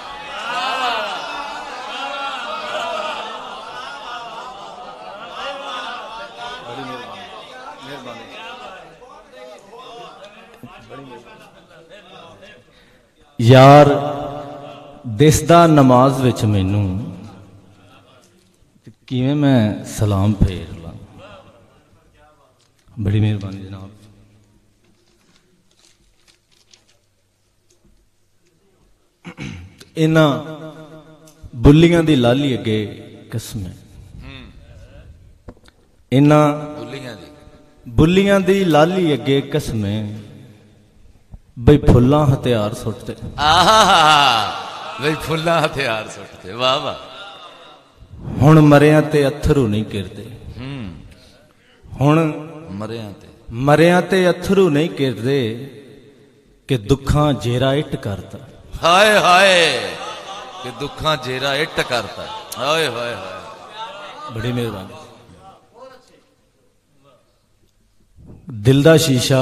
ਯਾਰ ਦਿਸਦਾ ਨਮਾਜ਼ ਵਿੱਚ ਮੈਨੂੰ, ਕਿਵੇਂ ਮੈਂ ਸਲਾਮ ਫੇਰ ਲਾਂ। ਬੜੀ ਮਿਹਰਬਾਨੀ ਜਨਾਬ। ਇਹਨਾਂ ਬੁੱਲੀਆਂ ਦੀ ਲਾਲੀ ਅੱਗੇ ਕਸਮ ਹੈ, ਇਹਨਾਂ ਬੁੱਲੀਆਂ ਦੀ ਲਾਲੀ ਅੱਗੇ ਕਸਮ ਹੈ, ਬਈ ਫੁੱਲਾਂ ਹਥਿਆਰ ਸੁੱਟਦੇ। ਆਹਾ ਬਈ ਫੁੱਲਾਂ ਹਥਿਆਰ ਸੁੱਟਦੇ। ਵਾਹ ਵਾਹ। ਹੁਣ ਮਰਿਆਂ ਤੇ ਅਥਰੂ ਨਹੀਂ ਗਿਰਦੇ, ਹੁਣ ਮਰਿਆਂ ਤੇ ਅਥਰੂ ਨਹੀਂ ਗਿਰਦੇ, ਕਿ ਦੁੱਖਾਂ ਜੇਰਾ ਇੱਟ ਕਰਦਾ। ਹਾਏ ਹਾਏ, ਕਿ ਦੁੱਖਾਂ ਜੇਰਾ ਇੱਟ ਕਰਦਾ। ਹਾਏ ਹਾਏ ਹਾਏ। ਬੜੀ ਮਿਹਰਬਾਨੀ। ਦਿਲ ਦਾ ਸ਼ੀਸ਼ਾ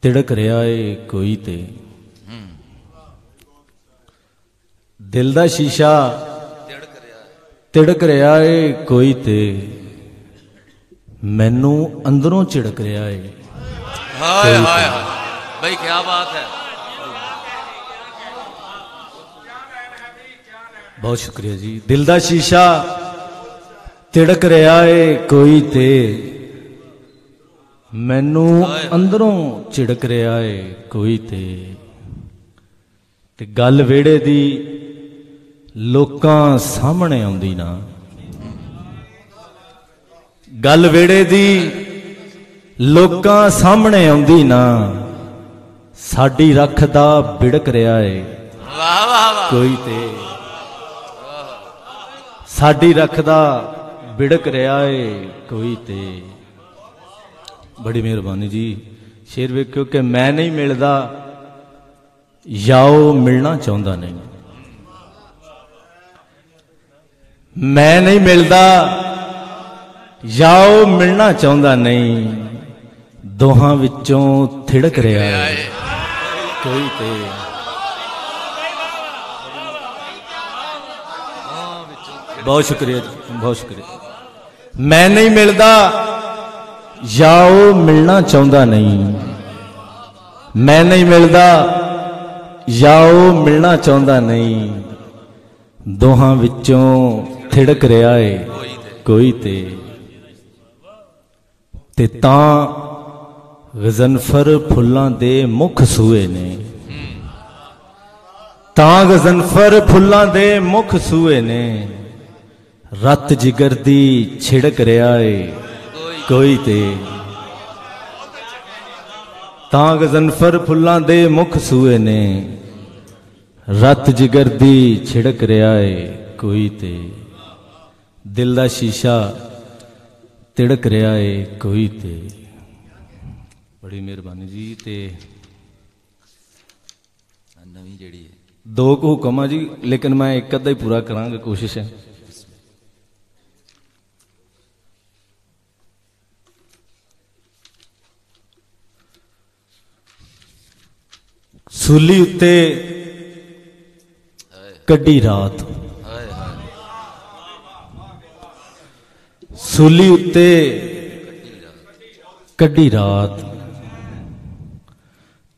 तिड़क रहा है कोई ते दिल दा शीशा तिड़क रहा है कोई ते मैनू अंदरों झिड़क रहा है। हाय हाय भाई क्या बात है। बहुत शुक्रिया जी। दिल दा शीशा तिड़क रहा है कोई ते मैनू अंदरों झिड़क रहा है कोई ते गल वेड़े दी लोकां सामने आउंदी ना गल वेड़े दी लोकां सामने आउंदी ना साडी रख दा बिड़क रहा है वाह वाह वाह कोई ते साडी रख दा बिड़क रहा है कोई ते। बड़ी मेहरबानी जी। शेर वेख्यो कि मैं नहीं मिलदा याओ मिलना चाहता नहीं मैं नहीं मिलदा याओ मिलना चाहता नहीं दोहां विचों थिड़क रहा है कोई ते बहुत शुक्रिया जी बहुत शुक्रिया। मैं नहीं मिलदा याओ मिलना चाहता नहीं मैं नहीं मिलदा याओ मिलना चाहता नहीं दोहां विचों थिड़क रहा है कोई ते तां गज़नफर फुल्लां दे मुख सूए ने तां गज़नफर फुल्लां दे मुख सूए ने रत जिगर दी छिड़क रहा है कोई ते तां गज़नफर फुल्लां दे मुख सूए ने रत जिगर दी छिड़क रहा है कोई ते दिल दा शीशा तिड़क रहा है कोई ते। बड़ी मेहरबानी जी। ते नवीं जेड़ी है दो को हुक्म जी लेकिन मैं एक अद्धा ही पूरा करांगा कोशिश है। सूली उत्ते कड्डी रात सूली उत्ते कड्डी रात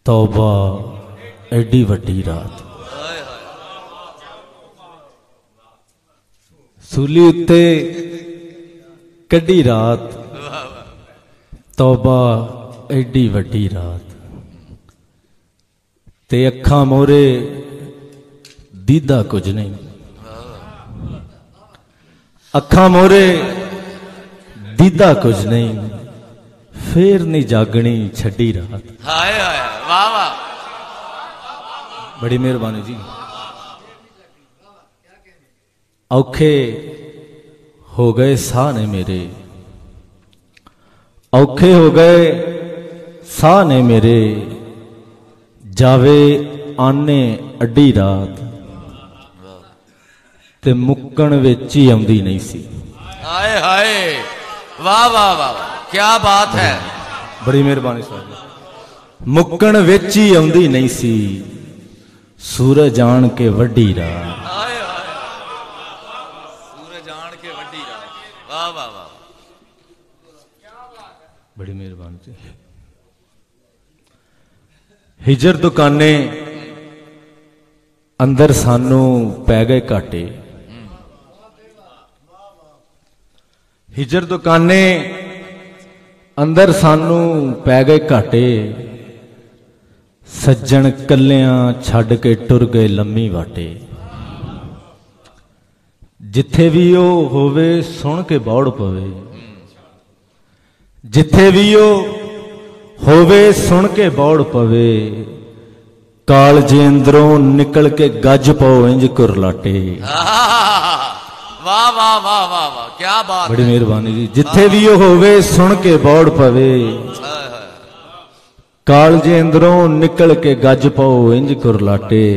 तौबा एडी वड्डी रात सूली उत्ते कड्डी रात तौबा एडी वड्डी रात ते अखां मोरे दीदा कुछ नहीं अखां मोरे दीदा कुछ नहीं फिर नहीं जागनी छड़ी रात। हाय हाय वाह वाह बड़ी मेहरबानी जी। औखे हो गए साह ने मेरे औखे हो गए साह ने मेरे जावे आने अड्डी रात ते मुक्कण विच ही आउंदी नहीं सी। हाय हाय वाह वाह वाह क्या बात है। बड़ी मेहरबानी साहब। मुक्कण विच ही आउंदी नहीं सी सूरज आण के वड्डी रात। हाय हाय सूरज आण के वड्डी रात वाह वाह वाह बड़ी मेहरबानी जी। हिजर दुकाने अंदर सानू पै गए घाटे हिजर दुकाने अंदर सानू पै गए घाटे सज्जन कलियां छड़ के टुर गए लम्मी वाटे जिथे भी ओ होवे सुन के बौड़ पवे जिथे भी ओ होवे सुन के बौड़ पवे काल जे अंदरों निकल के गज पाओ इंज कुरलाटे। वाह वाह वाह वाह वाह क्या बात। बड़ी मेहरबानी जी। जिथे भी ओ होवे सुन के बौड़ पवे काल जे अंदरों निकल के गज पाओ इंज कुरलाटे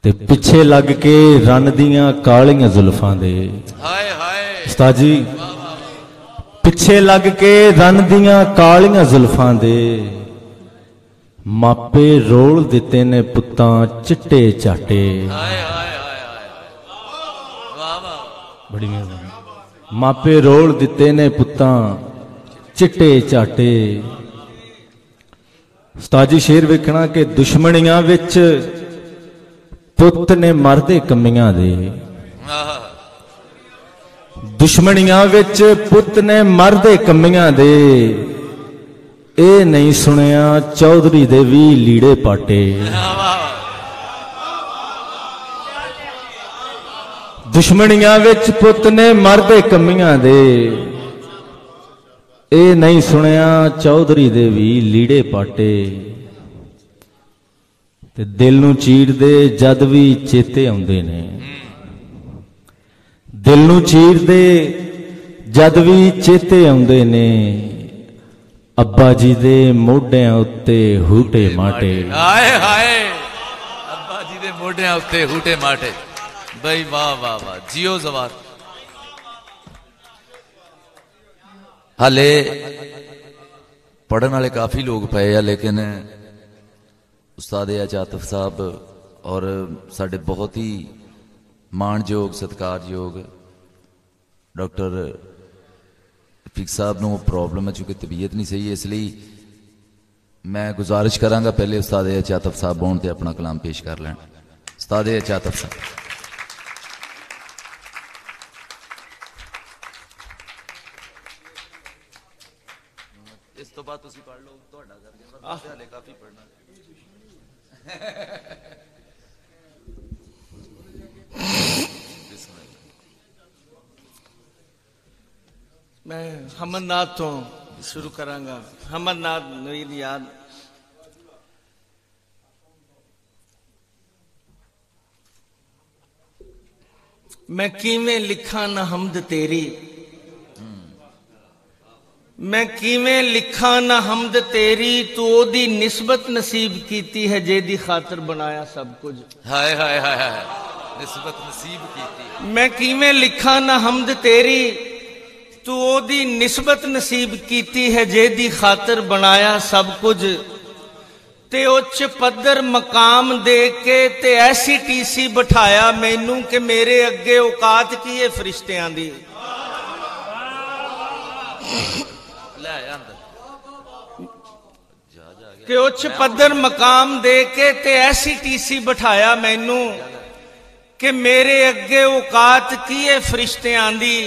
ते पिछे लग के रन दियां कालियां जुल्फां दे। हाय हाय उस्ताद जी पिछे लग के रन दियां कालियां जुल्फां दे मापे रोल दिते ने पुत्तां चिट्टे चाटे। बड़ी मेहरबानी। मापे रोल दिते ने पुत्तां चिट्टे चाटे। उस्ताद जी शेर वेखना कि दुश्मनियां विच पुत्त ने मरदे कमियां दे। दुश्मनियां विच पुत्त ने मरदे कमियां दे ए नहीं सुनिया चौधरी दे भी लीड़े पाटे। दुश्मनियां विच पुत्त ने मरदे कमियां दे ए नहीं सुनिया चौधरी दे भी लीड़े पाटे। ते दिल नूं चीर दे जद भी चेते आउंदे ने। दिल नूं चीर दे जद भी चेते आउंदे ने अब्बा जी दे मोढियां उत्ते हूटे माटे। हाय हाय अब्बा जी दे मोढियां उत्ते हूटे माटे। भाई वाह वाह वाह जियो जवार। हाले पढ़न वाले काफी लोग पे है लेकिन उस्ताद एच आतिफ साहब और साडे बहुत ही माणयोग सत्कारयोग डॉक्टर रफीक साहब नूं प्रॉब्लम है चूंकि तबीयत नहीं सही है इसलिए मैं गुजारिश करांगा पहले उस्ताद एच आतिफ साहब बोन ते अपना कलाम पेश कर लैन। उस्ताद एच आतिफ साहब। इस तो बाद तुसी पढ़ लो तुहाडा करके हाले काफी पढ़ना। मैं हमदनाथ तो शुरू करांगा। हमदनाथ नवीद याद। मैं किवें लिखा न हमद तेरी। मैं किवें लिखा न हमद तेरी तू ओदी निस्बत नसीब कीती है जेदी खातर बनाया सब कुछ। हाय हाय हाय हाय निस्बत नसीब कीती। मैं किवें लिखा न हमद तेरी तू ओदी निस्बत नसीब कीती है जेदी खातर बनाया सब कुछ। ते उच्च पद्धर मकाम दे के ते ऐसी टीसी बिठाया मैनू कि मेरे अगे औकात की है फरिश्तियां दी। कि उच्च पद्धर मकाम दे के ते ऐसी टीसी बिठाया मैनू कि मेरे अगे औकात की है फरिश्तियां दी।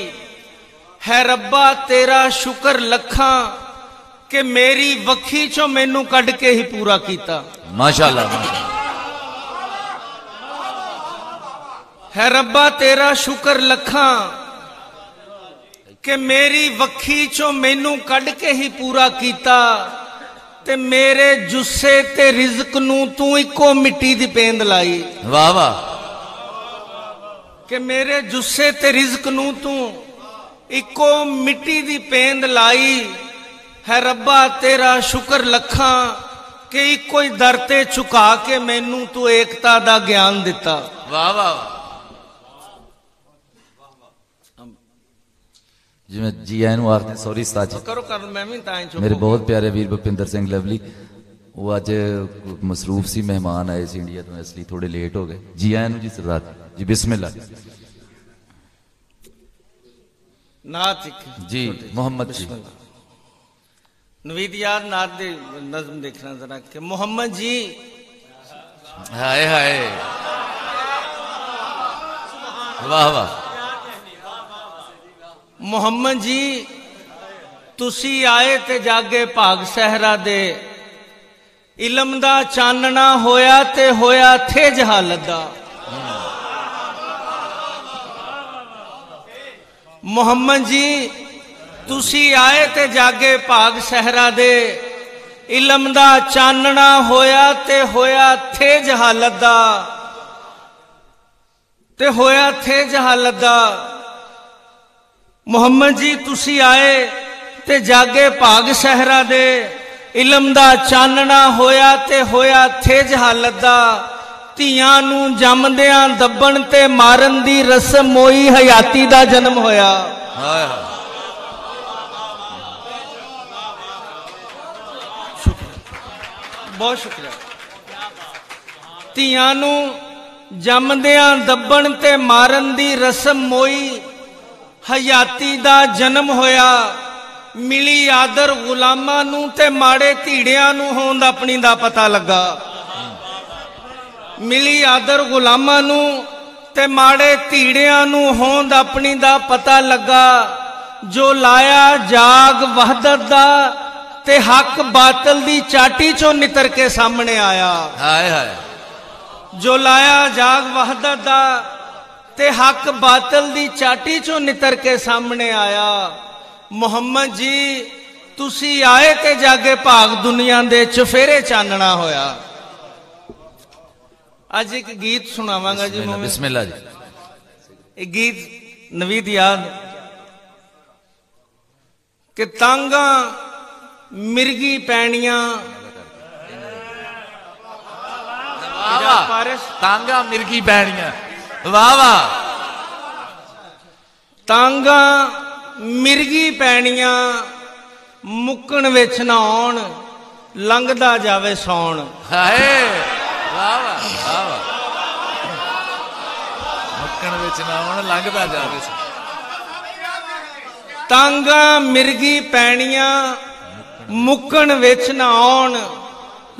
है रब्बा तेरा शुक्र लखा कि मेरी वखी चो मैनू कढ़ के ही पूरा कीता। माशाअल्लाह। है रब्बा तेरा शुक्र लखा कि मेरी वखी चो मैनू कढ़ के ही पूरा कीता। ते मेरे जुस्से ते रिज़्क नू तू इको मिट्टी दी पेंद लाई। वाह वाह। कि मेरे जुस्से ते रिज़्क नू तू इको मिट्टी दी पेंद लाई। है रब्बा तेरा शुक्र लखा कि इको ही दर ते झुका के मैनू तू एकता दा ज्ञान दिता। वाह वाह। जिवें जी आए नूं आखदे सॉरी उस्ताद जी करो कर मैं भी तां चुप। मेरे बहुत प्यारे वीर भुपिंदर सिंह लवली वो अज मसरूफ सी मेहमान आए सी इंडिया तो इसलिए थोड़े लेट हो गए। जी आए नूं जी सरदार जी बिस्मिल्लाह नात जी मोहम्मद जी। नवीद याद नात दे नज़म देखना जरा कि मोहम्मद जी। हाय हाय वाह वाह। मोहम्मद जी तुसी आए ते जागे भाग सहरा दे। इलम दा चानना होया ते होया थे जहालत दा। मोहम्मद जी तुसी आए ते जागे भाग सहरा दे। इलम दा चानना होया ते होया थे जहालत दा। ते होया थे जहालत दा। मोहम्मद जी तुसी आए ते जागे भाग सहरा दे। इलम दा चानना होया ते होया थे जहालत दा। ਧੀਆਂ ਨੂੰ ਜੰਮਦਿਆਂ ਦੱਬਣ ਤੇ ਮਾਰਨ ਦੀ ਰਸਮ ਹੋਈ ਹਯਾਤੀ ਦਾ ਜਨਮ ਹੋਇਆ। ਬਹੁਤ ਸ਼ੁਕਰੀਆ। ਧੀਆਂ ਨੂੰ ਜੰਮਦਿਆਂ ਦੱਬਣ ਤੇ ਮਾਰਨ ਦੀ ਰਸਮ ਮੋਈ, ਹਯਾਤੀ ਦਾ ਜਨਮ ਹੋਇਆ, ਮਿਲੀ ਆਦਰ ਗੁਲਾਮਾਂ ਨੂੰ ਤੇ ਮਾੜੇ ਧੀੜਿਆਂ ਨੂੰ ਹੋਂਦ ਆਪਣੀ ਦਾ ਪਤਾ ਲੱਗਾ। ਮਿਲੀ ਆਦਰ ਗੁਲਾਮਾਂ ਨੂੰ ਤੇ ਮਾੜੇ ਧੀੜਿਆਂ ਨੂੰ ਹੋਂਦ ਆਪਣੀ ਦਾ ਪਤਾ ਲੱਗਾ। ਜੋ ਲਾਇਆ ਜਾਗ ਵਹਦਤ ਦਾ ਤੇ ਹੱਕ ਬਾਤਲ ਦੀ ਚਾਟੀ ਚੋਂ ਨਿਤਰ ਕੇ ਸਾਹਮਣੇ ਆਇਆ। ਹਾਏ ਹਾਏ। ਜੋ ਲਾਇਆ ਜਾਗ ਵਹਦਤ ਦਾ ਤੇ ਹੱਕ ਬਾਤਲ ਦੀ ਚਾਟੀ ਚੋਂ ਨਿਤਰ ਕੇ ਸਾਹਮਣੇ ਆਇਆ। ਮੁਹੰਮਦ ਜੀ ਤੁਸੀਂ ਆਏ ਤੇ ਜਾਗੇ ਭਾਗ ਦੁਨੀਆ ਦੇ ਚੁਫੇਰੇ ਚਾਨਣਾ ਹੋਇਆ। ਅੱਜ ਇੱਕ ਗੀਤ ਸੁਣਾਵਾਂਗਾ ਜੀ ਮੈਂ। ਬਿਸਮਿਲ੍ਲਾ ਜੀ। ਇਹ ਗੀਤ ਨਵੀਦ ਯਾਦ ਕਿ ਤਾਂਗਾ ਮਿਰਗੀ ਪੈਣੀਆਂ, ਤਾਂਗਾ ਮਿਰਗੀ ਪੈਣੀਆਂ, ਵਾਹ ਵਾਹ। ਤਾਂਗਾ ਮਿਰਗੀ ਪੈਣੀਆਂ, ਮੁੱਕਣ ਵਿੱਚ ਨਾ ਆਉਣ, ਲੰਘਦਾ ਜਾਵੇ ਸੌਣ। ਹਾਏ ਵਾਹ ਵਾਹ ਵਾਹ ਵਾਹ। ਮੁੱਕਣ ਵਿੱਚ ਨਾ ਆਉਣ, ਲੰਘਦਾ ਜਾਵੇ। ਤਾਂਗਾ ਮਿਰਗੀ ਪੈਣੀਆਂ, ਮੁੱਕਣ ਵਿੱਚ ਨਾ ਆਉਣ,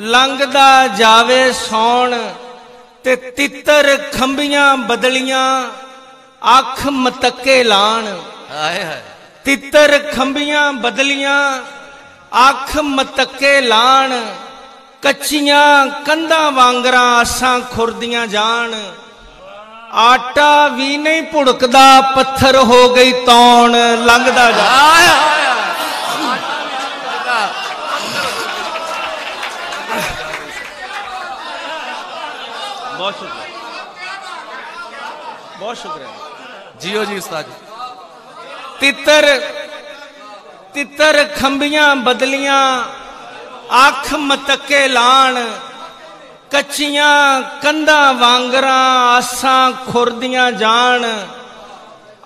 ਲੰਘਦਾ ਜਾਵੇ ਸੌਣ। ਤੇ ਤਿੱਤਰ ਖੰਭੀਆਂ ਬਦਲੀਆਂ, ਅੱਖ ਮਤੱਕੇ ਲਾਣ। ਹਾਏ ਹਾਏ। ਤਿੱਤਰ ਖੰਭੀਆਂ ਬਦਲੀਆਂ, ਅੱਖ ਮਤੱਕੇ ਲਾਣ। ਕੱਚੀਆਂ ਕੰਧਾਂ ਵਾਂਗਰਾਂ ਆਸਾਂ ਖੁਰਦੀਆਂ ਜਾਣ। ਆਟਾ ਵੀ ਨਹੀਂ ਭੁੜਕਦਾ, ਪੱਥਰ ਹੋ ਗਈ ਤੌਣ, ਲੰਘਦਾ ਜਾ। ਬਹੁਤ ਸ਼ੁਕਰੀਆ, ਬਹੁਤ ਸ਼ੁਕਰੀਆ। ਜੀਓ ਜੀ ਉਸਤਾਦ ਜੀ। ਤਿੱਤਰ ਖੰਭੀਆਂ ਬਦਲੀਆਂ, ਅੱਖ ਮਤੱਕੇ ਲਾਣ। ਕੱਚੀਆਂ ਕੰਧਾਂ ਵਾਂਗਰਾਂ ਆਸਾਂ ਖੁਰਦੀਆਂ ਜਾਣ।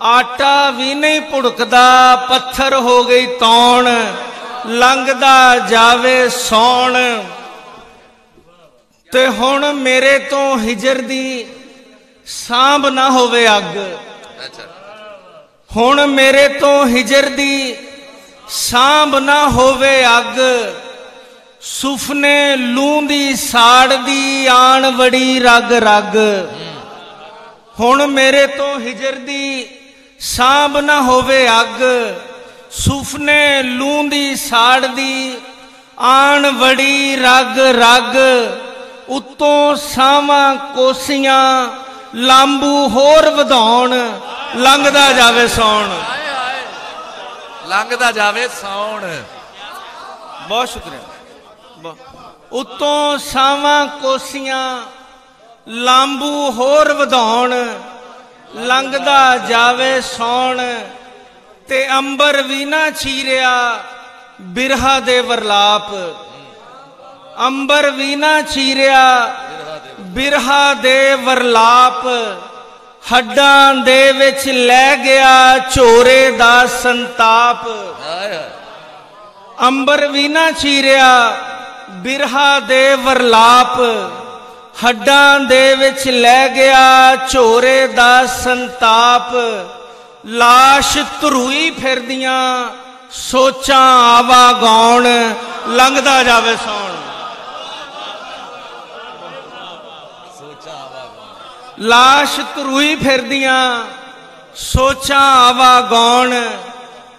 ਆਟਾ ਵੀ ਨਹੀਂ ਭੁੜਕਦਾ, ਪੱਥਰ ਹੋ ਗਈ ਤੌਣ, ਲੰਘਦਾ ਜਾਵੇ ਸੌਣ। ਤੇ ਹੁਣ ਮੇਰੇ ਤੋਂ ਹਿਜਰ ਦੀ ਸਾਂਭ ਨਾ ਹੋਵੇ ਅੱਗ। ਹੁਣ ਮੇਰੇ ਤੋਂ ਹਿਜਰ ਦੀ ਸਾਂਭ ਨਾ ਹੋਵੇ ਅੱਗ। ਸੁਫਨੇ ਲੂੰ ਦੀ ਸਾੜ ਦੀ ਆਣ ਵੜੀ ਰਗ ਰਗ। ਹੁਣ ਮੇਰੇ ਤੋਂ ਹਿਜਰ ਦੀ ਸਾਂਭ ਨਾ ਹੋਵੇ ਅੱਗ। ਸੁਫਨੇ ਲੂੰ ਦੀ ਸਾੜ ਦੀ ਆਣ ਵੜੀ ਰਗ ਰਗ। ਉੱਤੋਂ ਸਾਵਾਂ ਕੋਸੀਆਂ ਲਾਂਬੂ ਹੋਰ ਵਧਾਉਣ, ਲੰਘਦਾ ਜਾਵੇ ਸੌਣ। ਲੰਘਦਾ ਜਾਵੇ ਸੌਣ। ਬਹੁਤ ਸ਼ੁਕਰੀਆ। ਉੱਤੋਂ ਸਾਵਾਂ ਕੋਸੀਆਂ ਲਾਂਬੂ ਹੋਰ ਵਧਾਉਣ, ਲੰਘਦਾ ਜਾਵੇ ਸੌਣ। ਤੇ ਅੰਬਰ ਵੀ ਨਾ ਚੀਰਿਆ ਬਿਰਹਾ ਦੇ ਵਰਲਾਪ। ਅੰਬਰ ਵੀ ਨਾ ਚੀਰਿਆ ਬਿਰਹਾ ਦੇ ਵਰਲਾਪ। ਹੱਡਾਂ ਦੇ ਵਿੱਚ ਲੈ ਗਿਆ ਝੋਰੇ ਦਾ ਸੰਤਾਪ। ਅੰਬਰ ਵੀ ਨਾ ਚੀਰਿਆ ਬਿਰਹਾ ਦੇ ਵਰਲਾਪ। ਹੱਡਾਂ ਦੇ ਵਿੱਚ ਲੈ ਗਿਆ ਝੋਰੇ ਦਾ ਸੰਤਾਪ। ਲਾਸ਼ ਧਰੂਈ ਫਿਰਦੀਆਂ ਸੋਚਾਂ ਆਵਾ ਗਾਉਣ, ਲੰਘਦਾ ਜਾਵੇ ਸੌਣ। ਲਾਸ਼ ਧਰੂਈ ਫਿਰਦੀਆਂ ਸੋਚਾਂ ਆਵਾ ਗਾਉਣ,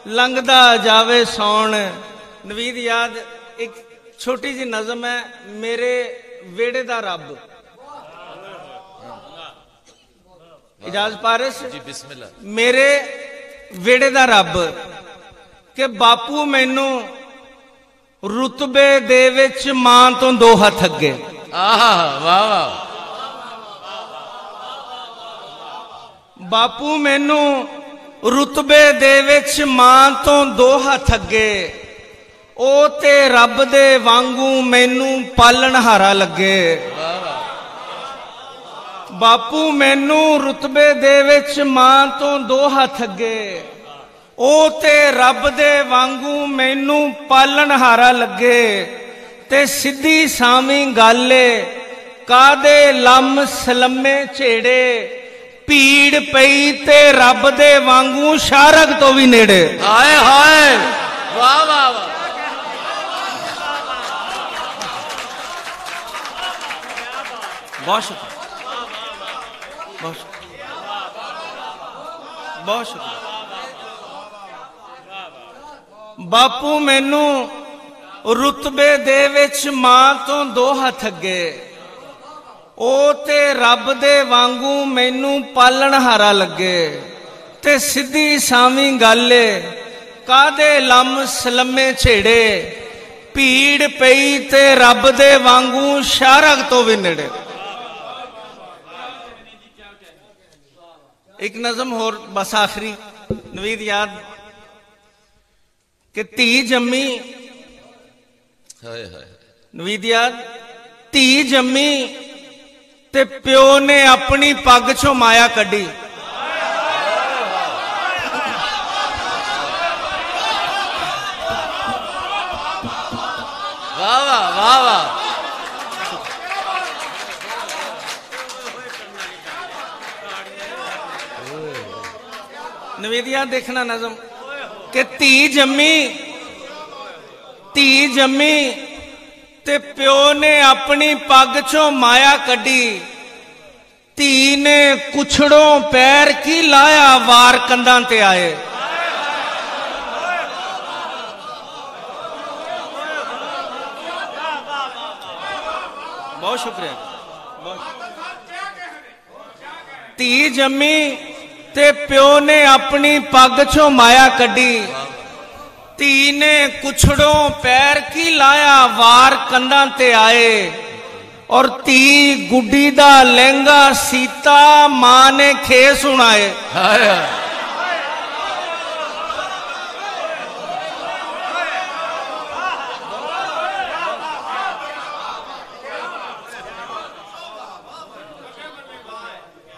ਲੰਘਦਾ ਜਾਵੇ ਸੌਣ। ਨਵੀਦ ਯਾਦ ਇੱਕ ਛੋਟੀ ਜਿਹੀ ਨਜ਼ਮ ਹੈ, ਮੇਰੇ ਵਿਹੜੇ ਦਾ ਰੱਬ। ਇਜਾਜ਼ ਪਾਰਸ ਜੀ। ਬਿਸਮਿਲ੍ਲਾ। ਮੇਰੇ ਵਿਹੜੇ ਦਾ ਰੱਬ ਕਿ ਬਾਪੂ ਮੈਨੂੰ ਰੁਤਬੇ ਦੇ ਵਿੱਚ ਮਾਂ ਤੋਂ 2 ਹੱਥ ਅੱਗੇ। ਆਹ ਵਾਹ ਵਾਹ। ਬਾਪੂ ਮੈਨੂੰ ਰੁਤਬੇ ਦੇ ਵਿੱਚ ਮਾਂ ਤੋਂ 2 ਹੱਥ ਅੱਗੇ। ਉਹ ਤੇ ਰੱਬ ਦੇ ਵਾਂਗੂ ਮੈਨੂੰ ਪਾਲਣਹਾਰਾ ਲੱਗੇ। ਬਾਪੂ ਮੈਨੂੰ ਰੁਤਬੇ ਦੇ ਵਿੱਚ ਮਾਂ ਤੋਂ 2 ਹੱਥ ਅੱਗੇ। ਉਹ ਤੇ ਰੱਬ ਦੇ ਵਾਂਗੂ ਮੈਨੂੰ ਪਾਲਣਹਾਰਾ ਲੱਗੇ। ते सिद्धी सावी गल कादे लम सलमे छेड़े भीड़ पई ते रब दे वांगू शारग तो भी नेड़े। हाय हाय वाह वाह वाह। बहुत शुक्रिया, बहुत बहुत शुक्रिया बापू। मैनू रुतबे दे विच मां तो 2 हथ अगे ओ ते रब दे वांगू मैनू पालनहारा लगे ते सिद्धी सावी गल कादे लम सलमे छेड़े भीड़ पई ते रब दे वांगू शारग तो भी नेड़े। एक नज़म होर बस आखिरी नवीद याद कि धी जम्मी नवीद याद धी जम्मी ते प्यो ने अपनी पग चों माया कड्डी। वाह वाह वाह वाह। नवेदिया देखना नज़म कि धी जम्मी ते प्यो ने अपनी पग चों माया कड्डी। धी ने कुछड़ों पैर की लाया वार कंधां ते आए। बहुत शुक्रिया। धी जम्मी ते प्यो ने अपनी पग चों माया कड्डी। धी ने कुछड़ों पैर की लाया वार कंधां ते आए। और धी गुड्डी दा लहंगा सीता मां ने खे सुनाए।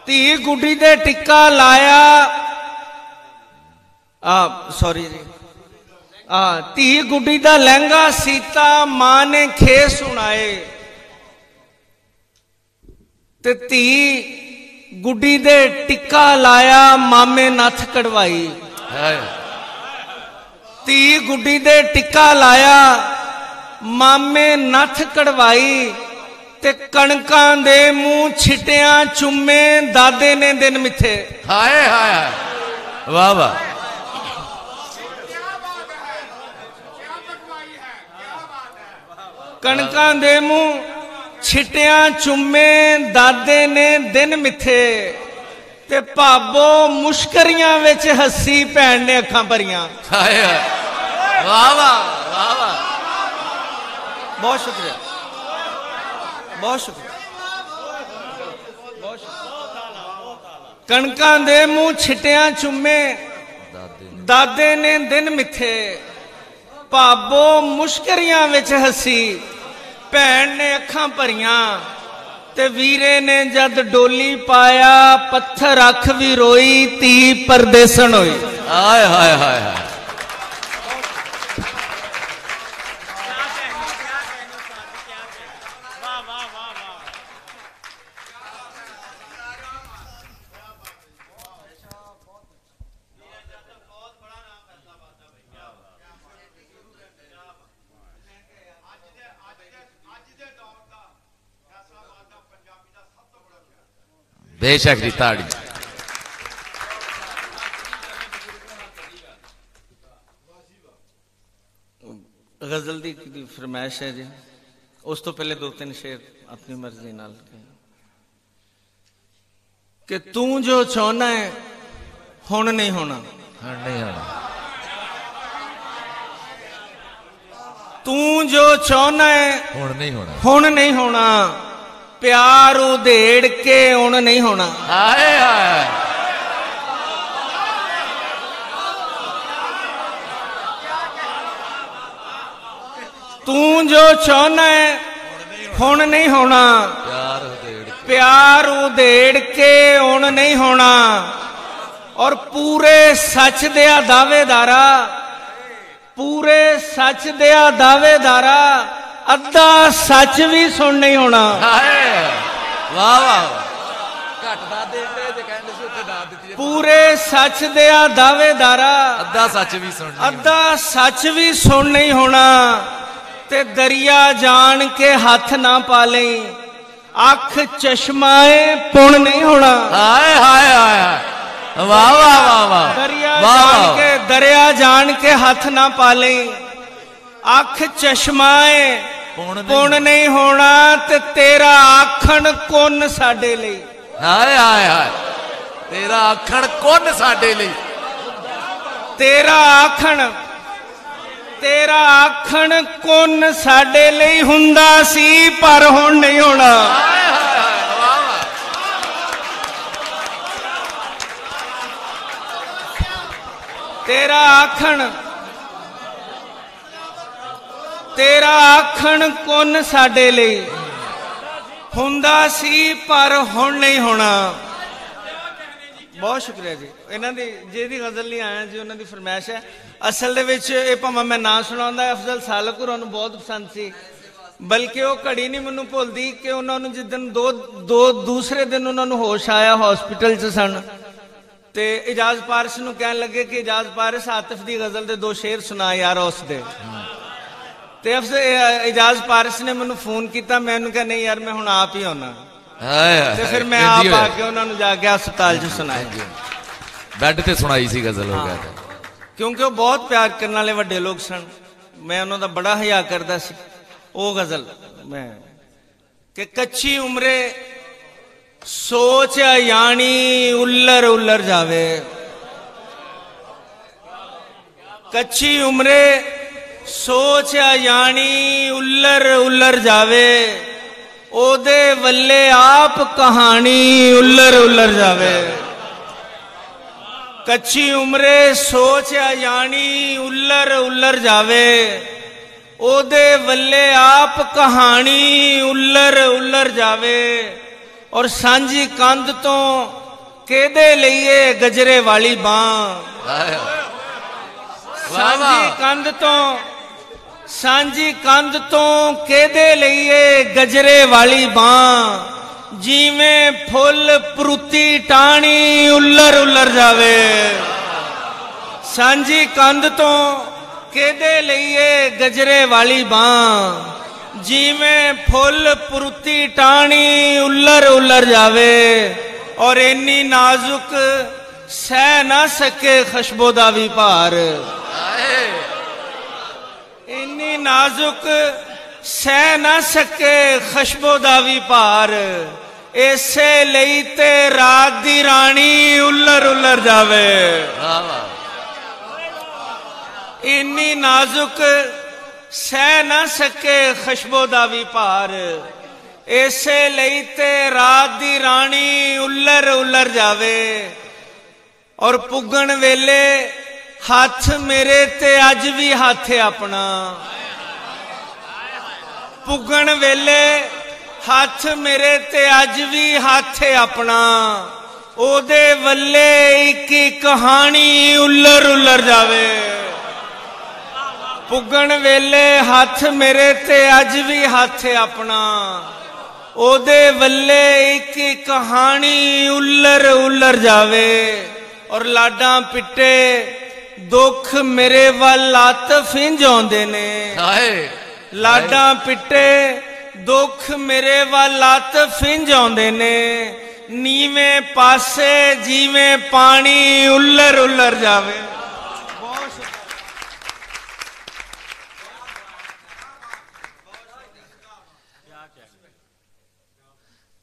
धी गुड्डी दे टिक्का लाया सॉरी जी धी गुड्डी दा लहंगा सीता मां ने खे सुनाए। ते धी गुड्डी दे टिक्का लाया मामे नथ कढ़वाई। धी गुड्डी दे टिक्का लाया मामे नथ कढ़वाई। ते कणकां दे मुंह छिटियां चुम्मे दादे ने दिन मिथे। हाय हाय वाह वाह। कणकां दे मुंह छिटियां चुम्मे दादे ने दिन मिथे। ते भाबो मुश्करियां विच हसी भैन ने अखां भरियां। हाय वाह वाह वाह वाह। बहुत शुक्रिया, बहुत शुक्रिया। कणकां दे मुंह छिटियां चुम्मे दादे ने दिन मिथे। भाबो मुश्करियां विच हसी भैन ने अखां भरियां। ते वीरे ने जद डोली पाया पत्थर अख भी रोई धी परदेसन होई। हाय हाय हाय हाय। बेशक जी ताड़ी। गजल दी फरमाइश है जी। उस तो पहले 2-3 शेर अपनी मर्जी नाल कि तू जो चाहना है हुण नहीं होना। नहीं होना। तू जो चाहना है हुण नहीं होना। हुण नहीं होना। प्यार उधेड़ के उन नहीं होना। हाय हाय। तू जो चाहना है हुण नहीं होना। प्यार उधेड़ के उन नहीं होना। और पूरे सच दिया दावेदारा, पूरे सच दिया दावेदारा ਅੱਧਾ ਸੱਚ ਵੀ ਸੁਣ ਨਹੀਂ ਹੋਣਾ। ਵਾਹ ਵਾਹ, ਘਟਦਾ ਦੇਂਦੇ ਜੇ ਕਹਿੰਦੇ ਸੀ ਉੱਥੇ ਨਾ ਦਿੱਤੀ, ਪੂਰੇ ਸੱਚ ਦੇ ਆ ਦਾਅਵੇਦਾਰਾ, ਅੱਧਾ ਸੱਚ ਵੀ ਸੁਣ, ਅੱਧਾ ਸੱਚ ਵੀ ਸੁਣ ਨਹੀਂ ਹੋਣਾ। ਤੇ ਦਰਿਆ ਜਾਣ ਕੇ ਹੱਥ ਨਾ ਪਾ ਲਈ, ਅੱਖ ਚਸ਼ਮਾਏ ਪੁਣ ਨਹੀਂ ਹੋਣਾ। ਹਾਏ ਹਾਏ ਹਾਏ, ਵਾਹ ਵਾਹ ਵਾਹ ਵਾਹ, ਦਰਿਆ ਜਾਣ ਕੇ ਹੱਥ ਨਾ ਪਾ ਲਈ, ਅੱਖ ਚਸ਼ਮਾਏ ਪੁਣ ਨਹੀਂ ਹੋਣਾ। ਤੇ ਤੇਰਾ ਆਖਣ ਕੁੰਨ ਸਾਡੇ ਲਈ, ਹਾਏ ਹਾਏ ਹਾਏ, ਤੇਰਾ ਆਖਣ ਕੁੰਨ ਸਾਡੇ ਲਈ, ਤੇਰਾ ਆਖਣ ਕੁੰਨ ਸਾਡੇ ਲਈ ਹੁੰਦਾ ਸੀ ਪਰ ਹੁਣ ਨਹੀਂ ਹੋਣਾ। ਤੇਰਾ ਆਖਣ ਕੁੰਨ ਸਾਡੇ ਲਈ ਹੁੰਦਾ ਸੀ ਪਰ ਹੁਣ ਨਹੀਂ ਹੋਣਾ। ਬਹੁਤ ਸ਼ੁਕਰੀਆ ਜੀ। ਇਹਨਾਂ ਦੀ ਜਿਹਦੀ ਗਜ਼ਲ ਨਹੀਂ ਆਇਆ ਜੀ, ਉਹਨਾਂ ਦੀ ਫਰਮਾਇਸ਼ ਹੈ। ਅਸਲ ਦੇ ਵਿੱਚ ਇਹ ਭਾਵੇਂ ਮੈਂ ਨਾ ਸੁਣਾਉਂਦਾ, ਅਫਜ਼ਲ ਸਾਲਕ ਹੋਰਾਂ ਨੂੰ ਬਹੁਤ ਪਸੰਦ ਸੀ, ਬਲਕਿ ਉਹ ਘੜੀ ਨਹੀਂ ਮੈਨੂੰ ਭੁੱਲਦੀ ਕਿ ਉਹਨਾਂ ਨੂੰ ਜਿੱਦਣ ਦੂਸਰੇ ਦਿਨ ਉਹਨਾਂ ਨੂੰ ਹੋਸ਼ ਆਇਆ, ਹਸਪੀਟਲ 'ਚ ਸਨ, ਤੇ ਇਜਾਜ਼ ਪਾਰਸ ਨੂੰ ਕਹਿਣ ਲੱਗੇ ਕਿ ਇਜਾਜ਼ ਪਾਰਸ ਆਤਿਫ ਦੀ ਗਜ਼ਲ ਦੇ 2 ਸ਼ੇਰ ਸੁਣਾ ਯਾਰ ਉਸ ਦੇ। ਤੇ ਇਜਾਜ਼ ਪਾਰਸ ਨੇ ਮੈਨੂੰ ਫੋਨ ਕੀਤਾ, ਮੈਂ ਉਹਨੂੰ ਕਿਹਾ ਨਹੀਂ ਯਾਰ ਮੈਂ ਹੁਣ ਆਪ ਹੀ ਆਉਣਾ। ਤੇ ਫਿਰ ਮੈਂ ਆਪ ਆ ਕੇ ਉਹਨਾਂ ਨੂੰ ਜਾ ਕੇ ਹਸਪਤਾਲ 'ਚ ਸੁਣਾਇਆ, ਬੈੱਡ ਤੇ ਸੁਣਾਈ ਸੀ ਗਜ਼ਲ ਹੋ ਗਿਆ, ਕਿਉਂਕਿ ਉਹ ਬਹੁਤ ਪਿਆਰ ਕਰਨ ਵਾਲੇ ਵੱਡੇ ਲੋਕ ਸਨ। ਮੈਂ ਉਹਨਾਂ ਦਾ ਬੜਾ ਹਿਆ ਕਰਦਾ ਸੀ। ਉਹ ਗਜ਼ਲ ਮੈਂ ਕਿ ਕੱਚੀ ਉਮਰੇ ਸੋਚ ਯਾਨੀ ਉੱਲਰ ਉੱਲਰ ਜਾਵੇ, ਕੱਚੀ ਉਮਰੇ ਸੋਚ ਯਾਨੀ ਉੱਲਰ ਉੱਲਰ ਜਾਵੇ, ਉਹਦੇ ਵੱਲੇ ਆਪ ਕਹਾਣੀ ਉੱਲਰ ਉੱਲਰ ਜਾਵੇ। ਕੱਚੀ ਉਮਰੇ ਸੋਚ ਯਾਨੀ ਉੱਲਰ ਉੱਲਰ ਜਾਵੇ, ਉਹਦੇ ਵੱਲੇ ਆਪ ਕਹਾਣੀ ਉੱਲਰ ਉੱਲਰ ਜਾਵੇ। ਔਰ ਸਾਂਝੀ ਕੰਧ ਤੋਂ ਕਿਹਦੇ ਲਈਏ ਗਜਰੇ ਵਾਲੀ ਬਾਂਹ, ਸਾਂਝੀ ਕੰਧ ਤੋਂ ਕਿਹਦੇ ਲਈਏ ਗਜਰੇ ਵਾਲੀ ਬਾਂਹ, ਜਿਵੇਂ ਫੁੱਲ ਪਰੂਤੀ ਟਾਣੀ ਉੱਲਰ ਉੱਲਰ ਜਾਵੇ। ਸਾਂਝੀ ਕੰਧ ਤੋਂ ਕਿਹਦੇ ਲਈਏ ਗਜਰੇ ਵਾਲੀ ਬਾਂਹ, ਜਿਵੇਂ ਫੁੱਲ ਪਰੂਤੀ ਟਾਣੀ ਉੱਲਰ ਉੱਲਰ ਜਾਵੇ। ਔਰ ਇੰਨੀ ਨਾਜ਼ੁਕ ਸਹਿ ਨਾ ਸਕੇ ਖੁਸ਼ਬੂ ਦਾ ਵੀ ਭਾਰ, ਇੰਨੀ ਨਾਜ਼ੁਕ ਸਹਿ ਨਾ ਸਕੇ ਖੁਸ਼ਬੂ ਦਾ ਵੀ ਭਾਰ, ਇਸੇ ਲਈ ਤੇ ਰਾਤ ਦੀ ਰਾਣੀ ਉੱਲਰ ਉੱਲਰ ਜਾਵੇ। ਇੰਨੀ ਨਾਜ਼ੁਕ ਸਹਿ ਨਾ ਸਕੇ ਖੁਸ਼ਬੂ ਦਾ ਵੀ ਭਾਰ, ਇਸੇ ਲਈ ਤੇ ਰਾਤ ਦੀ ਰਾਣੀ ਉੱਲਰ ਉੱਲਰ ਜਾਵੇ। ਔਰ ਪੁੱਗਣ ਵੇਲੇ ਹੱਥ ਮੇਰੇ ਤੇ ਅੱਜ ਵੀ ਹੱਥ ਆਪਣਾ, ਪੁੱਗਣ ਵੇਲੇ ਹੱਥ ਮੇਰੇ ਤੇ ਅੱਜ ਵੀ ਹੱਥ ਆਪਣਾ, ਉਹਦੇ ਵੱਲੇ ਇੱਕ ਕਹਾਣੀ ਉੱਲਰ ਉੱਲਰ ਜਾਵੇ। ਪੁੱਗਣ ਵੇਲੇ ਹੱਥ ਮੇਰੇ ਤੇ ਅੱਜ ਵੀ ਹੱਥ ਆਪਣਾ, ਉਹਦੇ ਵੱਲੇ ਇੱਕ ਕਹਾਣੀ ਉੱਲਰ ਉੱਲਰ ਜਾਵੇ। ਔਰ ਲਾਡਾਂ ਪਿੱਟੇ ਦੁੱਖ ਮੇਰੇ ਵੱਲ ਲੱਤ ਫਿੰਝ ਆਉਂਦੇ ਨੇ, ਲਾਡਾਂ ਪਿੱਟੇ ਦੁੱਖ ਮੇਰੇ ਵੱਲ ਲੱਤ ਫਿੰਝ ਆਉਂਦੇ ਨੇ, ਨੀਵੇਂ ਪਾਸੇ ਜਿਵੇਂ ਪਾਣੀ ਉੱਲਰ ਉੱਲਰ ਜਾਵੇ।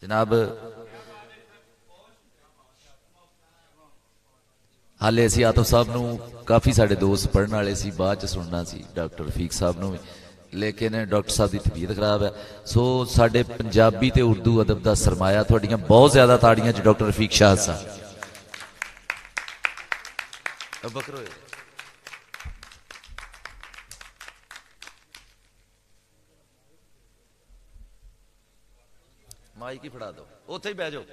ਜਨਾਬ ਹਾਲੇ ਅਸੀਂ ਆਤਫ ਸਾਹਿਬ ਨੂੰ ਕਾਫੀ ਸਾਡੇ ਦੋਸਤ ਪੜ੍ਹਨ ਵਾਲੇ ਸੀ, ਬਾਅਦ ਚ ਸੁਣਨਾ ਸੀ ਡਾਕਟਰ ਰਫੀਕ ਸਾਹਿਬ ਨੂੰ ਵੀ, ਲੇਕਿਨ ਡਾਕਟਰ ਸਾਹਿਬ ਦੀ ਤਬੀਅਤ ਖਰਾਬ ਹੈ। ਸੋ ਸਾਡੇ ਪੰਜਾਬੀ ਤੇ ਉਰਦੂ ਅਦਬ ਦਾ ਸਰਮਾਇਆ, ਤੁਹਾਡੀਆਂ ਬਹੁਤ ਜ਼ਿਆਦਾ ਤਾੜੀਆਂ ਚ ਡਾਕਟਰ ਰਫੀਕ ਸ਼ਾਹ ਸਾਹਿਬ। ਬਕਰੋ ਮਾਈਕ ਹੀ ਫੜਾ ਦਿਓ, ਉੱਥੇ ਹੀ ਬਹਿ ਜਾਓ।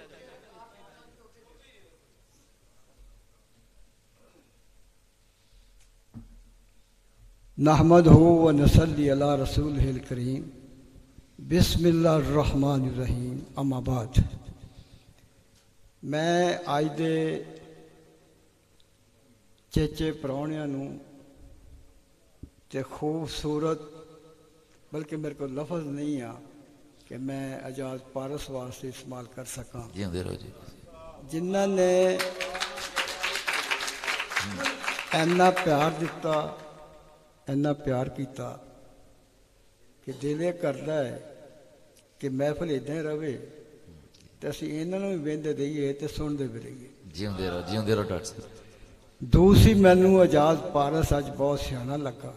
नहमदहु व नसल्ली अला रसूलिहिल करीम। बिस्मिल्लाहिर्रहमानिर्रहीम अम्माबाद। मैं अज दे चेचे प्राहुणियां नूं ते खूबसूरत, बल्कि मेरे को लफज नहीं आ कि मैं आजाद पारस वास्ते इस्तेमाल कर सका, जिन्हां ने इन्ना प्यार दिता, इन्ना प्यार किया कि दिल ये करता है कि महफिल इदां ही रहे तो असीं इन्हां नूं भी वेंदे रहिए ते सुनदे भी रहिए। जिउंदे रहो डॉक्टर साहब। दूसरी मैनू आजाद पारस अज बहुत सियाना लगा।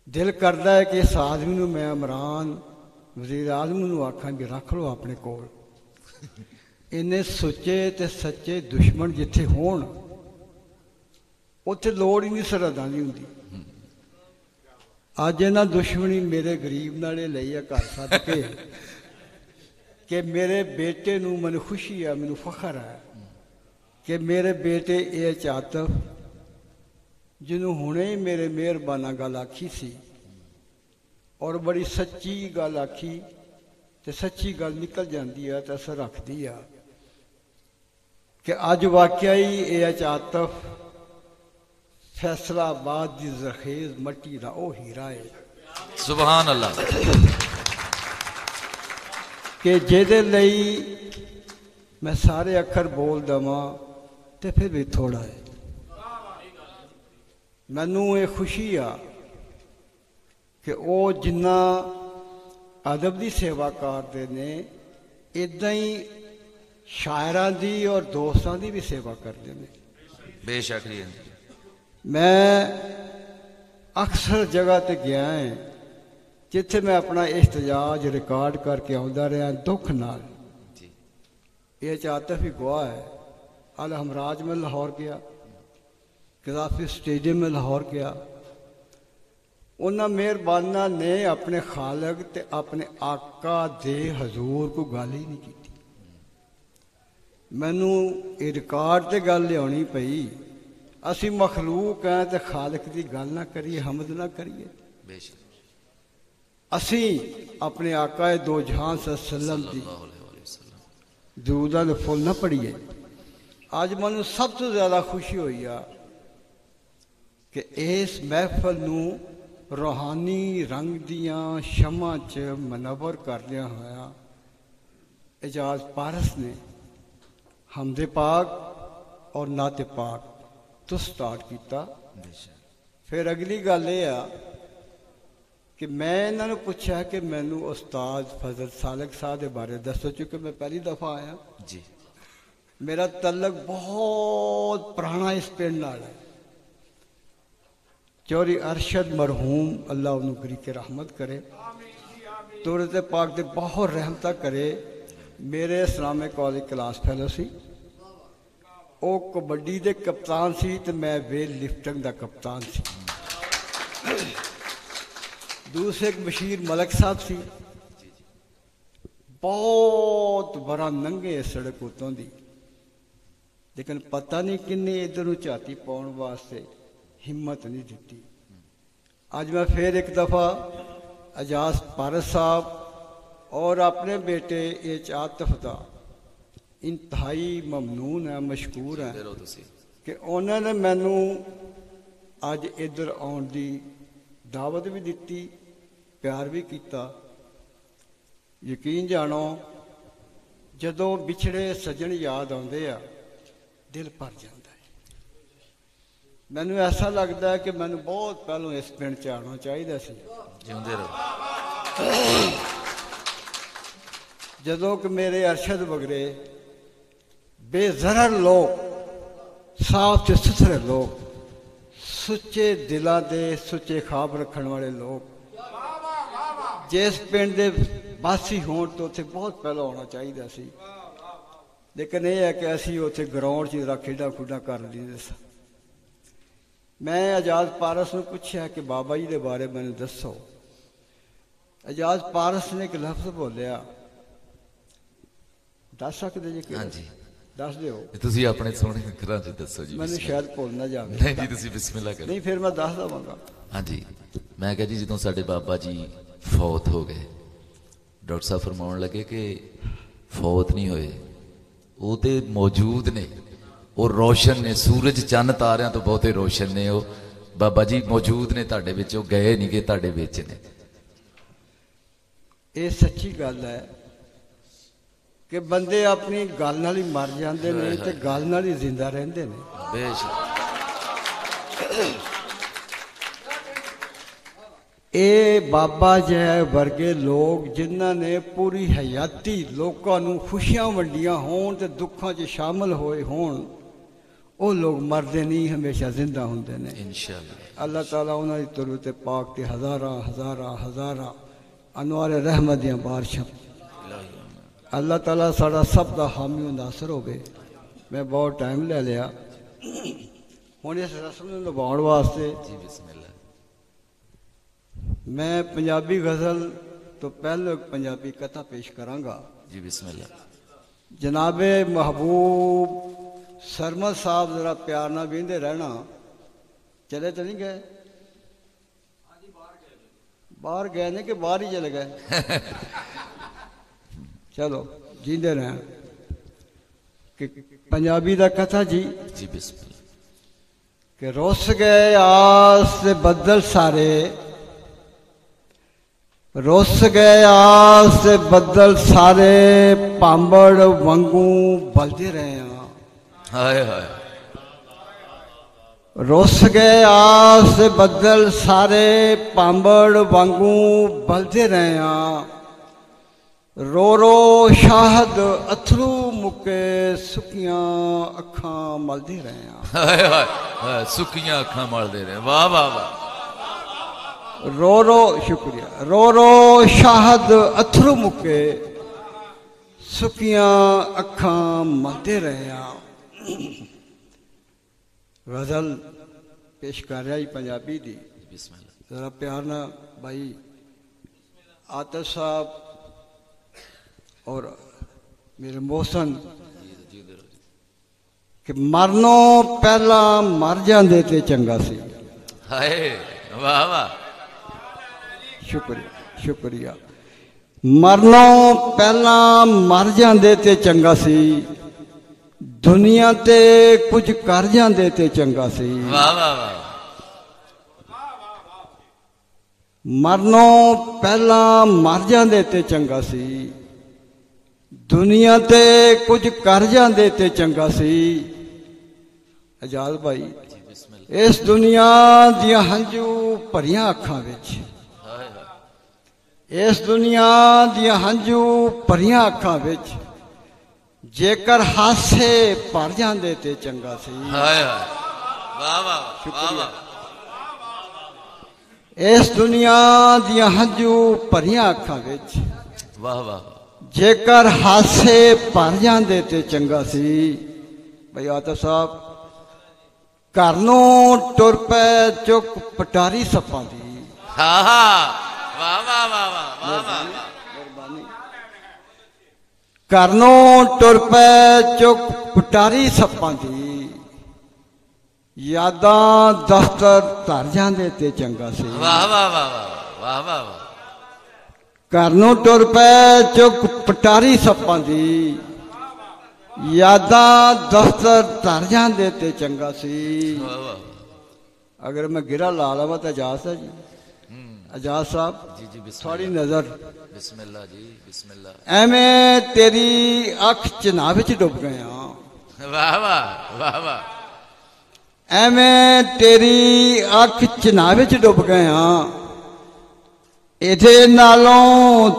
दिल करता है कि इस आदमी नूं मैं इमरान वजीर आजम नूं आखां कि रख लो अपने कोल। इन्ने सुच्चे ते सच्चे दुश्मन जिथे होण उत्थे लोड़ ही नहीं सरहदां दी हुंदी। अज इन्हां दुश्मनी मेरे गरीब नाल लई है घर सद के कि मेरे बेटे नूं मैनूं खुशी है, मैनूं फखर है कि मेरे बेटे एच आतिफ जिन्हों हुणे ही मेरे मेहरबाना गल आखी सी और बड़ी सच्ची गल आखी तो सच्ची गल निकल जाती है तो असर रखती है कि अज वाकया ही एच आतिफ फैसलाबाद की जखेज मट्टी का वह हीरा है। सुभान अल्लाह। कि जेदे लई मैं सारे अखर बोल दवा तो फिर भी थोड़ा है। मैनू ये खुशी आ कि वो जिन्ना अदब की सेवा करते ने इदा ही शायरां दी और दोस्तों की भी सेवा करते हैं। बेशक। मैं अक्सर जगह ते गया है जिथे मैं अपना इhtजाज रिकॉर्ड करके आउंदा रहा दुख नाल। ये आतिफ ही गवाह है। अल हमराज में लाहौर गया, गद्दाफी स्टेडियम में लाहौर गया। उन्होंने मेहरबाना ने अपने खालक ते अपने आका दे हजूर को गल ही नहीं की। मैनू ये रिकॉर्ड ते गल लियानी पई। असी मखलूक हैं तो खालक की गल ना करिए, हमद ना करिए। असी अपने आका दो जहां सल्लम दी दुरूदां दे फुल ना पढ़िए। अज मैनू सब तो ज़्यादा खुशी हुई है कि इस महफल नूं रूहानी रंग दियां शमां च मनवर करदियां होया एजाज पारस ने हमदे पाक और नाते पाक तो स्टार्ट किया। फिर अगली गल ये आ कि मैं इन्होंने पूछा कि मैनू उस्ताद फजल सालक साहब के बारे दसो, चूंकि मैं पहली दफ़ा आया जी। मेरा तलक बहुत पुराना इस पिंड नाल है। चौरी अरशद मरहूम अल्लाह उन्होंने गरी के रहमत करे, तुरते पाक दे बहुत रहमत करे। मेरे इस्लामिक कॉलेज क्लास फेलो सी। वो कबड्डी दे कप्तान सी तो मैं वेट लिफ्टिंग का कप्तान सी। दूसरे एक बशीर मलक साहब सी, बहुत बड़ा नंगे सड़क उतों दी, लेकिन पता नहीं किन्ने इधर झाती पाने वास्ते हिम्मत नहीं दी। अज मैं फिर एक दफ़ा एजाज पारस साहब और अपने बेटे एच आतिफ का इंतहाई ममनून है, मशकूर है कि उन्होंने मैनू अज इधर आने की दावत भी दी, प्यार भी किया। यकीन जानो जदों बिछड़े सज्जन याद आते आ दिल भर जाता है। मैनू ऐसा लगता है कि मैनू बहुत पहलों इस पिंड च आना चाहिए सी। जदों कि मेरे अरशद वगरे बेजरर लोग, साफ ते सुथरे लोग, सुच्चे दिलों के सुच्चे ख्वाब रखने वाले लोग जिस पिंड के वासी होने तो उत्थे बहुत पहले आना चाहिए सी। लेकिन यह है कि असी उत्थे ग्राउंड च खेडा खूडा कर लेंदे सी। मैं एजाज पारस ने पूछा कि बाबा जी के बारे मैंने दसो। एजाज पारस ने एक लफ्ज बोलिया, दस सकते जी? हाँ जी दस दिओ। तुसीं अपने सोहणे घरां च दसो जी। मैनूं शायद भुल ना जावे। नहीं जी तुसीं बिस्मिल्लाह करो। नहीं फिर मैं दस दवांगा। हाँ जी मैं कहा जी जदों साडे बाबा जी फौत हो गए। डॉक्टर साहब फरमाउण लगे कि फौत नहीं होए, वो तो मौजूद ने, वो रोशन ने, सूरज चंद तारियां तो बहुते रोशन ने, वो बाबा जी मौजूद ने तुहाडे विच, वो गए नहीं कि तुहाडे विच ने। ये सच्ची गल है कि बंदे अपनी गल नाल ही मर जाते हैं ते गल नाल ही जिंदा रहते हैं। बेशक ये बाबा जै वर्गे लोग जिन्हों ने पूरी हयाती लोगों को खुशियां वंडियां होण ते दुखों च शामिल होए होण, वो लोग मरते नहीं, हमेशा जिंदा होंदे ने इंशाअल्लाह। अल्लाह ताला उन्होंने तुरुते पाक ते हज़ारां हज़ारां हज़ारां अनवारे रहमत दियां बारिशां। अल्लाह ताला साड़ा सब दा हामी नासर होवे। मैं बहुत टाइम ले लिया हुण इस रस्म नूं निभाउण वास्ते जी बिस्मिल्लाह। मैं पंजाबी गज़ल तो पहले पंजाबी कथा पेश करांगा। जी बिस्मिल्लाह। जनाबे महबूब सरमद साहब जरा प्यार ना बींदे रहना, चले तो नहीं गए? बाहर गए ने कि बाहर ही चले गए? चलो जींदे रहन। कि पंजाबी दा कथा जी। जी बिस्मिल्लाह। कि रुस गए आस ते बदल सारे, रुस गए आस ते बदल सारे, पांबड़ वांगू बलदे रहे हैं। हाय हाय। रुस गए आस ते बदल सारे, पांबड़ वांगू बलदे रहे हैं। रो रो शाहद अथरू मुके, सुकियां अखां मलदे रहे हैं। हाय हाय हाय, सुकियां अखां मलदे रहे। वाह वाह वाह। रो रो, शुक्रिया। रो रो शाहद अथरू मुके, सुकियां अखां मलदे रहे हैं। गजल पेश कर रहा ही पंजाबी दी। जरा प्यार ना भाई आतिफ साहब और मेरे मोहसन कि मरनों पहला मर जाते ते चंगा सी। हाय वाह वाह। शुक्रिया शुक्रिया। मरनों पहला मर जाते ते चंगा सी, दुनिया ते कुछ कर जाते ते चंगा सी। वाह वाह वाह। मरनों पहला मर जाते ते चंगा सी, दुनिया ते कुछ कर जाते ते चंगा सी। आजाद भाई इस दुनिया दियां हंझू भरियां अखां विच, इस दुनिया दियां हंझू भरियां अखां विच, जेकर हासे भर जाते ते चंगा सी। हाय हाय वाह वाह वाह। इस दुनिया दियां हंझू भरियां अखां विच, वाह वाह, जेकर हासे भर जाते ते चंगा सी। भाई आतिफ साहब घर नूं टुर पै चुक पटारी सप्पां दी। हाँ हाँ वाह वाह वाह वाह वाह। घर नूं टुर पै चुक पटारी सप्पां दी, यादां दफ्तर धर जाते ते चंगा सी। वाह वाह वाह वाह वाह वाह वाह। घर नूं टुर पै चुक पटारी सप्पां दी, यादां दफ्तर धर जाते ते चंगा सी। अगर मैं गिरा ला लवा तो एजाज है जी। एजाज साहब जी जी थोड़ी नजर बिस्मिल्लाह जी बिस्मिल्लाह। एवें तेरी अख चिनाह विच डुब गया। वाह वाह वाह वाह। एवें तेरी अख चिनाह विच डुब गया, इहदे नालों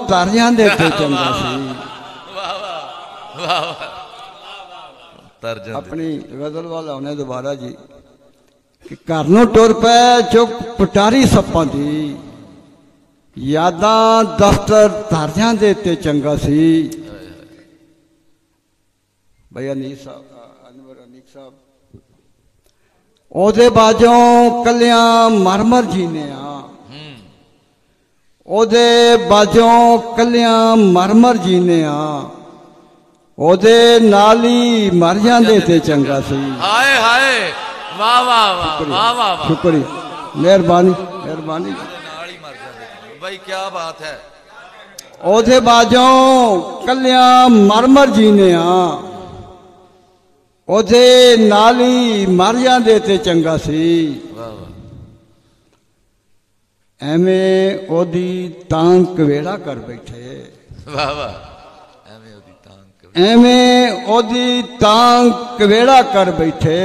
तर जांदे ते चंगा सी। वाह वाह वाह वाह। अपनी गजल वाला होने दोबारा जी कि घर नूं टुर पै चुक पटारी सप्पां दी, यादां दफ्तर धर जांदे ते चंगा सी। भाई अनीस साहब अनवर अनीक साहब ओदे बाजों कलियां मरमर जीने आ, ओदे बाजों कलियां मरमर जीने आ, ओदे नाली मर जाते ते चंगा सी। हाय हाय वाह वाह वाह वाह वाह। शुक्रिया मेहरबानी मेहरबानी। भाई क्या बात है। ओदे बाजों कलिया मरमर जीने ओदे नाली मर जाते ते चंगा सी। एवें ओदी तांग कवेड़ा कर बैठे। वाह वाह। एवें ओदी तांग कवेड़ा कर बैठे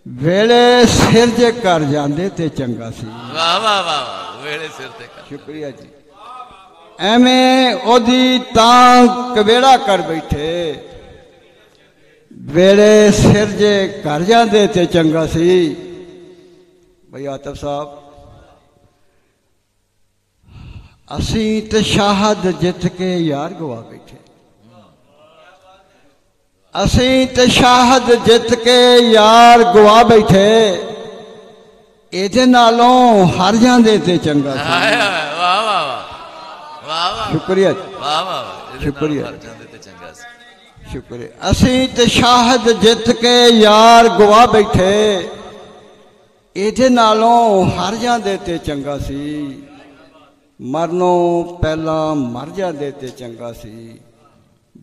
वेले सिर जे कर जाते ते चंगा सी। वाह वाह वाह। वेले सिर ते कर। शुक्रिया जी। एवें ओदी तांग कवेड़ा कर बैठे वेले सिर जे कर जाते ते चंगा सी। भाई आतिफ साहब असी ते शाहद जित के यार गवा बैठे। असी ते शाहद जित के यार गवा बैठे एदे नालों हार जाते ते चंगा सी। वाह वाह वाह वाह। शुक्रिया वाह वाह। शुक्रिया चंगा सी। शुक्रिया। असी ते शाहद जित के यार गवा बैठे एदे नालों हार जाते ते चंगा सी। मरनों पहला मर जाते ते चंगा सी।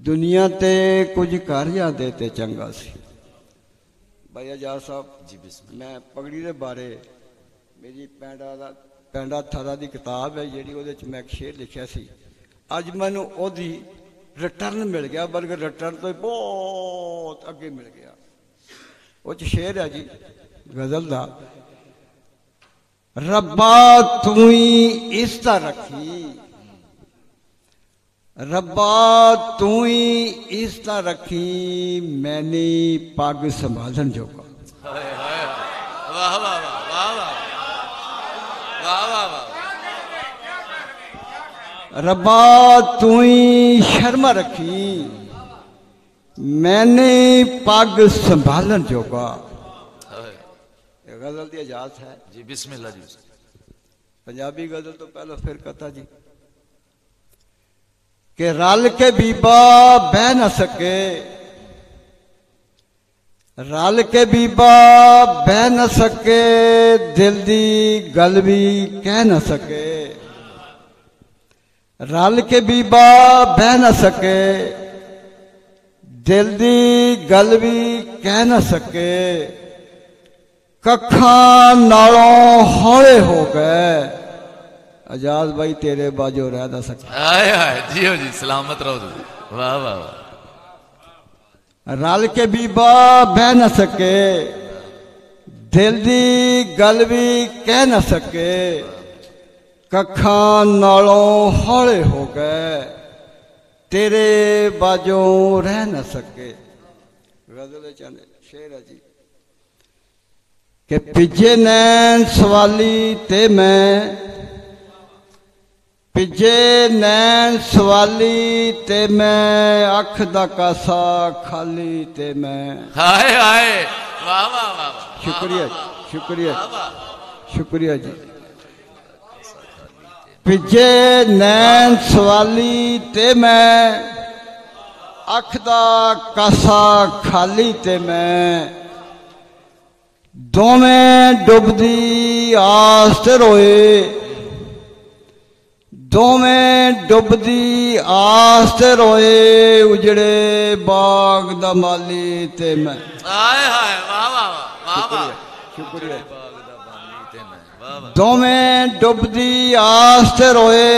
दुनिया ते कुछ कर जाते ते चंगा सी। भाई आजाद साहब जी मैं पगड़ी के बारे मेरी पैंडा थारा की किताब है जी मैं एक शेर लिखा सी। अज मैनू ओदी रिटर्न मिल गया बल्कि रिटर्न तो बहुत अगे मिल गया। वो शेर है जी गजल का। रब्बा तू ही इज्जत रखी रब्बा तू ही इज्जत रखी मैंने पग संभालन जोगा। वाह वाह वाह वाह वाह वाह वाह। रब्बा तू ही शर्म रखी मैंने पग संभालन जोगा। गजल की इजाजत है जी। बिस्मिल्लाह जी। पंजाबी गजल तो पहले फिर कथा जी कि रल के बीबा बह न सके रल के बीबा बह न सके दिल दी गल भी कह न सके। रल के बीबा बह न सके दिल दी गल भी कह न सके। कखां नालों हौले हो गए आजाद भाई तेरे बाजो रह ना सके। आए आए जियो जी सलामत रहो जी। वाह वाह वाह। रल के बीबा बह न सके दिल दी गल भी कह न सके। कखां नालों हौले हो गए तेरे बाजो रह न सके। गजल चाहते शेर है जी कि पिजे नैन सवाली ते मैं पिजे नैन सवाली ते मैं अख दा कासा खाली ते मैं। हाय हाय वाह वाह वाह। शुक्रिया शुक्रिया शुक्रिया जी। पिजे नैन सवाली ते मैं अख दा कासा खाली ते मैं। दोवें डुबदी आस ते रोए दोवें डुबदी आस ते रोए उजड़े बाग दा माली ते मैं। हाय हाय वाह वाह वाह वाह। शुक्रिया। दोवें डुबदी आस ते रोए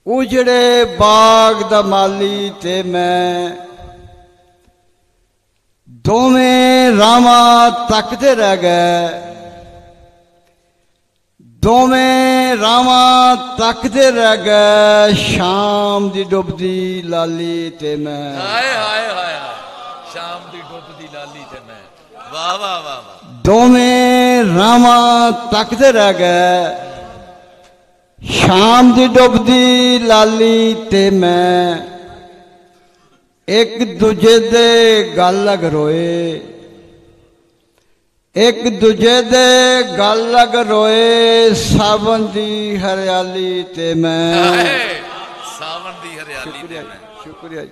उजड़े बाग दा माली ते मैं। दोवें रामा तकते रह गए दोवें रामा तकते रह गए शाम दी डुबदी लाली ते मैं। हाय हाय हाय शाम दी डुबदी लाली ते मैं। वाह वाह वाह। दोवें रामा तकते रह गए शाम दी डुबदी लाली ते मैं। एक दूजे दे गल लग रोए एक दूजे दे गल लग रोए सावन दी हरियाली ते मैं। सावन दी हरियाली ते मैं। शुक्रिया।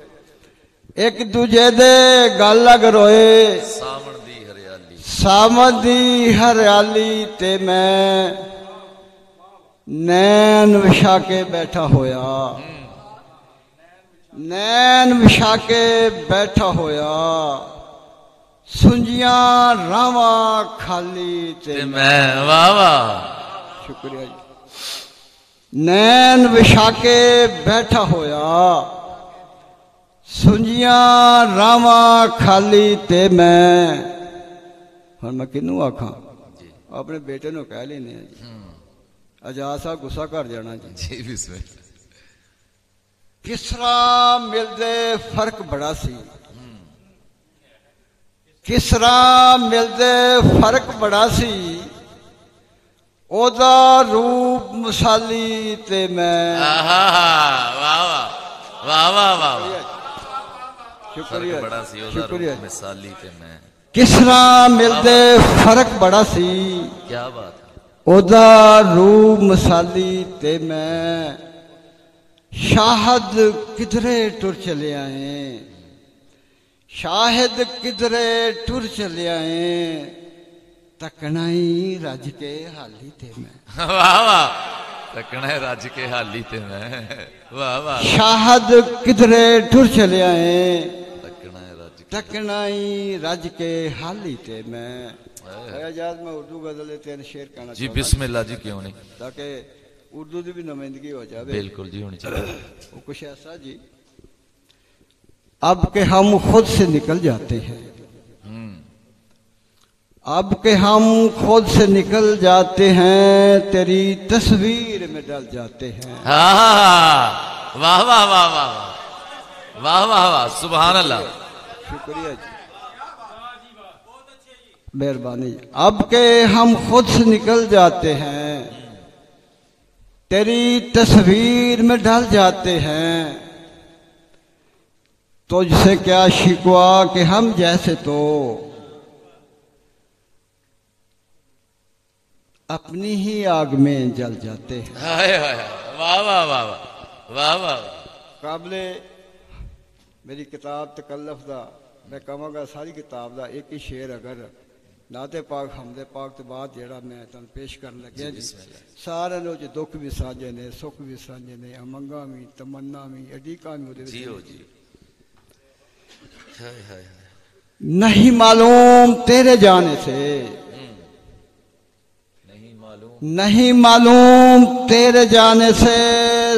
एक दूजे दे गल लग रोए सावन दी हरियाली सावन दी हरियाली ते मैं। नैन विछा के बैठा होया, नैन विछा के बैठा होया, सुंजियां रावा खाली ते मैं। वाह वाह, शुक्रिया जी। नैन विछा के बैठा होया, सुंजियां रावा खाली ते मैं। हम मैं किनू आखा, अपने बेटे नु कह लेने जी। आजाद साहब गुस्सा कर जाना जी। किस तरह मिलते फर्क बड़ा सी, किस तरह मिलते फर्क बड़ा सी, ओदा रूप मिसाली ते मैं। वाह वाह वाह वाह वाह, शुक्रिया बड़ा सी, शुक्रिया मिसाली ते मैं। किस तरह मिलते फर्क बड़ा सी, क्या बात, ओदा रूप मिसाली ते मैं। शाहद किधरे टुर चले आए, शाहिद किधरे टुर चले आए, तकनाई रज के हाली ते मैं। वाह वाह, तकना रज के हाली ते मैं। वाह वाह, शाहद किधरे टुर चले आए, तकनाई रज के हाली ते मैं। आजाद मैं उर्दू गजल तीन शेर कहना जी। बिस्मिल्लाह जी, क्यों नहीं, ताकि उर्दू की भी नुमाइंदगी हो जाए। बिल्कुल जी, होनी चाहिए। वो कुछ ऐसा जी, अब के हम खुद से निकल जाते हैं, अब के हम खुद से निकल जाते हैं, तेरी तस्वीर में डल जाते हैं। वाह वाह वाह वाह वाह वाह वाह, सुभान अल्लाह, शुक्रिया जी, मेहरबानी। अब के हम खुद से निकल जाते हैं, तेरी तस्वीर में ढल जाते हैं, तुझसे क्या शिकवा कि हम जैसे तो अपनी ही आग में जल जाते हैं। वाह वाह वाह वाह वाह। काबले मेरी किताब तकल्लफ दा मैं कहांगा सारी किताब दा एक ही शेर अगर नाते पाक हमदे पाक तो बाद जेड़ा मैं तुहानू पेश करन लग्या जी। सारे नो च दुख भी साझे ने, सुख भी साझे ने, अमंगा भी, तमन्ना भी, अडीका भी ओदे विच। नहीं मालूम तेरे जाने से, नहीं मालूम तेरे जाने से,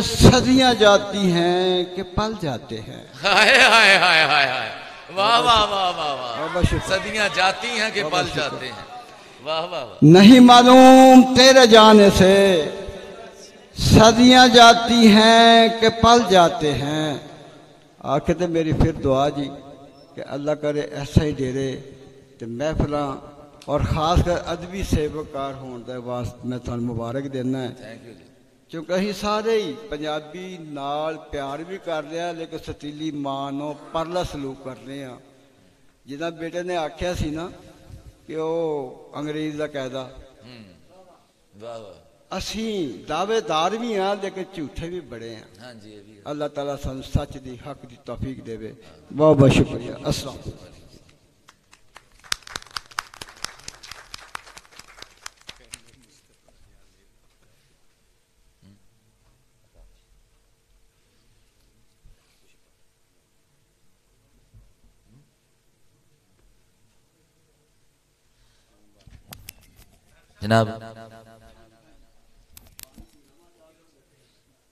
सदियां जाती हैं कि पल जाते हैं। हाय हाय हाय हाय हाय, वाह वाह वाह वाह वाह, सदियां जाती हैं कि पल जाते हैं। वाह वाह वाह। नहीं मालूम तेरे जाने से, सदियां जाती हैं कि पल जाते हैं। आखिर तो मेरी फिर दुआ जी कि अल्लाह करे ऐसा ही डेरे ते महफिल और खास कर अदबी सेवकार होने वास्ते मैं तुहानू मुबारक देना है। क्योंकि असीं सारे ही पंजाबी नाल प्यार भी कर रहे हैं, लेकिन सतीली मां नूं परला सलूक कर रहे हैं। जिदा बेटे ने आख्या सी ना कि वो अंग्रेज का कैदा, असीं दावेदार भी हाँ लेकिन झूठे भी बड़े हैं। अल्लाह ताला सानू सच दी हक दी तौफीक देवे। बहुत बहुत शुक्रिया। अस्सलाम। जनाब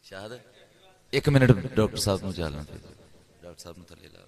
शाहद एक मिनट डॉक्टर साहब को चलना, डॉक्टर साहब ने थले ला।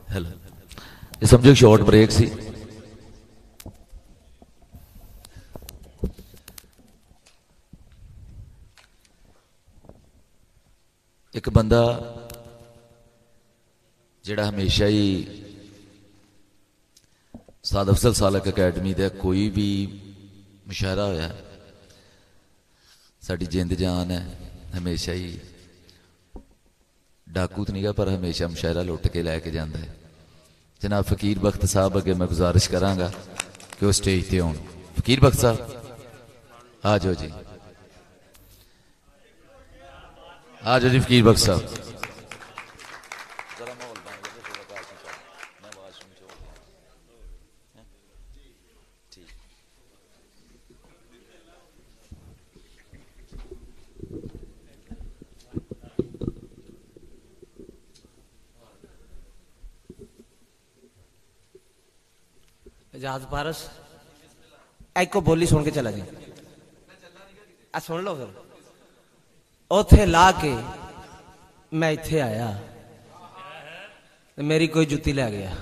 हेलो, ये समझो शॉर्ट ब्रेक सी। एक बंदा जिहड़ा हमेशा ही उस्ताद अफजल सालक अकैडमी का कोई भी मुशायरा होया साडी जिंद जान है, हमेशा ही डाकू तो नहीं गा पर हमेशा मुशायरा लुट के लैके जाता है। जनाब फकीर बख्त साहब अगे मैं गुजारिश करांगा कि वो स्टेज पर आउण। फकीर बख्त साहब आ जाओ जी, आ जाओ जी फकीर बख्त साहब। आजाद पारस एक को बोली सुन के चला जी, सुन लो फिर। उथे ला के मैं इथे आया तो मेरी कोई जुत्ती लै गया।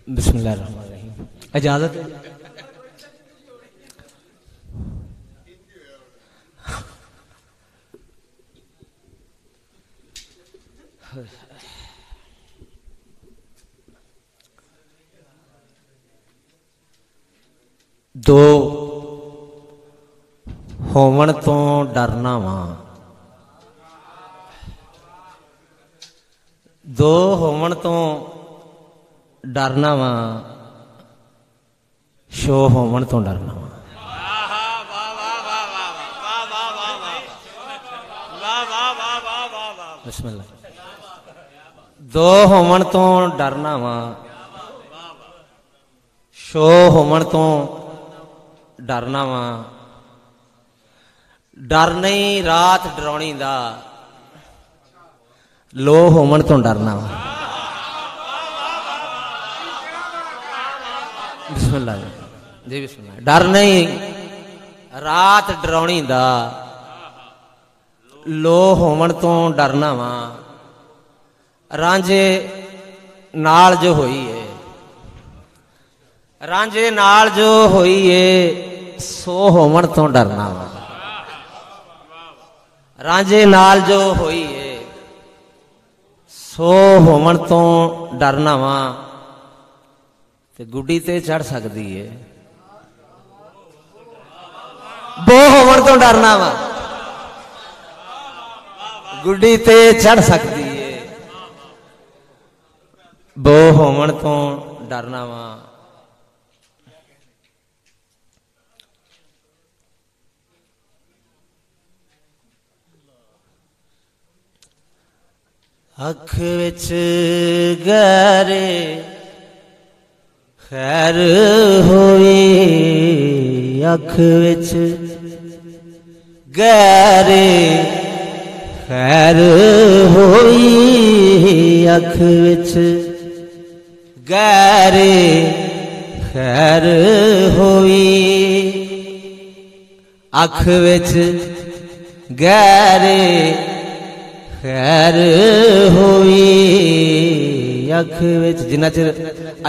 बिस्मिल्लाहिर्रहमानिर्रहीम। इजाजत है? दो होवन तो डरना वा, दो होवन तो डरना वा, शो होवन तो डरना वा। बिस्मिल्लाह। दो होवन तो डरना वा, शो होवन तो डरना वा। डर नहीं रात डराउणी दा, लो होवन तो डरना वा। बिस्मिल्लाह जी, बिस्मिल्लाह। डर नहीं रात डराउणी दा, लो होवन तो डरना वा। रांझे नाल जो होई है, रांझे नाल जो होई है, सो होवन तो डरना वा। रांझे नाल जो होई है, सो होवन तो डरना वा। ते गुड्डी ते चढ़ सकती है, बो होवन तो डरना वा। गुड्डी ते चढ़ सकती है, बो होवन तो डरना वा। अख विच गहरे खैर होई, अख विच गहरे खैर होई अख विच गैरे खैर होई अख विच गैरे खैर होई अख विच। जिन्ना चिर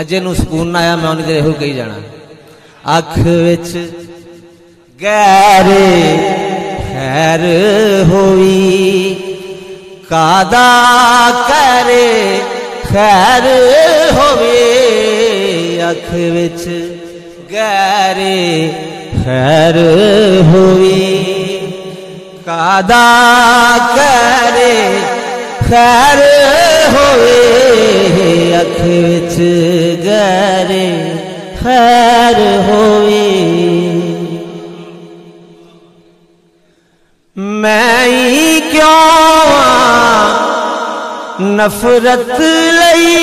अजे नूं सुकून ना आया मैं उन्नी देर एहो कही जाना। अख विच गैरे खैर होई कादा करे खैर होवे अख विच गैरे खैर होई कादा करे खैर होवे अख विच गैरे खैर होवे। मैं ही क्यों नफरत लई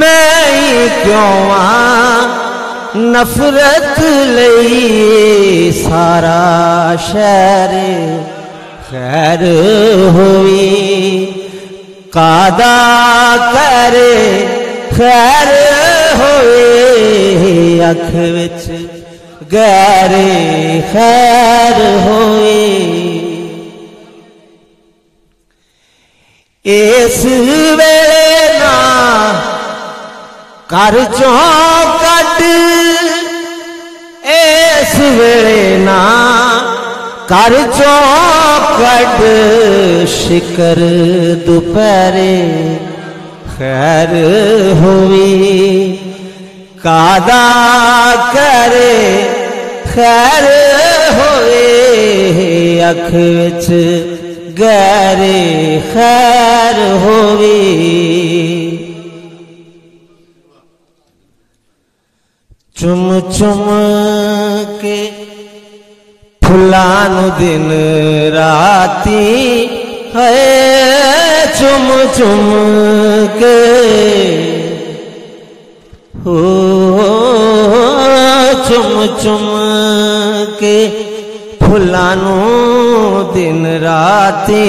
मैं ही क्यों नफरत लई सारा शहर खैर होई कादा करे खैर होए अख विच गैरे खैर होए। इस वेले ना कर चौकट इस वेले ना कर चौकट शिकर दोपहरे खैर होई कादा करे खैर होए अख विच गैरे खैर होई। चुम चुम के फुलां नूं दिन राती है चुम चुम के हो चुम चुम के फुलां नूं दिन राती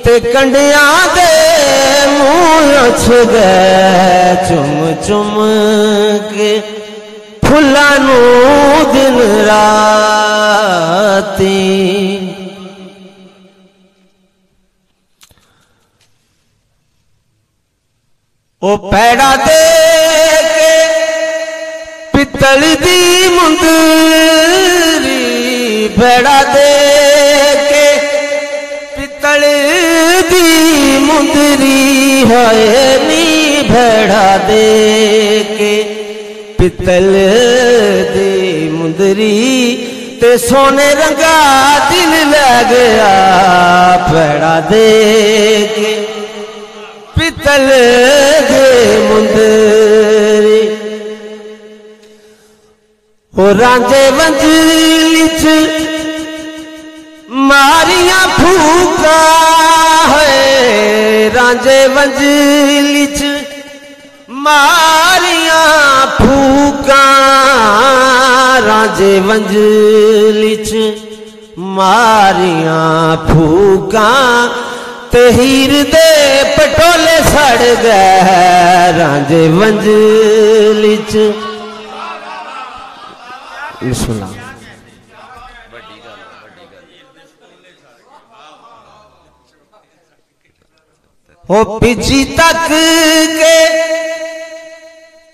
ते कंडियां दे मूंह उछ गए चुम चुम के फुलां नूं दिन राती। ओ पैड़ा दे के पित्तल दी मुंदरी पैड़ा दे के पित्तल दी मुंदरी है नी भेड़ा दे के पित्तल दी मुंदरी ते सोने रंगा दिल ले गया पैड़ा दे के पित्तल दे मुंदरी। ओ रांझे वंजली च मारिया फूका है रांझे वंजली च मारिया फूका रांझे वंजली च मारिया फूका ते हीर दे पटोले सड़ गए रांझे वंजली च। हो पिजी तक के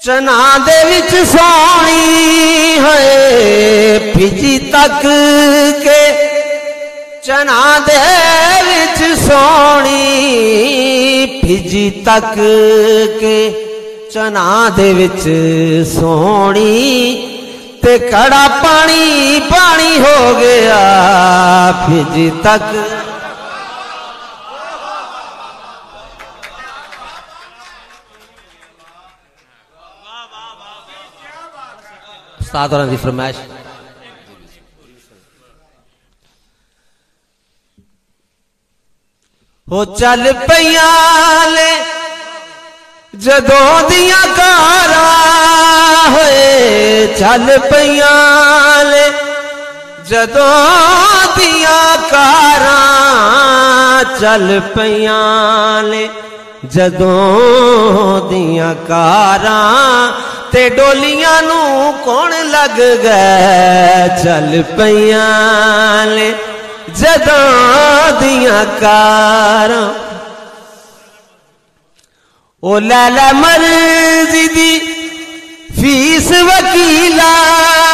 चना दे विच सोनी है पिजी तक के चना दे विच सोनी पिजी तक के चना दे विच सोनी ते कड़ा पानी पानी हो गया पिजी तक। उस्ताद होरां दी फरमाइश हो चल पईयां ले जदों दियां कारां होए चल पईयां ले जदों दिया कारां चल पईयां ले, जदों दिया कारां ते डोलियां नू कौन लग गए चल पईयां ले, जदों दिया कारां। ओ लैला मर्जी दी फीस वकीला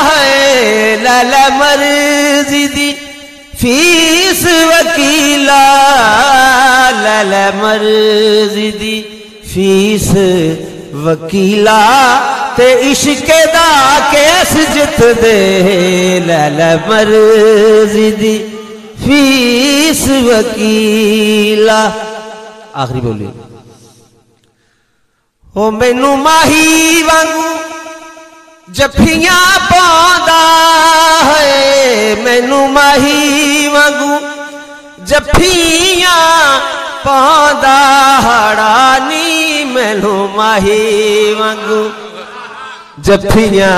है, लैला मर्जी दी फीस वकीला, लैला मर्जी दी फीस वकीला, ते इश्क दा केस जित दे, लैला मर्जी दी फीस वकीला। आखिरी बोली। ओ मैनू माही वांगू जफियां पांदा है, मैनू माही वांगू जफियां पांदा, हड़ानी मैनू माही वांगू जफियां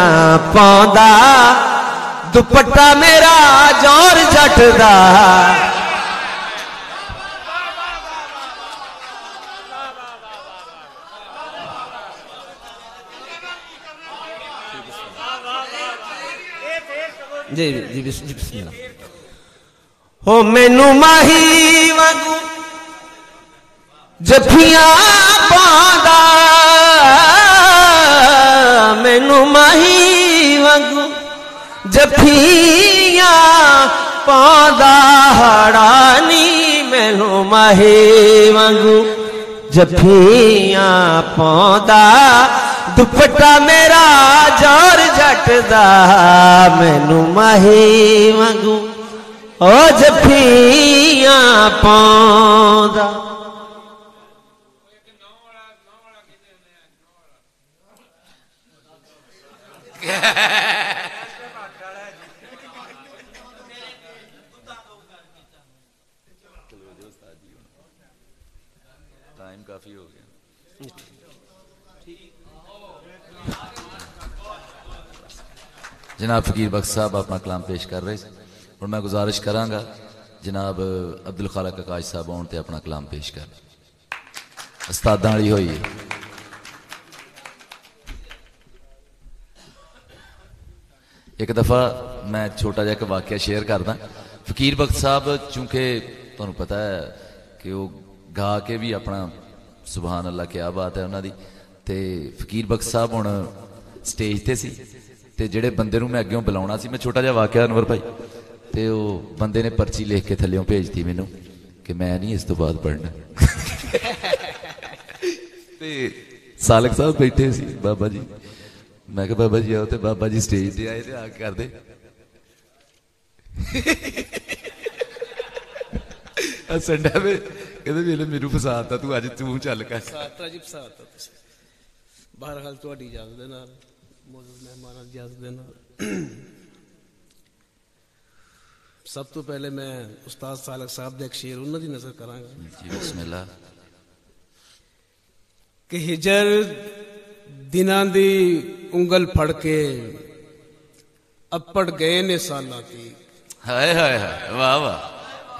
पांदा, दुपट्टा मेरा जौर जट दा। जी जी बिस्मिल्लाह। हो मैनू माही वांगू जफियां पांदा, मैनू माही वांगू जफियां पांदा, हड़ानी मैनू माही वांगू जफियां पांदा, दुपट्टा मेरा जौर जट दा, मैनू माही वांगू ओ जफियां पांदा। टाइम काफी हो गया। जनाब फकीर बख्श साहब अपना कलाम पेश कर रहे और मैं गुजारिश करांगा जनाब अब्दुल खालिक काज साहब आउण ते अपना कलाम पेश कर। उस्तादां वाली होई है। एक दफ़ा मैं छोटा जिहा एक वाकया शेयर करदा। फकीर बख्श साहब चूंकि तुहानूं पता है कि वो गा के भी अपना सुभान अल्लाह क्या बात है उन्हां दी, ते फकीर बख्श साहब हुण स्टेज ते सी ते जिहड़े बंदे नूं मैं अग्गों बुलाउणा सी, मैं छोटा जिहा वाकया अनवर भाई, ते वो बंदे ने पर्ची लिख के थल्लेों भेजती मैनूं कि मैं नहीं इस तो बाद पढ़ना। ते सालक साहब बैठे सी बाबा जी, मैं कहा बाबा जी आओ, तो बाबा जी स्टेज ते आए ते आके कर दे संडा में कहते वेले मेनू फसाता तू अज तू चल कर जी फसाता बहरहाल तुहाडी इजाजत दे नाल मौजूद मेहमानां दी इजाजत दे नाल सब तो पहले मैं उस्ताद सालक साहब दे एक शेर उन्हां दी नजर करांगा जी बिस्मिल्लाह। कि हिजर दिनां दी उंगल फड़ के अपड़ गए ने सालां दी। हाय हाय हाय वाह वाह।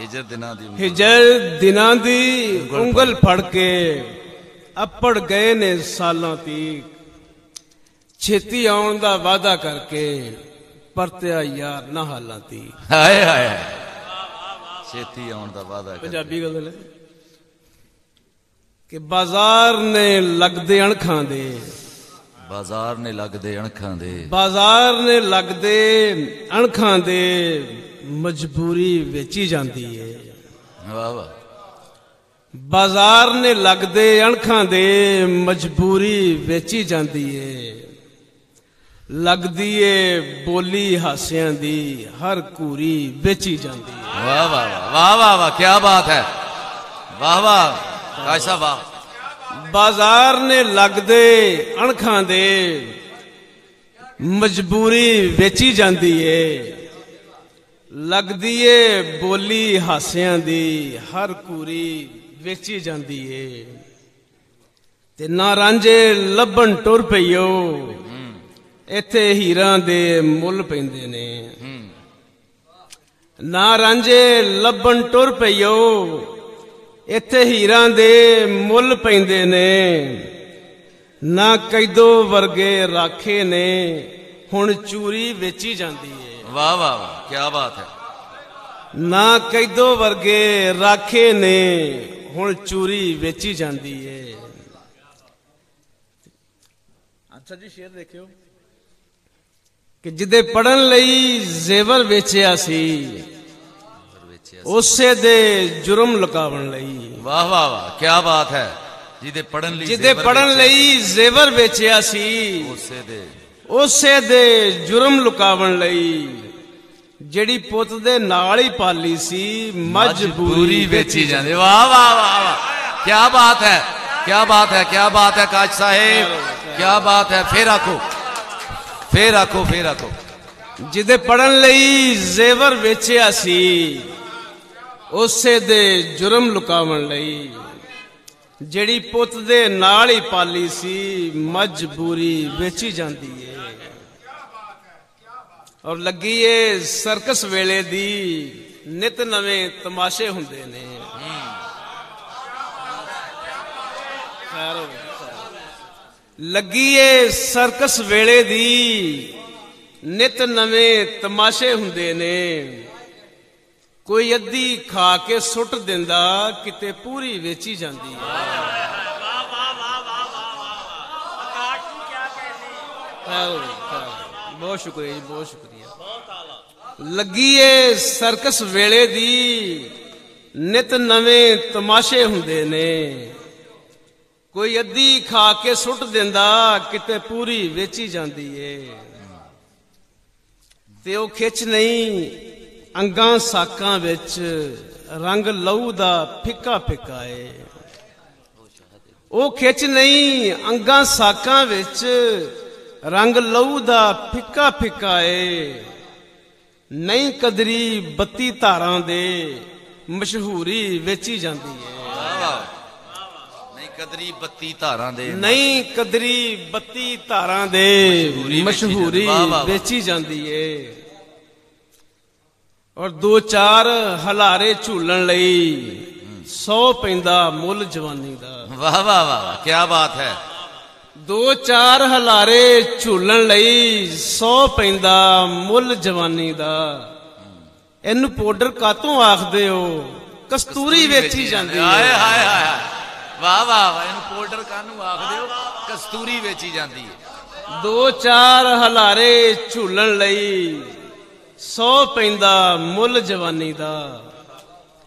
हिजर दिनां दी उंगल फड़ के अपड़ गए ने सालां दी। छेती आउण दा वादा करके परत्या यार ना हालां दी। हाय हाय छेती आउण दा वादा पंजाबी गज़ल है कि बाजार ने लगदे अणखां दे, बाजार ने लगदे अणखां दे, बाजार ने लगदे अणखां दे मजबूरी वेची जाती है। वाह वाह। बाजार ने लगदे अणखां दे मजबूरी वेची जाती है। लगदी है बोली हासियां दी हर कूरी बेची जाती है। वाह वाह वाह वाह वाह क्या बात है। वाह वाह कैसा वाह। बाजार ने लगदे अणखां दे मजबूरी वेची जाती है। लगदी है बोली हासियां दी हर कूरी वेची जाती है। ते ना रांझे लभन टुर पईओ इत्थे हीरां दे मुल पैंदे ने। ना रांझे लभण टुर पईओ इत्थे हीरां दे मुੱਲ पैंदे ने ना कैदो वर्गे राखे ने हुण चूरी वेची जांदी है। वाह वाह वाह, क्या बात है। ना कैदो वर्गे राखे ने हुण चूरी वेची जांदी है। अच्छा जी शेर देखियो कि जिदे पढ़न लई जेवर वेचिया सी उसे दे जुर्म लुकावन लई। वाह वाह वाह, क्या बात है। जिदे पढ़न लई जेवर वेचिया सी उसे दे जुर्म लुकावन लई ਜਿਹੜੀ ਪੁੱਤ ਦੇ ਨਾਲ ਹੀ ਪਾਲੀ ਸੀ ਮਜਬੂਰੀ ਵੇਚੀ ਜਾਂਦੀ। ਵਾਹ ਵਾਹ ਵਾਹ ਵਾਹ, ਕੀ ਬਾਤ ਹੈ, ਕੀ ਬਾਤ ਹੈ, ਕੀ ਬਾਤ ਹੈ ਕਾਸ਼ ਸਾਹਿਬ, ਕੀ ਬਾਤ ਹੈ। ਫੇਰ ਆਖੋ, ਫੇਰ ਆਖੋ, ਫੇਰ ਆਖੋ। ਜਿਹਦੇ ਪੜਨ ਲਈ ਜ਼ੇਵਰ ਵੇਚਿਆ ਸੀ ਉਸੇ ਦੇ ਜੁਰਮ ਲੁਕਾਵਣ ਲਈ ਜਿਹੜੀ ਪੁੱਤ ਦੇ ਨਾਲ ਹੀ ਪਾਲੀ ਸੀ ਮਜਬੂਰੀ ਵੇਚੀ ਜਾਂਦੀ ਹੈ। ਔਰ ਲੱਗੀ ਏ ਸਰਕਸ ਵੇਲੇ ਦੀ ਨਿਤ ਨਵੇਂ ਤਮਾਸ਼ੇ ਹੁੰਦੇ ਨੇ। ਲੱਗੀ ਏ ਸਰਕਸ ਵੇਲੇ ਦੀ ਨਿਤ ਨਵੇਂ ਤਮਾਸ਼ੇ ਹੁੰਦੇ ਨੇ। ਕੋਈ ਅੱਧੀ ਖਾ ਕੇ ਸੁੱਟ ਦਿੰਦਾ ਕਿਤੇ ਪੂਰੀ ਵੇਚੀ ਜਾਂਦੀ ਹੈ। ਬਹੁਤ ਸ਼ੁਕਰੀਆ ਜੀ, ਬਹੁਤ ਸ਼ੁਕਰੀਆ। ਲੱਗੀ ਏ ਸਰਕਸ ਵੇਲੇ ਦੀ ਨਿਤ ਨਵੇਂ ਤਮਾਸ਼ੇ ਹੁੰਦੇ ਨੇ। ਕੋਈ ਅੱਧੀ ਖਾ ਕੇ ਸੁੱਟ ਦਿੰਦਾ ਕਿਤੇ ਪੂਰੀ ਵੇਚੀ ਜਾਂਦੀ ਏ। ਤੇ ਉਹ ਖਿੱਚ ਨਹੀਂ ਅੰਗਾਂ ਸਾਕਾਂ ਵਿੱਚ ਰੰਗ ਲਹੂ ਦਾ ਫਿੱਕਾ ਫਿੱਕਾ ਏ। ਉਹ ਖਿੱਚ ਨਹੀਂ ਅੰਗਾਂ ਸਾਕਾਂ ਵਿੱਚ ਰੰਗ ਲਹੂ ਦਾ ਫਿੱਕਾ ਫਿੱਕਾ ਏ। ਨਹੀਂ ਕਦਰੀ 32 ਧਾਰਾਂ ਦੇ ਮਸ਼ਹੂਰੀ ਵੇਚੀ ਜਾਂਦੀ ਏ। ਨਹੀਂ ਕਦਰੀ 32 ਧਾਰਾਂ ਦੇ, ਨਹੀਂ ਕਦਰੀ 32 ਧਾਰਾਂ ਦੇ ਮਸ਼ਹੂਰੀ ਵੇਚੀ ਜਾਂਦੀ ਏ। ਔਰ 2-4 ਹਲਾਰੇ ਝੂਲਣ ਲਈ 100 ਪੈਂਦਾ ਮੁੱਲ ਜਵਾਨੀ ਦਾ। ਵਾਹ ਵਾਹ ਵਾਹ, ਕੀ ਬਾਤ ਹੈ। 2-4 ਹਲਾਰੇ ਝੂਲਣ ਲਈ 100 ਪੈਂਦਾ ਮੁੱਲ ਜਵਾਨੀ ਦਾ। ਇਹਨੂੰ ਪਾਊਡਰ ਕਾਤੋਂ ਆਖਦੇ ਹੋ? ਕਸਤੂਰੀ ਵੇਚੀ ਜਾਂਦੀ ਹੈ। ਹਾਏ ਹਾਏ ਹਾਏ, ਵਾਹ ਵਾਹ ਵਾਹ, ਇਹਨੂੰ ਪਾਊਡਰ ਕਾਹਨੂੰ ਆਖਦੇ ਹੋ? ਕਸਤੂਰੀ ਵੇਚੀ ਜਾਂਦੀ ਹੈ। 2-4 ਹਲਾਰੇ ਝੂਲਣ ਲਈ 100 ਪੈਂਦਾ ਮੁੱਲ ਜਵਾਨੀ ਦਾ।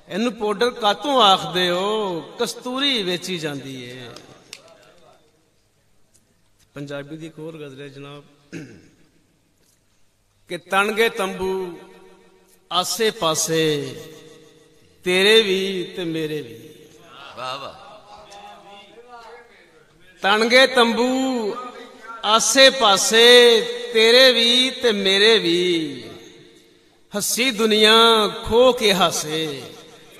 ਇਹਨੂੰ ਪਾਊਡਰ ਕਾਤੋਂ ਆਖਦੇ ਹੋ? ਕਸਤੂਰੀ ਵੇਚੀ ਜਾਂਦੀ ਹੈ। ਪੰਜਾਬੀ ਦੀ ਇੱਕ ਹੋਰ ਗਜ਼ਲ ਹੈ ਜਨਾਬ ਕਿ ਤਣ ਗਏ ਤੰਬੂ ਆਸੇ ਪਾਸੇ ਤੇਰੇ ਵੀ ਤੇ ਮੇਰੇ ਵੀ। ਵਾਹ ਵਾਹ। ਤਣ ਗਏ ਤੰਬੂ ਆਸੇ ਪਾਸੇ ਤੇਰੇ ਵੀ ਤੇ ਮੇਰੇ ਵੀ। ਹੱਸੀ ਦੁਨੀਆ ਖੋ ਕੇ ਹਾਸੇ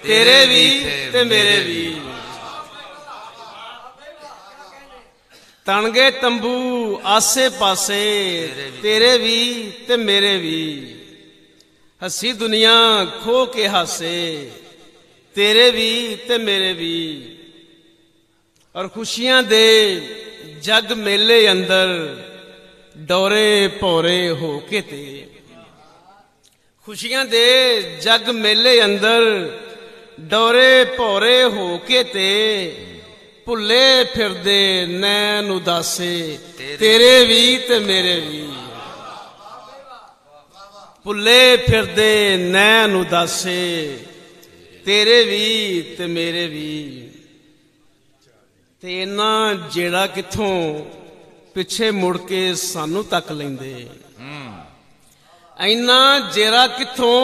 ਤੇਰੇ ਵੀ ਤੇ ਮੇਰੇ ਵੀ। ਤਣ ਗਏ ਤੰਬੂ ਆਸੇ ਪਾਸੇ ਤੇਰੇ ਵੀ ਤੇ ਮੇਰੇ ਵੀ। ਹੱਸੀ ਦੁਨੀਆ ਖੋ ਕੇ ਹਾਸੇ ਤੇਰੇ ਵੀ ਤੇ ਮੇਰੇ ਵੀ। ਔਰ ਖੁਸ਼ੀਆਂ ਦੇ ਜਗ ਮੇਲੇ ਅੰਦਰ ਡੋਰੇ ਭੋਰੇ ਹੋ ਕੇ ਤੇ। ਖੁਸ਼ੀਆਂ ਦੇ ਜਗ ਮੇਲੇ ਅੰਦਰ ਡੋਰੇ ਭੋਰੇ ਹੋ ਕੇ ਤੇ। ਭੁੱਲੇ ਫਿਰਦੇ ਨੈਣ ਉਦਾਸੇ ਤੇਰੇ ਵੀ ਤੇ ਮੇਰੇ ਵੀ। ਭੁੱਲੇ ਫਿਰਦੇ ਨੈਣ ਉਦਾਸੇ ਤੇਰੇ ਵੀ ਤੇ ਮੇਰੇ ਵੀ। ਤੇ ਇਹਨਾਂ ਜਿਹੜਾ ਕਿੱਥੋਂ ਪਿੱਛੇ ਮੁੜ ਕੇ ਸਾਨੂੰ ਤੱਕ ਲੈਂਦੇ। ਇੰਨਾ ਜੇਰਾ ਕਿੱਥੋਂ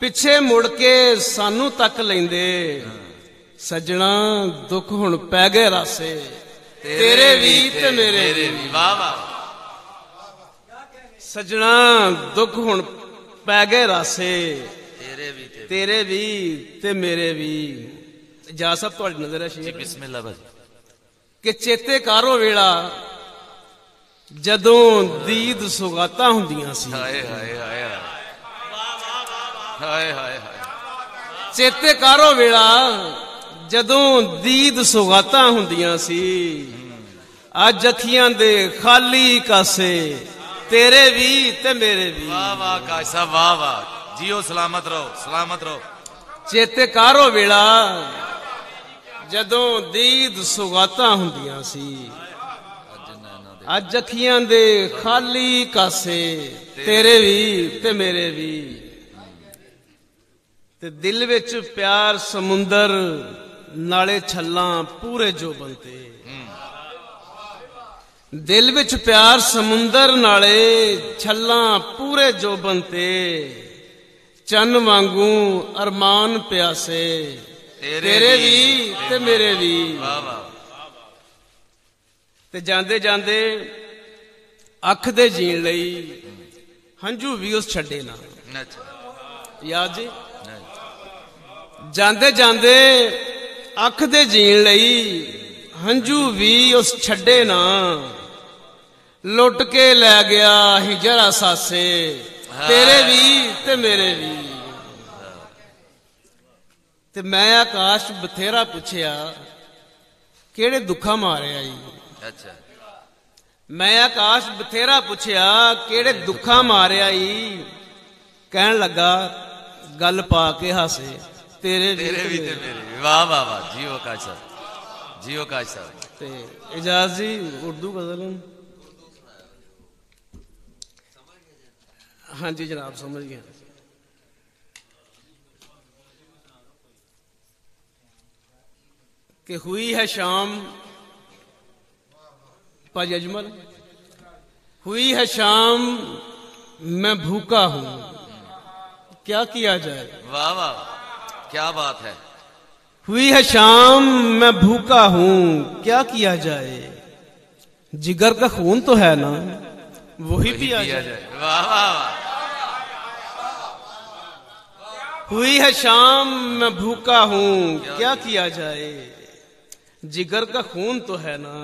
ਪਿੱਛੇ ਮੁੜ ਕੇ ਸਾਨੂੰ ਤੱਕ ਲੈਂਦੇ। ਸੱਜਣਾ ਦੁੱਖ ਹੁਣ ਪੈ ਗਏ ਰਾਸੇ ਤੇਰੇ ਵੀ ਤੇ ਮੇਰੇ ਵੀ। ਵਾਹ ਵਾਹ। ਸੱਜਣਾ ਦੁੱਖ ਹੁਣ ਪੈ ਗਏ ਰਾਸੇ ਤੇਰੇ ਵੀ ਤੇ ਮੇਰੇ ਵੀ। ਜਾ ਸਭ ਤੁਹਾਡੀ ਨਜ਼ਰ ਹੈ ਸ਼ੇਰ। ਬਿਸਮਿਲ੍ਲਾ ਭਾਜੀ। ਕਿ ਚੇਤੇ ਕਾਰੋ ਵੇਲਾ ਜਦੋਂ ਦੀਦ ਸੁਗਾਤਾਂ ਹੁੰਦੀਆਂ ਸੀ। ਹਾਏ ਹਾਏ ਹਾਏ। ਹਾਏ ਹਾਏ ਹਾਏ ਚੇਤੇ ਕਰੋ ਵੇਲਾ ਜਦੋਂ ਦੀਦ ਸੁਗਾਤਾਂ ਹੁੰਦੀਆਂ ਸੀ ਅੱਜ ਅੱਖੀਆਂ ਦੇ ਖਾਲੀ ਕਾਸੇ ਤੇਰੇ ਵੀ ਤੇ ਮੇਰੇ ਵੀ ਵਾਹ ਵਾਹ ਕਾਸ਼ ਸਾਹਿਬ ਵਾਹ ਵਾਹ ਜੀਓ ਸਲਾਮਤ ਰਹੋ ਚੇਤੇ ਕਰੋ ਵੇਲਾ ਜਦੋਂ ਦੀਦ ਸੁਗਾਤਾਂ ਹੁੰਦੀਆਂ ਸੀ ਅੱਜ ਅੱਖੀਆਂ ਦੇ ਖਾਲੀ ਕਾਸੇ ਤੇਰੇ ਵੀ ਤੇ ਮੇਰੇ ਵੀ ਤੇ ਦਿਲ ਵਿੱਚ ਪਿਆਰ ਸਮੁੰਦਰ ਨਾਲੇ ਛੱਲਾਂ ਪੂਰੇ ਜੋਬਨ ਤੇ ਦਿਲ ਵਿੱਚ ਪਿਆਰ ਸਮੁੰਦਰ ਨਾਲੇ ਛੱਲਾਂ ਪੂਰੇ ਜੋਬਨ ਤੇ ਚੰਨ ਵਾਂਗੂ ਅਰਮਾਨ ਪਿਆਸੇ ਤੇਰੇ ਵੀ ਤੇ ਮੇਰੇ ਵੀ ਵਾਹ ਵਾਹ ਤੇ ਜਾਂਦੇ ਜਾਂਦੇ ਅੱਖ ਦੇ ਜੀਣ ਲਈ ਹੰਝੂ ਵੀ ਉਸ ਛੱਡੇ ਨਾ ਯਾਦ ਜੀ ਜਾਂਦੇ ਜਾਂਦੇ ਅੱਖ ਦੇ ਜੀਣ ਲਈ ਹੰਝੂ ਵੀ ਉਸ ਛੱਡੇ ਨਾ ਲੁੱਟ ਕੇ ਲੈ ਗਿਆ ਹਿਜਰਾ ਸਾਸੇ ਤੇਰੇ ਵੀ ਤੇ ਮੇਰੇ ਵੀ ਤੇ ਮੈਂ ਆਕਾਸ਼ ਬਥੇਰਾ ਪੁੱਛਿਆ ਕਿਹੜੇ ਦੁੱਖਾਂ ਮਾਰਿਆ ਈ ਅੱਛਾ ਮੈਂ ਆਕਾਸ਼ ਬਥੇਰਾ ਪੁੱਛਿਆ ਕਿਹੜੇ ਦੁੱਖਾਂ ਮਾਰਿਆ ਈ ਕਹਿਣ ਲੱਗਾ ਗੱਲ ਪਾ ਕੇ ਹਾਸੇ ਤੇਰੇ ਵੀ ਤੇ ਮੇਰੇ ਵਾਹ ਵਾਹ ਵਾਹ ਜੀਓ ਆਕਾਸ਼ ਸਾਹਿਬ ਤੇ ਇਜਾਜ਼ ਜੀ ਉਰਦੂ ਗਜ਼ਲ हाँ जी जनाब समझ गया कि हुई है शाम पाजी अजमल हुई है शाम मैं भूखा हूं क्या किया जाए वाह वाह क्या बात है हुई है शाम मैं भूखा हूं क्या किया जाए जिगर का खून तो है ना वही पिया जाए वाह वाह हुई है शाम मैं भूखा हूं क्या किया जाए जिगर का खून तो है ना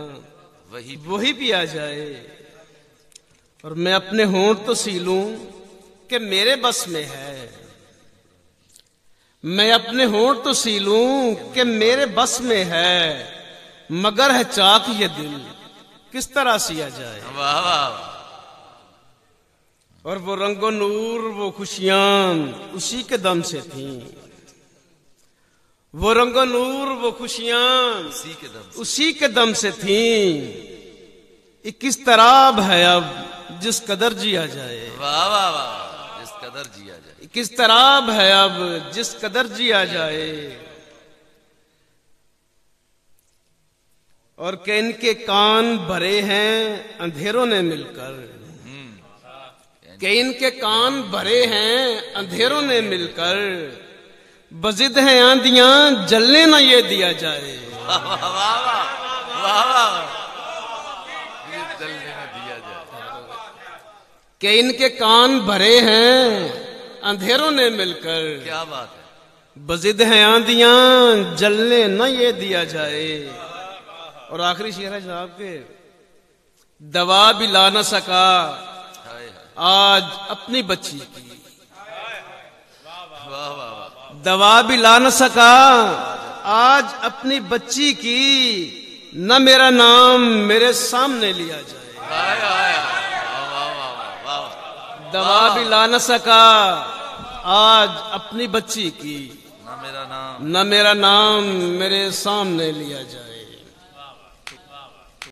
वही पिया जाए और मैं अपने होंठ तो सी लूं कि मेरे बस में है मैं अपने होंठ तो सी लूं कि मेरे बस में है मगर है चाक ये दिल किस तरह सिया जाए वाह वाह और वो रंगो नूर वो खुशियां उसी के दम से थीं वो रंगो नूर वो खुशियां उसी के दम से थीं किस तरह है अब जिस कदर जिया जाए वाह वाह वाह जिस कदर जिया जाए किस तरह है अब जिस कदर जिया जाए और कि इनके कान भरे हैं अंधेरों ने मिलकर कि इनके कान भरे हैं अंधेरों ने मिलकर बजिद हैं आंधियां जलने न ये दिया जाए वाह वाह वाह वाह जलने न दिया जाए कि इनके कान भरे हैं अंधेरों ने मिलकर क्या बात है बजिद हैं आंधियां जलने न ये दिया जाए और आखिरी शेर है जनाब के दवा भी ला न सका आज अपनी बच्ची की दवा भी ला न सका आज अपनी बच्ची की न मेरा नाम मेरे सामने लिया जाए दवा भी ला न सका आज अपनी बच्ची की न मेरा नाम मेरे सामने लिया जाए